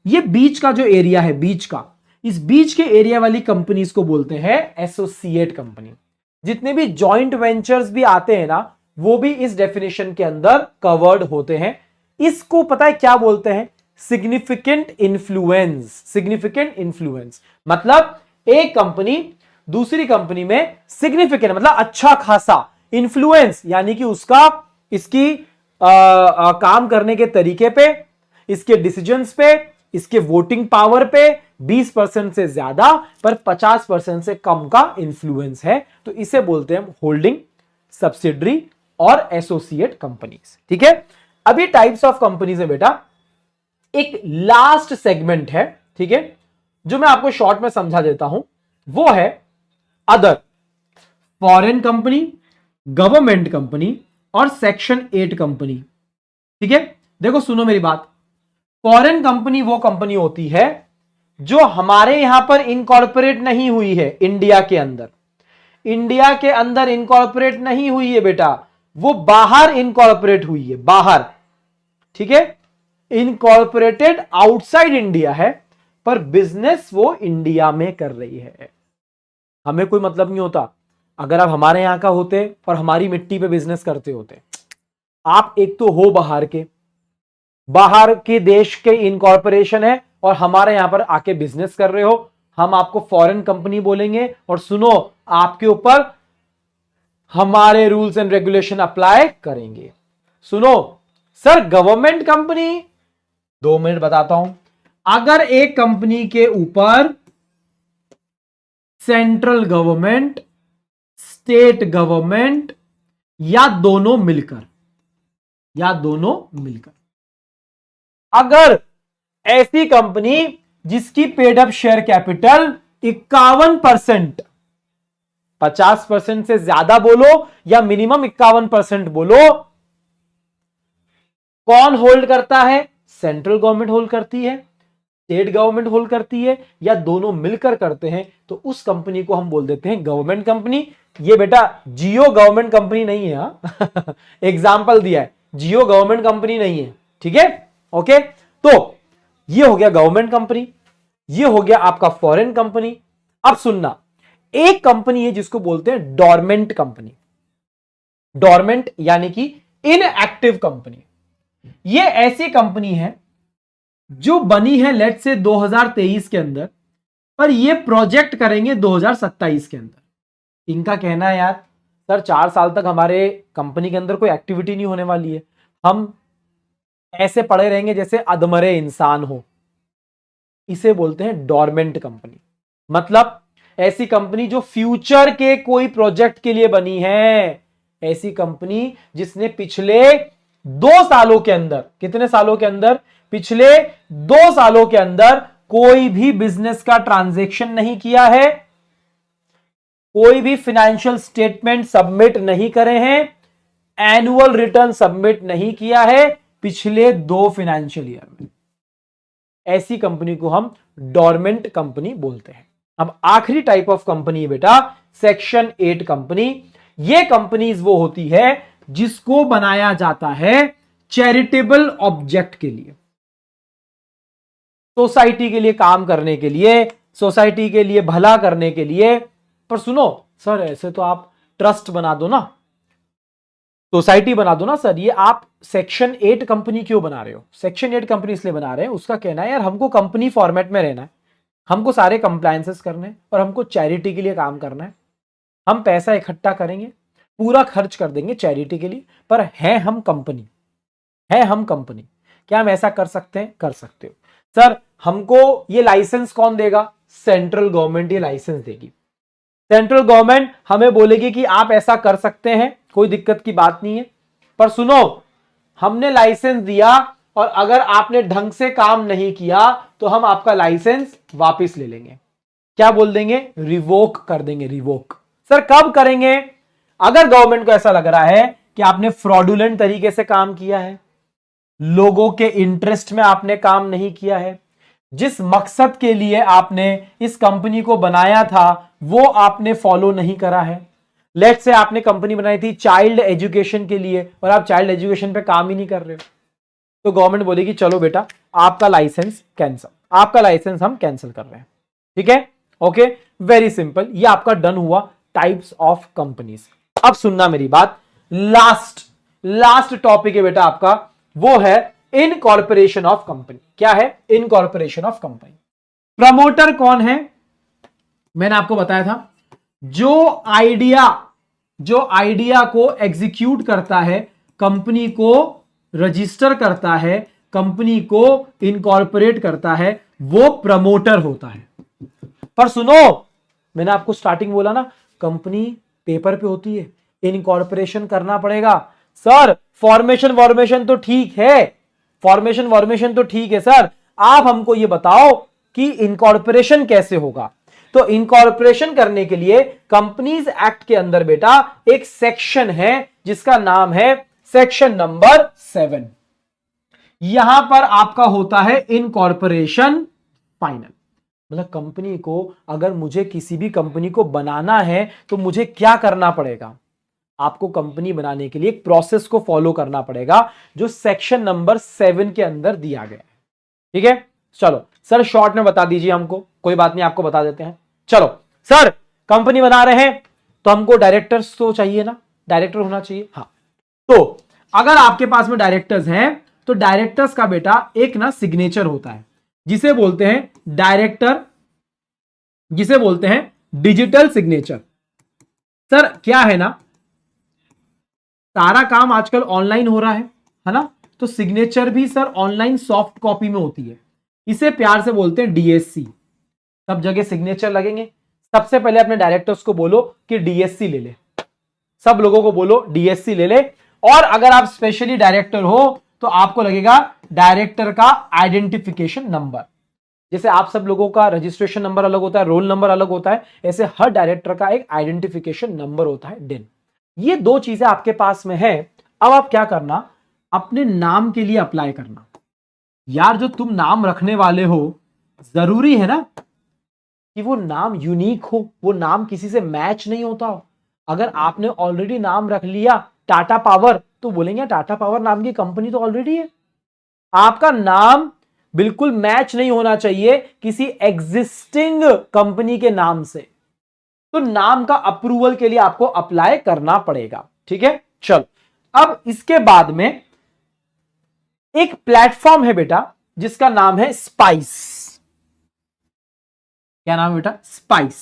ये बीच का जो एरिया है, बीच का, इस बीच के एरिया वाली कंपनीज को बोलते हैं एसोसिएट कंपनी। जितने भी जॉइंट वेंचर्स भी आते हैं ना, वो भी इस डेफिनेशन के अंदर कवर्ड होते हैं। इसको पता है क्या बोलते हैं? Significant influence. सिग्निफिकेंट इन्फ्लुएंस मतलब एक कंपनी दूसरी कंपनी में सिग्निफिकेंट मतलब अच्छा खासा, इन्फ्लुएंस यानी कि उसका, इसकी काम करने के तरीके पे, इसके डिसीजंस पे, इसके वोटिंग पावर पे 20% से ज्यादा पर 50% से कम का इंफ्लुएंस है, तो इसे बोलते हैं होल्डिंग, सब्सिडरी और एसोसिएट कंपनीज। ठीक है, अभी टाइप्स ऑफ कंपनीज है बेटा, एक लास्ट सेगमेंट है, ठीक है, जो मैं आपको शॉर्ट में समझा देता हूं, वो है other, foreign company, government company और सेक्शन 8 कंपनी। ठीक है, देखो सुनो मेरी बात। फॉरेन कंपनी वो कंपनी होती है जो हमारे यहां पर इनकॉर्पोरेट नहीं हुई है, इंडिया के अंदर, इंडिया के अंदर इनकॉर्पोरेट नहीं हुई है बेटा, वो बाहर इनकॉर्पोरेट हुई है, बाहर। ठीक है, इनकॉर्पोरेटेड आउटसाइड इंडिया है, पर बिजनेस वो इंडिया में कर रही है। हमें कोई मतलब नहीं होता अगर आप हमारे यहां का होते और हमारी मिट्टी पे बिजनेस करते होते। आप एक तो हो बाहर के देश के इनकॉर्पोरेशन है और हमारे यहां पर आके बिजनेस कर रहे हो, हम आपको फॉरेन कंपनी बोलेंगे और सुनो, आपके ऊपर हमारे रूल्स एंड रेगुलेशन अप्लाई करेंगे। सुनो सर, गवर्नमेंट कंपनी, 2 मिनट बताता हूं। अगर एक कंपनी के ऊपर सेंट्रल गवर्नमेंट, स्टेट गवर्नमेंट या दोनों मिलकर अगर ऐसी कंपनी जिसकी पेड अप शेयर कैपिटल 51%, 50% से ज्यादा बोलो या मिनिमम 51% बोलो, कौन होल्ड करता है? सेंट्रल गवर्नमेंट होल्ड करती है, स्टेट गवर्नमेंट होल्ड करती है, या दोनों मिलकर करते हैं, तो उस कंपनी को हम बोल देते हैं गवर्नमेंट कंपनी। ये बेटा जियो गवर्नमेंट कंपनी नहीं है, हाँ एग्जाम्पल दिया है, जियो गवर्नमेंट कंपनी नहीं है। ठीक है, ओके, तो ये हो गया गवर्नमेंट कंपनी, ये हो गया आपका फॉरेन कंपनी। अब सुनना, एक कंपनी है जिसको बोलते हैं डोरमेंट कंपनी, डोरमेंट यानी कि इनएक्टिव कंपनी। ये ऐसी कंपनी है जो बनी है लेट से 2023 के अंदर, पर ये प्रोजेक्ट करेंगे 2027 के अंदर। इनका कहना है यार सर 4 साल तक हमारे कंपनी के अंदर कोई एक्टिविटी नहीं होने वाली है, हम ऐसे पड़े रहेंगे जैसे अधमरे इंसान हो। इसे बोलते हैं डोरमेंट कंपनी। मतलब ऐसी कंपनी जो फ्यूचर के कोई प्रोजेक्ट के लिए बनी है, ऐसी कंपनी जिसने पिछले 2 सालों के अंदर, कितने सालों के अंदर? पिछले 2 सालों के अंदर कोई भी बिजनेस का ट्रांजैक्शन नहीं किया है, कोई भी फाइनेंशियल स्टेटमेंट सबमिट नहीं करे हैं, एनुअल रिटर्न सबमिट नहीं किया है पिछले 2 फाइनेंशियल ईयर में। ऐसी कंपनी को हम डोरमेंट कंपनी बोलते हैं। अब आखिरी टाइप ऑफ कंपनी है बेटा सेक्शन 8 कंपनी। ये कंपनीज वो होती है जिसको बनाया जाता है चैरिटेबल ऑब्जेक्ट के लिए, सोसाइटी के लिए काम करने के लिए, सोसाइटी के लिए भला करने के लिए। पर सुनो सर, ऐसे तो आप ट्रस्ट बना दो ना, सोसाइटी बना दो ना सर, ये आप सेक्शन 8 कंपनी क्यों बना रहे हो? सेक्शन 8 कंपनी इसलिए बना रहे हैं, उसका कहना है यार हमको कंपनी फॉर्मेट में रहना है, हमको सारे कंप्लायंसेस करने हैं और हमको चैरिटी के लिए काम करना है। हम पैसा इकट्ठा करेंगे, पूरा खर्च कर देंगे चैरिटी के लिए, पर है हम कंपनी, है हम कंपनी। क्या हम ऐसा कर सकते हैं? कर सकते हो सर। हमको ये लाइसेंस कौन देगा? सेंट्रल गवर्नमेंट ये लाइसेंस देगी। सेंट्रल गवर्नमेंट हमें बोलेगी कि आप ऐसा कर सकते हैं, कोई दिक्कत की बात नहीं है। पर सुनो, हमने लाइसेंस दिया और अगर आपने ढंग से काम नहीं किया तो हम आपका लाइसेंस वापस ले लेंगे। क्या बोल देंगे? रिवोक कर देंगे। रिवोक सर कब करेंगे? अगर गवर्नमेंट को ऐसा लग रहा है कि आपने फ्रॉडुलेंट तरीके से काम किया है, लोगों के इंटरेस्ट में आपने काम नहीं किया है, जिस मकसद के लिए आपने इस कंपनी को बनाया था वो आपने फॉलो नहीं करा है। लेट्स से आपने कंपनी बनाई थी चाइल्ड एजुकेशन के लिए और आप चाइल्ड एजुकेशन पे काम ही नहीं कर रहे हो, तो गवर्नमेंट बोलेगी चलो बेटा आपका लाइसेंस कैंसिल, आपका लाइसेंस हम कैंसिल कर रहे हैं। ठीक है, ओके, वेरी सिंपल। ये आपका डन हुआ टाइप्स ऑफ कंपनीज। अब सुनना मेरी बात, लास्ट टॉपिक है बेटा आपका, वो है इनकॉर्पोरेशन ऑफ कंपनी। क्या है? Incorporation of company. प्रमोटर कौन है? मैंने आपको बताया था, जो आइडिया को एग्जीक्यूट करता है, कंपनी को रजिस्टर करता है, कंपनी को इनकॉर्पोरेट करता है, वो प्रमोटर होता है। पर सुनो, मैंने आपको स्टार्टिंग बोला ना, कंपनी पेपर पे होती है, इनकॉर्पोरेशन करना पड़ेगा। सर फॉर्मेशन तो ठीक है, फॉर्मेशन वॉर्मेशन तो ठीक है सर, आप हमको ये बताओ कि इनकॉर्पोरेशन कैसे होगा। तो इनकॉर्पोरेशन करने के लिए कंपनीज एक्ट के अंदर बेटा एक सेक्शन है जिसका नाम है सेक्शन नंबर 7। यहां पर आपका होता है इनकॉर्पोरेशन फाइनल। मतलब कंपनी को, अगर मुझे किसी भी कंपनी को बनाना है तो मुझे क्या करना पड़ेगा, आपको कंपनी बनाने के लिए एक प्रोसेस को फॉलो करना पड़ेगा जो सेक्शन नंबर 7 के अंदर दिया गया है। ठीक है, चलो सर शॉर्ट में बता दीजिए हमको, कोई बात नहीं आपको बता देते हैं। चलो सर, कंपनी बना रहे हैं तो हमको डायरेक्टर्स तो चाहिए ना, डायरेक्टर होना चाहिए। हाँ, तो अगर आपके पास में डायरेक्टर्स हैं तो डायरेक्टर्स का बेटा एक ना सिग्नेचर होता है जिसे बोलते हैं डायरेक्टर, जिसे बोलते हैं डिजिटल सिग्नेचर। सर क्या है ना, सारा काम आजकल ऑनलाइन हो रहा है ना, तो सिग्नेचर भी सर ऑनलाइन सॉफ्ट कॉपी में होती है, इसे प्यार से बोलते हैं डीएससी। सब जगह सिग्नेचर लगेंगे। सबसे पहले अपने डायरेक्टर्स को बोलो कि डीएससी ले ले, सब लोगों को बोलो डीएससी ले ले। और अगर आप स्पेशली डायरेक्टर हो तो आपको लगेगा डायरेक्टर का आइडेंटिफिकेशन नंबर। जैसे आप सब लोगों का रजिस्ट्रेशन नंबर अलग होता है, रोल नंबर अलग होता है, ऐसे हर डायरेक्टर का एक आइडेंटिफिकेशन नंबर होता है, डिन। ये दो चीजें आपके पास में है। अब आप क्या करना, अपने नाम के लिए अप्लाई करना। यार जो तुम नाम रखने वाले हो, जरूरी है ना कि वो नाम यूनिक हो, वो नाम किसी से मैच नहीं होता हो। अगर आपने ऑलरेडी नाम रख लिया टाटा पावर, तो बोलेंगे टाटा पावर नाम की कंपनी तो ऑलरेडी है। आपका नाम बिल्कुल मैच नहीं होना चाहिए किसी एग्जिस्टिंग कंपनी के नाम से। तो नाम का अप्रूवल के लिए आपको अप्लाई करना पड़ेगा। ठीक है, चलो अब इसके बाद में एक प्लेटफॉर्म है बेटा जिसका नाम है स्पाइस। क्या नाम है बेटा? Spice,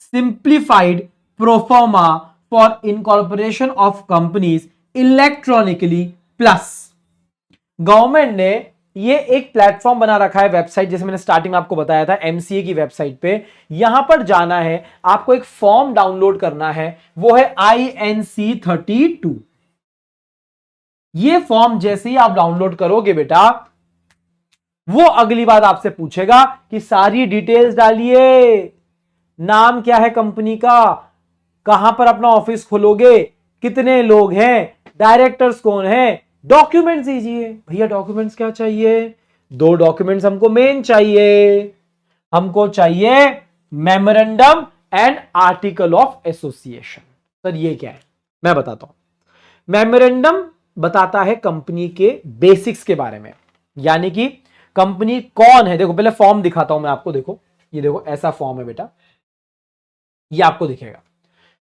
simplified proforma for incorporation of companies electronically plus. Government ने ये एक प्लेटफॉर्म बना रखा है, वेबसाइट, जैसे मैंने स्टार्टिंग में आपको बताया था एमसीए की वेबसाइट पे। यहां पर जाना है, आपको एक फॉर्म डाउनलोड करना है, वो है INC32। ये फॉर्म जैसे ही आप डाउनलोड करोगे बेटा, वो अगली बात आपसे पूछेगा कि सारी डिटेल्स डालिए, नाम क्या है कंपनी का, कहां पर अपना ऑफिस खोलोगे, कितने लोग हैं, डायरेक्टर्स कौन है, डॉक्यूमेंट्स दीजिए। भैया डॉक्यूमेंट्स क्या चाहिए? 2 डॉक्यूमेंट्स हमको मेन चाहिए। हमको चाहिए memorandum and article of association. Sir ये क्या है? मैं बताता हूं। मेमोरेंडम बताता है कंपनी के बेसिक्स के बारे में, यानी कि कंपनी कौन है। देखो पहले फॉर्म दिखाता हूं मैं आपको, देखो ये देखो ऐसा फॉर्म है बेटा, ये आपको दिखेगा,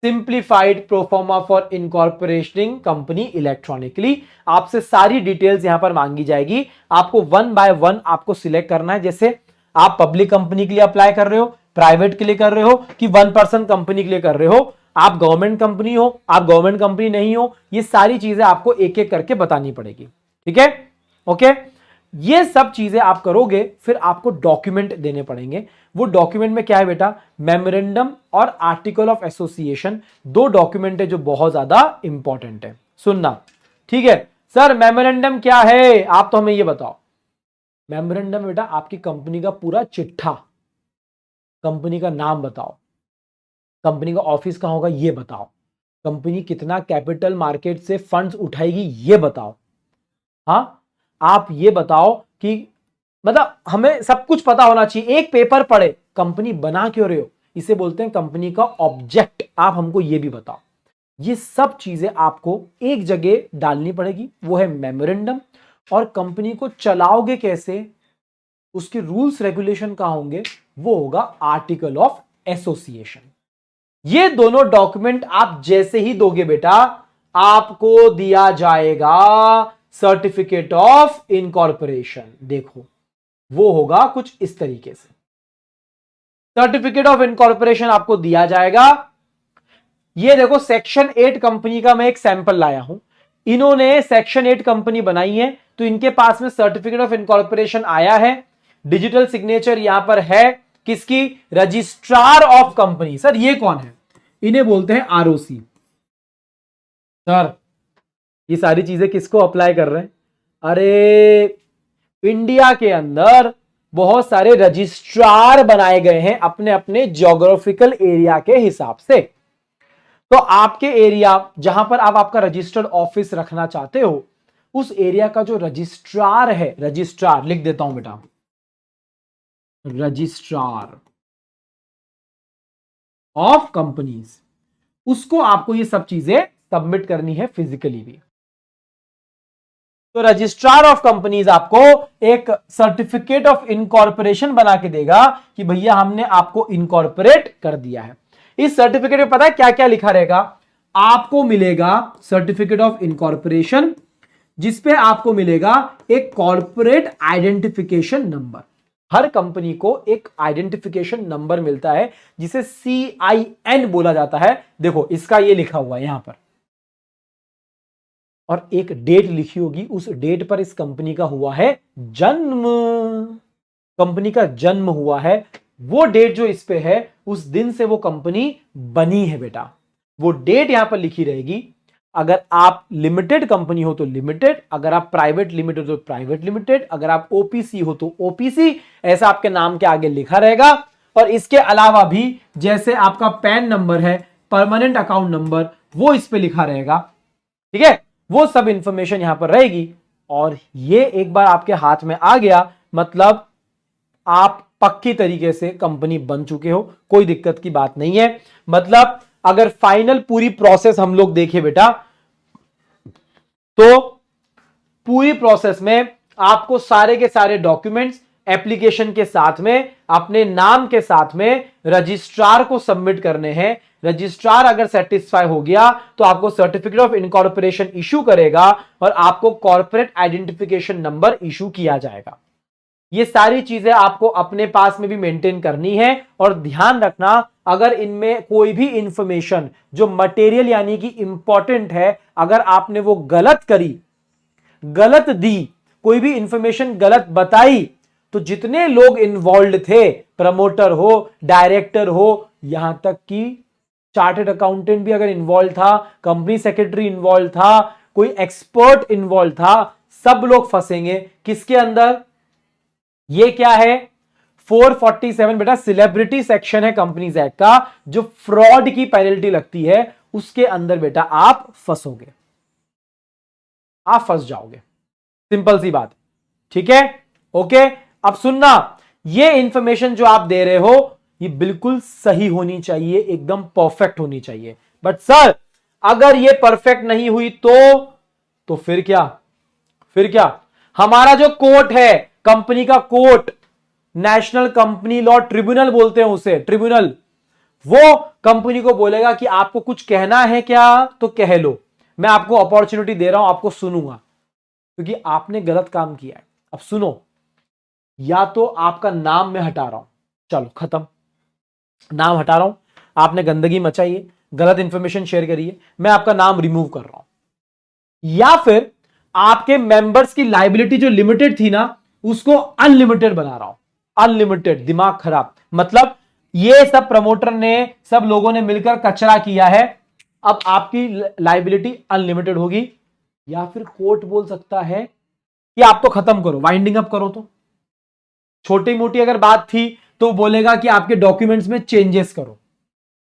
simplified proforma for incorporating company electronically. आपसे सारी डिटेल्स यहां पर मांगी जाएगी, आपको 1 बाय 1 आपको सिलेक्ट करना है। जैसे आप पब्लिक कंपनी के लिए अप्लाई कर रहे हो, प्राइवेट के लिए कर रहे हो, कि 1% कंपनी के लिए कर रहे हो, आप गवर्नमेंट कंपनी हो, आप गवर्नमेंट कंपनी नहीं हो, ये सारी चीजें आपको एक एक करके बतानी पड़ेगी। ठीक है, ओके। ये सब चीजें आप करोगे, फिर आपको डॉक्यूमेंट देने पड़ेंगे। वो डॉक्यूमेंट में क्या है बेटा? मेमोरेंडम और आर्टिकल ऑफ एसोसिएशन, 2 डॉक्यूमेंट है जो बहुत ज्यादा इंपॉर्टेंट है, सुनना। ठीक है सर, मेमोरेंडम क्या है, आप तो हमें ये बताओ। मेमोरेंडम बेटा आपकी कंपनी का पूरा चिट्ठा, कंपनी का नाम बताओ, कंपनी का ऑफिस कहां होगा ये बताओ, कंपनी कितना कैपिटल मार्केट से फंड्स उठाएगी ये बताओ। हाँ, आप ये बताओ कि मतलब हमें सब कुछ पता होना चाहिए। एक पेपर पढ़े, कंपनी बना क्यों रहे हो, इसे बोलते हैं कंपनी का ऑब्जेक्ट, आप हमको ये भी बताओ। ये सब चीजें आपको एक जगह डालनी पड़ेगी, वो है मेमोरेंडम। और कंपनी को चलाओगे कैसे, उसके रूल्स रेगुलेशन कहां होंगे, वो होगा आर्टिकल ऑफ एसोसिएशन। ये दोनों डॉक्यूमेंट आप जैसे ही दोगे बेटा, आपको दिया जाएगा सर्टिफिकेट ऑफ इनकॉर्पोरेशन। देखो वो होगा कुछ इस तरीके से, सर्टिफिकेट ऑफ इनकॉर्पोरेशन आपको दिया जाएगा। ये देखो सेक्शन 8 कंपनी का मैं एक सैंपल लाया हूं। इन्होंने सेक्शन 8 कंपनी बनाई है, तो इनके पास में सर्टिफिकेट ऑफ इनकॉर्पोरेशन आया है। डिजिटल सिग्नेचर यहां पर है किसकी? Registrar of company. सर ये कौन है? इन्हें बोलते हैं आरओसी। सर ये सारी चीजें किसको अप्लाई कर रहे हैं? अरे इंडिया के अंदर बहुत सारे रजिस्ट्रार बनाए गए हैं अपने अपने ज्योग्राफिकल एरिया के हिसाब से। तो आपके एरिया जहां पर आप आपका रजिस्टर्ड ऑफिस रखना चाहते हो, उस एरिया का जो रजिस्ट्रार है, रजिस्ट्रार लिख देता हूं बेटा, रजिस्ट्रार ऑफ कंपनीज, उसको आपको ये सब चीजें सबमिट करनी है फिजिकली भी। तो रजिस्ट्रार ऑफ कंपनीज आपको एक सर्टिफिकेट ऑफ इनकॉर्पोरेशन बना के देगा कि भैया हमने आपको इनकॉर्पोरेट कर दिया है। इस सर्टिफिकेट में पता है क्या क्या लिखा रहेगा? आपको मिलेगा सर्टिफिकेट ऑफ इनकॉर्पोरेशन, जिसपे आपको मिलेगा एक कॉर्पोरेट आइडेंटिफिकेशन नंबर। हर कंपनी को एक आइडेंटिफिकेशन नंबर मिलता है जिसे CIN बोला जाता है। देखो इसका ये लिखा हुआ है यहां पर, और एक डेट लिखी होगी, उस डेट पर इस कंपनी का हुआ है जन्म, कंपनी का जन्म हुआ है। वो डेट जो इस पे है, उस दिन से वो कंपनी बनी है बेटा, वो डेट यहां पर लिखी रहेगी। अगर आप लिमिटेड कंपनी हो तो लिमिटेड, अगर आप प्राइवेट लिमिटेड हो तो प्राइवेट लिमिटेड, अगर आप OPC हो तो OPC, ऐसा आपके नाम के आगे लिखा रहेगा। और इसके अलावा भी जैसे आपका पैन नंबर है, परमानेंट अकाउंट नंबर, वो इस पे लिखा रहेगा। ठीक है, वो सब इंफॉर्मेशन यहां पर रहेगी। और ये एक बार आपके हाथ में आ गया मतलब आप पक्की तरीके से कंपनी बन चुके हो, कोई दिक्कत की बात नहीं है। मतलब अगर फाइनल पूरी प्रोसेस हम लोग देखें बेटा, तो पूरी प्रोसेस में आपको सारे के सारे डॉक्यूमेंट्स एप्लीकेशन के साथ में, अपने नाम के साथ में रजिस्ट्रार को सबमिट करने हैं। रजिस्ट्रार अगर सेटिस्फाई हो गया तो आपको सर्टिफिकेट ऑफ इनकॉर्पोरेशन इशू करेगा और आपको कॉर्पोरेट आइडेंटिफिकेशन नंबर इशू किया जाएगा। ये सारी चीजें आपको अपने पास में भी मेंटेन करनी है। और ध्यान रखना, अगर इनमें कोई भी इंफॉर्मेशन जो मटेरियल यानी कि इंपॉर्टेंट है, अगर आपने वो गलत करी, गलत दी, कोई भी इंफॉर्मेशन गलत बताई, तो जितने लोग इन्वॉल्व थे, प्रमोटर हो, डायरेक्टर हो, यहां तक कि चार्टर्ड अकाउंटेंट भी अगर इन्वॉल्व था, कंपनी सेक्रेटरी इन्वॉल्व था, कोई एक्सपर्ट इन्वॉल्व था, सब लोग फंसेंगे किसके अंदर? ये क्या है? 447 बेटा सेलिब्रिटी सेक्शन है कंपनीज एक्ट का, जो फ्रॉड की पेनल्टी लगती है, उसके अंदर बेटा आप फंसोगे, आप फंस जाओगे। सिंपल सी बात, ठीक है? ओके, अब सुनना, ये इंफॉर्मेशन जो आप दे रहे हो ये बिल्कुल सही होनी चाहिए, एकदम परफेक्ट होनी चाहिए। बट सर अगर ये परफेक्ट नहीं हुई तो फिर क्या? फिर क्या? हमारा जो कोर्ट है, कंपनी का court, national company law tribunal बोलते हैं उसे, ट्रिब्यूनल, वो कंपनी को बोलेगा कि आपको कुछ कहना है क्या तो कह लो, मैं आपको अपॉर्चुनिटी दे रहा हूं, आपको सुनूंगा, क्योंकि आपने गलत काम किया है। अब सुनो, या तो आपका नाम मैं हटा रहा हूं, चलो खत्म, नाम हटा रहा हूं, आपने गंदगी मचाई है, गलत इंफॉर्मेशन शेयर करी है, मैं आपका नाम रिमूव कर रहा हूं, या फिर आपके मेंबर्स की लाइबिलिटी जो लिमिटेड थी ना, उसको अनलिमिटेड बना रहा हूं। अनलिमिटेड, दिमाग खराब, मतलब ये सब प्रमोटर ने, सब लोगों ने मिलकर कचरा किया है, अब आपकी लाइबिलिटी अनलिमिटेड होगी। या फिर कोर्ट बोल सकता है कि आप तो खत्म करो, वाइंडिंग अप करो। तो छोटी मोटी अगर बात थी तो बोलेगा कि आपके डॉक्यूमेंट्स में चेंजेस करो।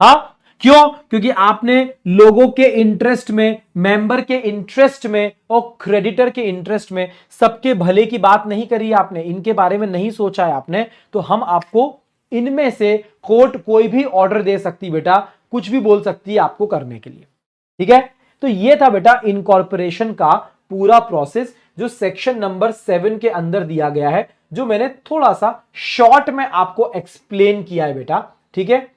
हाँ, क्यों? क्योंकि आपने लोगों के इंटरेस्ट में, मेंबर के इंटरेस्ट में और क्रेडिटर के इंटरेस्ट में सबके भले की बात नहीं करी आपने, इनके बारे में नहीं सोचा है आपने, तो हम आपको इनमें से कोर्ट कोई भी ऑर्डर दे सकती बेटा, कुछ भी बोल सकती है आपको करने के लिए। ठीक है, तो ये था बेटा इनकॉर्पोरेशन का पूरा प्रोसेस, जो सेक्शन नंबर 7 के अंदर दिया गया है, जो मैंने थोड़ा सा शॉर्ट में आपको एक्सप्लेन किया है बेटा। ठीक है,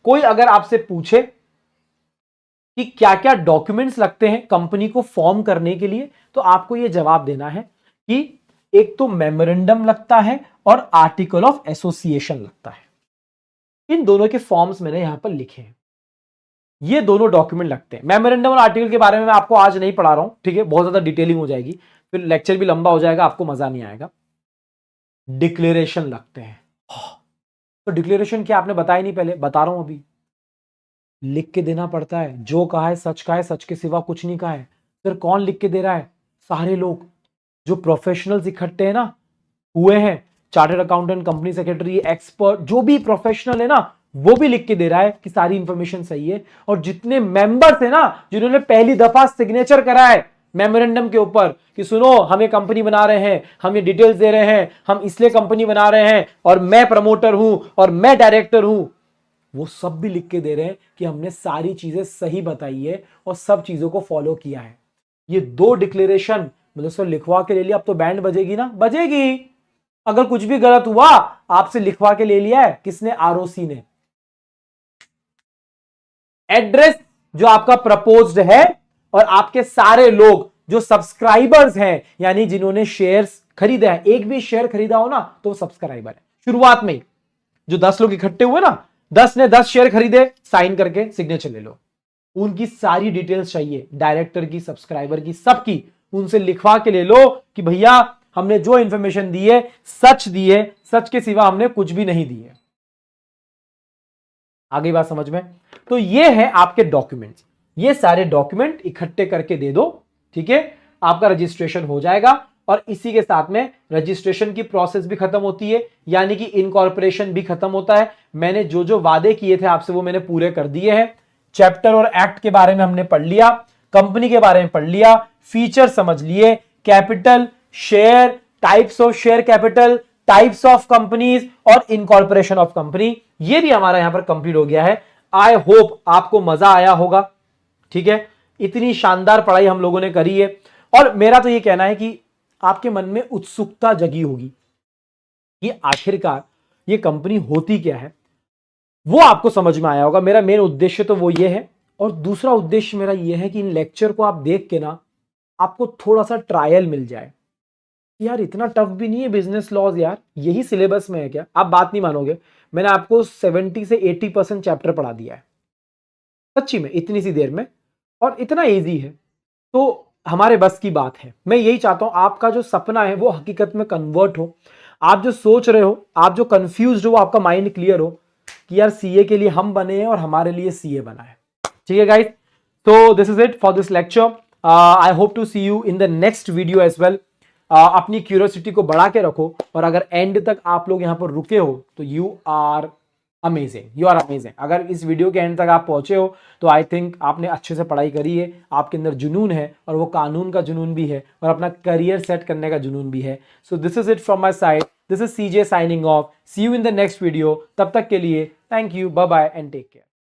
कोई अगर आपसे पूछे कि क्या क्या डॉक्यूमेंट्स लगते हैं कंपनी को फॉर्म करने के लिए, तो आपको यह जवाब देना है कि एक तो मेमोरेंडम लगता है और आर्टिकल ऑफ एसोसिएशन लगता है। इन दोनों के फॉर्म्स मैंने यहां पर लिखे हैं, ये दोनों डॉक्यूमेंट लगते हैं। मेमोरेंडम और आर्टिकल के बारे में मैं आपको आज नहीं पढ़ा रहा हूं, ठीक है, बहुत ज्यादा डिटेलिंग हो जाएगी, फिर लेक्चर भी लंबा हो जाएगा, आपको मजा नहीं आएगा। डिक्लेरेशन लगते हैं, तो डिक्लेरेशन क्या आपने बताया नहीं, पहले बता रहा हूं अभी। लिख के देना पड़ता है, जो कहा है सच का है, सच के सिवा कुछ नहीं कहा है। फिर कौन लिख के दे रहा है? सारे लोग, जो प्रोफेशनल्स इकट्ठे हैं ना, हुए हैं, chartered accountant, company secretary, expert, जो भी प्रोफेशनल है ना, वो भी लिख के दे रहा है कि सारी इंफॉर्मेशन सही है। और जितने मेंबर्स है ना, जिन्होंने पहली दफा सिग्नेचर करा है मेमोरेंडम के ऊपर कि सुनो हम ये कंपनी बना रहे हैं, हम ये डिटेल्स दे रहे हैं, हम इसलिए कंपनी बना रहे हैं, और मैं प्रमोटर हूं और मैं डायरेक्टर हूं, वो सब भी लिख के दे रहे हैं कि हमने सारी चीजें सही बताई है और सब चीजों को फॉलो किया है। ये 2 डिक्लेरेशन मतलब सर लिखवा के ले लिया, अब तो बैंड बजेगी ना, बजेगी। अगर कुछ भी गलत हुआ, आपसे लिखवा के ले लिया है किसने? आरओसी ने। एड्रेस जो आपका प्रपोज्ड है, और आपके सारे लोग जो सब्सक्राइबर्स हैं, यानी जिन्होंने शेयर्स खरीदे हैं, एक भी शेयर खरीदा हो ना तो सब्सक्राइबर है। शुरुआत में ही जो 10 लोग इकट्ठे हुए ना, 10 ने 10 शेयर खरीदे, साइन करके सिग्नेचर ले लो। उनकी सारी डिटेल्स चाहिए, डायरेक्टर की, सब्सक्राइबर की, सबकी। उनसे लिखवा के ले लो कि भैया हमने जो इंफॉर्मेशन दी है सच दी है, सच के सिवा हमने कुछ भी नहीं दी है। आगे बात समझ में? तो ये है आपके डॉक्यूमेंट्स। ये सारे डॉक्यूमेंट इकट्ठे करके दे दो, ठीक है, आपका रजिस्ट्रेशन हो जाएगा। और इसी के साथ में रजिस्ट्रेशन की प्रोसेस भी खत्म होती है, यानी कि इनकॉर्पोरेशन भी खत्म होता है। मैंने जो जो वादे किए थे आपसे वो मैंने पूरे कर दिए हैं। चैप्टर और एक्ट के बारे में हमने पढ़ लिया, कंपनी के बारे में पढ़ लिया, फीचर समझ लिए, capital, share, types of share capital, types of companies और इनकॉर्पोरेशन ऑफ कंपनी, ये भी हमारा यहां पर कंप्लीट हो गया है। आई होप आपको मजा आया होगा, ठीक है। इतनी शानदार पढ़ाई हम लोगों ने करी है, और मेरा तो ये कहना है कि आपके मन में उत्सुकता जगी होगी कि आखिरकार ये कंपनी होती क्या है, वो आपको समझ में आया होगा। मेरा मेन उद्देश्य तो वो ये है, और दूसरा उद्देश्य मेरा ये है कि इन लेक्चर को आप देख के ना आपको थोड़ा सा ट्रायल मिल जाए। यार इतना टफ भी नहीं है बिजनेस लॉज, यार यही सिलेबस में है क्या? आप बात नहीं मानोगे, मैंने आपको 70 से 80% चैप्टर पढ़ा दिया है सच्ची में, इतनी सी देर में, और इतना इजी है। तो हमारे बस की बात है। मैं यही चाहता हूं आपका जो सपना है वो हकीकत में कन्वर्ट हो। आप जो सोच रहे हो, आप जो कंफ्यूज्ड हो, आपका माइंड क्लियर हो कि यार सीए के लिए हम बने हैं और हमारे लिए सीए बना है। ठीक है गाइस, तो this is it for this lecture. I hope to see you in the next video as well. अपनी क्यूरियोसिटी को बढ़ा के रखो, और अगर एंड तक आप लोग यहां पर रुके हो तो you are amazing, you are amazing. अगर इस वीडियो के एंड तक आप पहुंचे हो तो आई थिंक आपने अच्छे से पढ़ाई करी है, आपके अंदर जुनून है, और वो कानून का जुनून भी है, और अपना करियर सेट करने का जुनून भी है। So this is it from my side, this is CJ signing off. See you in the next video, तब तक के लिए thank you, bye bye and take care.